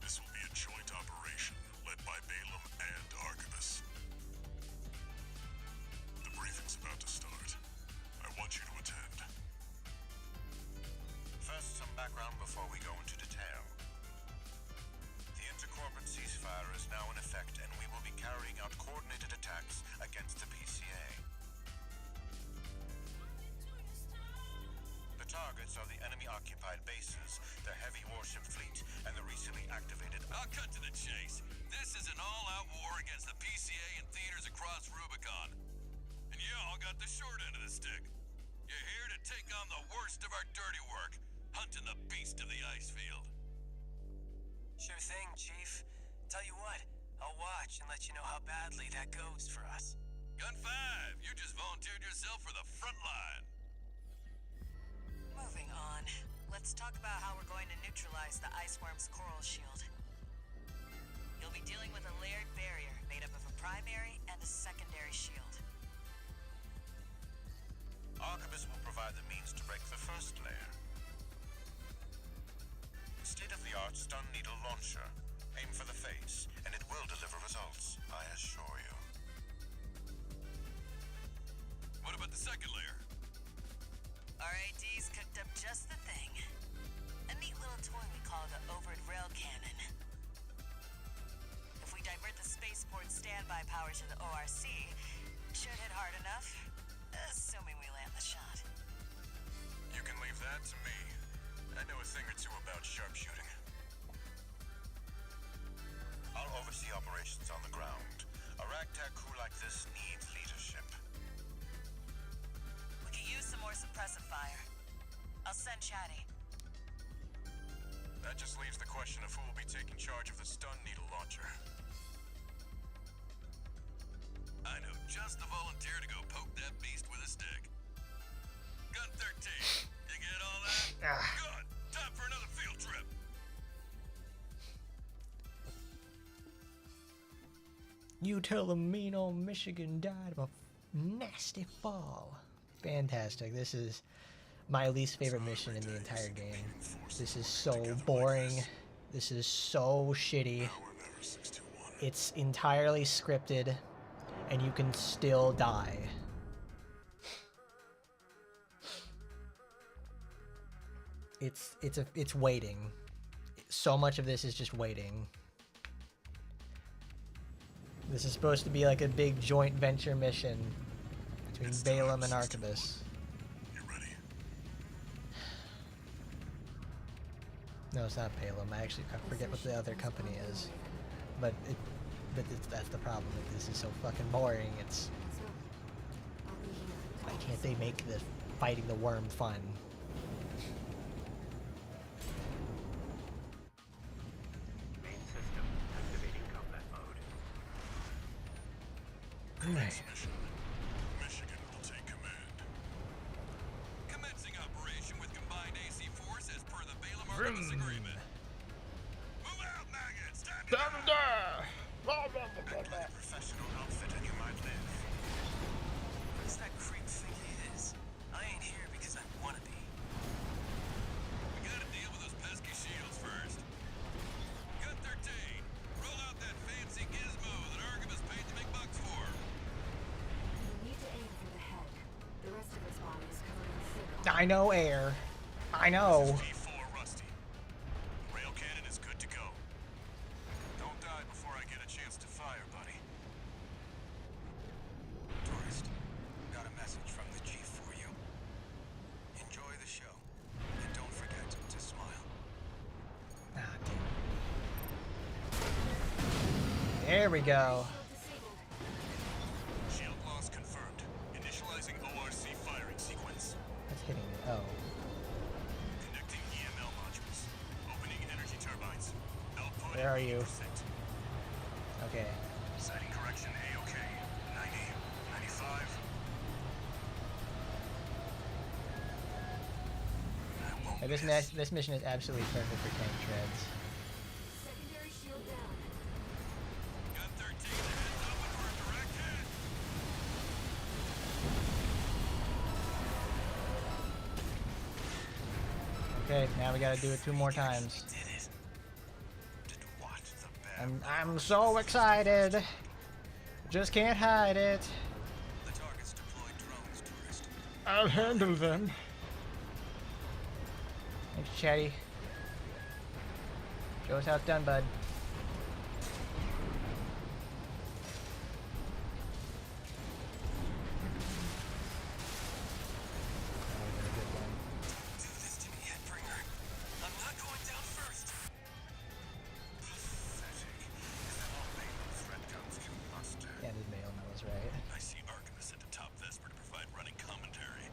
This will be a joint operation led by Balaam and Archibus. The briefing's about to start. I want you to attend. First, some background before we go into detail. The intercorporate ceasefire is now in effect, and we will be carrying out coordinated attacks against the PCA. The targets are the enemy-occupied bases, the heavy warship fleet, and the recently activated... I'll cut to the chase. This is an all-out war against the PCA and theaters across Rubicon. And y'all got the short end of the stick. You're here to take on the worst of our dirty work, hunting the beast of the ice field. Sure thing, Chief. Tell you what, I'll watch and let you know how badly that goes for us. Gun 5, you just volunteered yourself for the front line. Moving on. Let's talk about how we're going to neutralize the ice worm's coral shield. You'll be dealing with a layered barrier made up of a primary and a secondary shield. Archibus will provide the means to break the first layer. State-of-the-art stun needle launcher. Aim for the face, and it will deliver results, I assure you. What about the second layer? Our AD's cooked up just the thing. A neat little toy we call the overt rail cannon. If we divert the spaceport's standby power to the ORC, it should hit hard enough, assuming we land the shot. You can leave that to me. I know a thing or two about sharpshooting. I'll oversee operations on the ground. A ragtag crew like this needs leadership. We could use some more suppressive fire. I'll send Chatty. That just leaves the question of who will be taking charge of the stun needle launcher. I know just the volunteer to go poke that beast with a stick. Gun 13, you get all that? Good. Time for another field trip. You tell the mean old Michigan died of a nasty fall. Fantastic. This is my least favorite mission in the entire game. This is so boring. This is so shitty. It's entirely scripted, and you can still die. It's waiting. So much of this is just waiting. This is supposed to be like a big joint venture mission between Balaam and Archibus. You ready? No, it's not Balaam. I forget what the other company is. But that's the problem. This is so fucking boring. So, I'll be here. Why can't they make the fighting the worm fun? Main system activating combat mode. Commence mission. Michigan will take command. Commencing operation with combined AC force as per the Balaam Archibus agreement. Move out, maggots! Time to die! Act like a professional outfit and you might live. What does that creep think he is? I know air. I know. This is P4 Rusty. Rail cannon is good to go. Don't die before I get a chance to fire, buddy. Tourist, got a message from the chief for you. Enjoy the show, and don't forget to smile. Ah, damn. There we go. Shield loss confirmed. Initializing ORC firing sequence. That's hitting me. Oh. Connecting EML modules. Opening energy turbines. Output Where are you? 80%. Okay. Sighting correction A-OK. 90, 95. I won't Hey, this mission is absolutely perfect for tank treads. Secondary shield down. Gun 13, heads open for a direct hit. Okay, now we gotta do it 2 more times. Did it. Did what? The bad I'm so excited. Just can't hide it. The target's deployed drones, tourist. I'll handle them. Thanks, Chatty. Show us how it's done, bud. Do this to me, Headbringer. I'm not going down first. pathetic. Is that all Baylor threat guns can muster? Yeah, this Mayo knows, right? I see Archimus at the top Vesper to provide running commentary.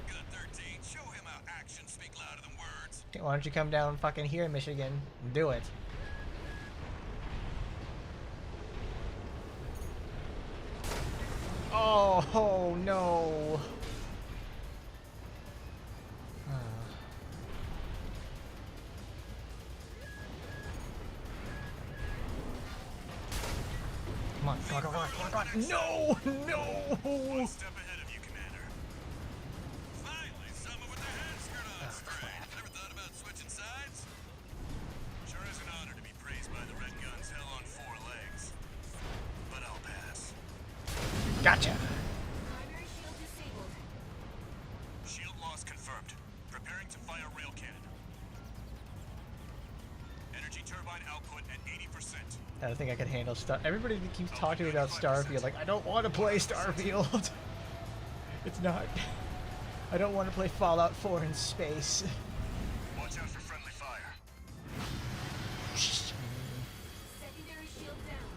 Gun 13, show him how actions speak louder than words. Okay, why don't you come down fucking here, Michigan, and do it? Oh no. Come on, come on, come on, come on, come on. No, no. One step ahead of you, Commander. Finally, someone with their head screwed on straight. Never thought about switching sides? Sure is an honor to be praised by the Red Guns hell on 4 legs. But I'll pass. Gotcha. Primary shield disabled. Shield loss confirmed. Preparing to fire rail cannon. Energy turbine output at 80%. I don't think I could handle Star. Everybody keeps talking to me about Starfield. Like, I don't want to play Starfield. It's not. I don't want to play Fallout 4 in space. Watch out for friendly fire. Secondary shield down.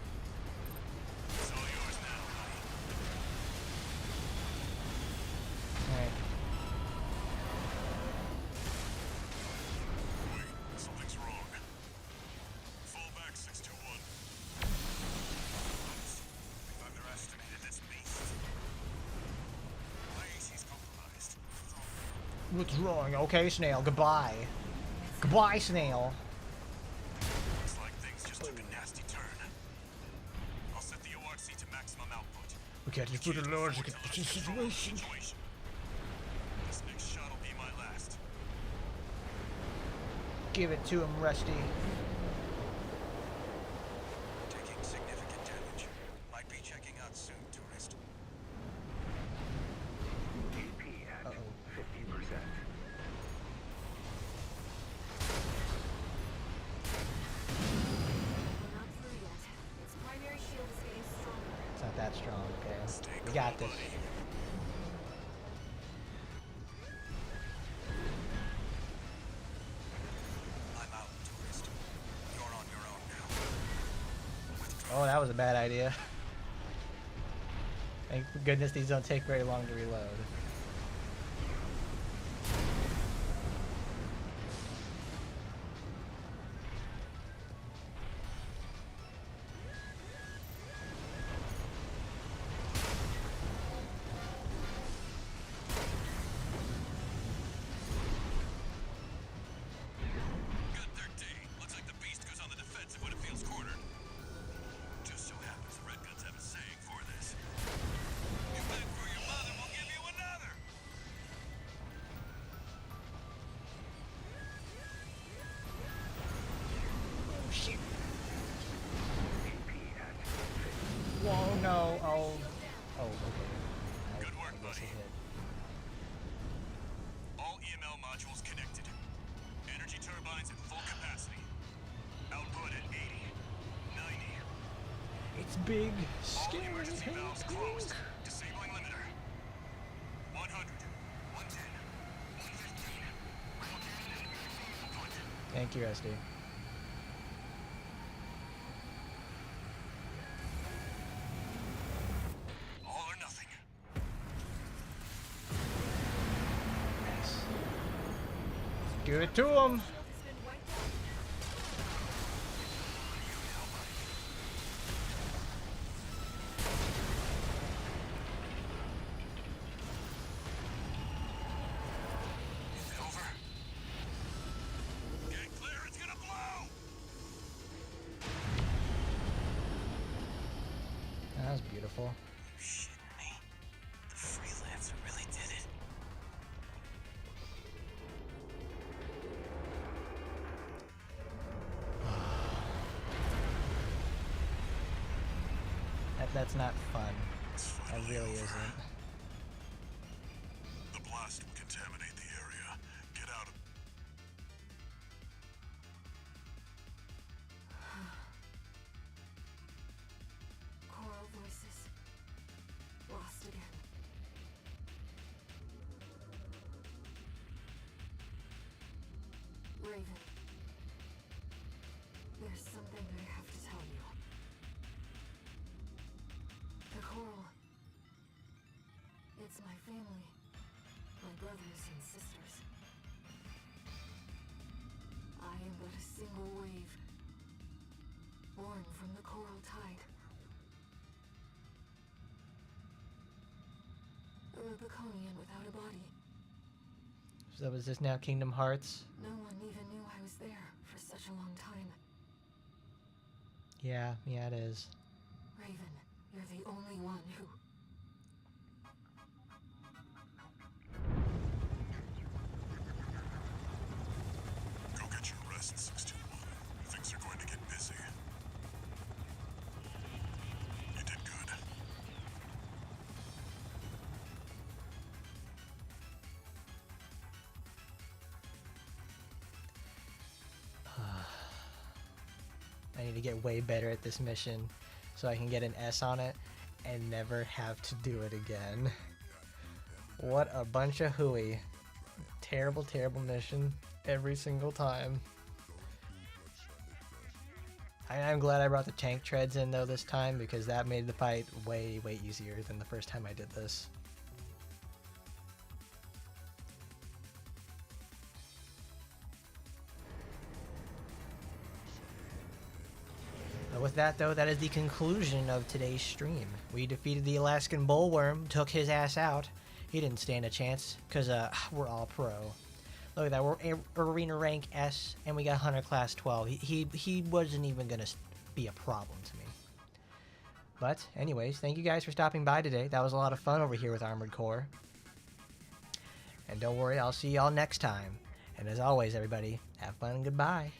It's all yours now, honey. Alright. Wait, something's wrong. Fall back, 621. We've underestimated this beast. My AC's compromised. What's wrong? Okay, Snail. Goodbye. Goodbye, Snail. Looks like things just took a nasty turn. I'll set the ORC to maximum output. We can't just put a large situation. This next shot will be my last. Give it to him, Rusty. Taking significant damage. Might be checking out soon, tourist. TP at 50%. We're not through yet. Its primary shield is getting stronger. It's not that strong, okay? Stay We cool, got this. buddy. I'm out, tourist. You're on your own now. Oh, that was a bad idea. Thank goodness these don't take very long to reload. Gun 13, looks like the beast goes on the defensive when it feels cornered. Just so happens the Red Guns have a saying for this. You beg for your mother, we'll give you another! Shit. Whoa, no. Oh. Oh, okay. Good work, I guess it buddy. hit. modules connected. Energy turbines at full capacity. Output at 80, 90. It's big, All scary, emergency valves pink. closed. Disabling limiter. 100, 110, 115. Output. Thank you, SD. All or nothing. Yes. Give it to him. Is it over? Get clear, it's gonna blow! That was beautiful. You shitting me? The freelancer really did it. That's not fun. That really isn't. The blast will contaminate the area. Get out of... Choral voices. Lost again. Raven. There's something I have to tell you. The Coral. It's my family. My brothers and sisters. I am but a single wave. Born from the Coral Tide. A Rubiconian without a body. So is this now Kingdom Hearts? No one even knew I was there for such a long time. Yeah, it is. Raven, you're the only one who... Go get your rest, 621. Things are going to get busy. You did good. I need to get way better at this mission so I can get an S on it and never have to do it again. What a bunch of hooey. Terrible, terrible mission every single time. I'm glad I brought the tank treads in though this time because that made the fight way, way easier than the first time I did this. With that, though, that is the conclusion of today's stream. We defeated the Alaskan bullworm, took his ass out. He didn't stand a chance, because we're all pro. Look at that, we're Arena Rank S, and we got Hunter Class 12. He wasn't even going to be a problem to me. But, anyways, thank you guys for stopping by today. That was a lot of fun over here with Armored Core. And don't worry, I'll see y'all next time. And as always, everybody, have fun and goodbye.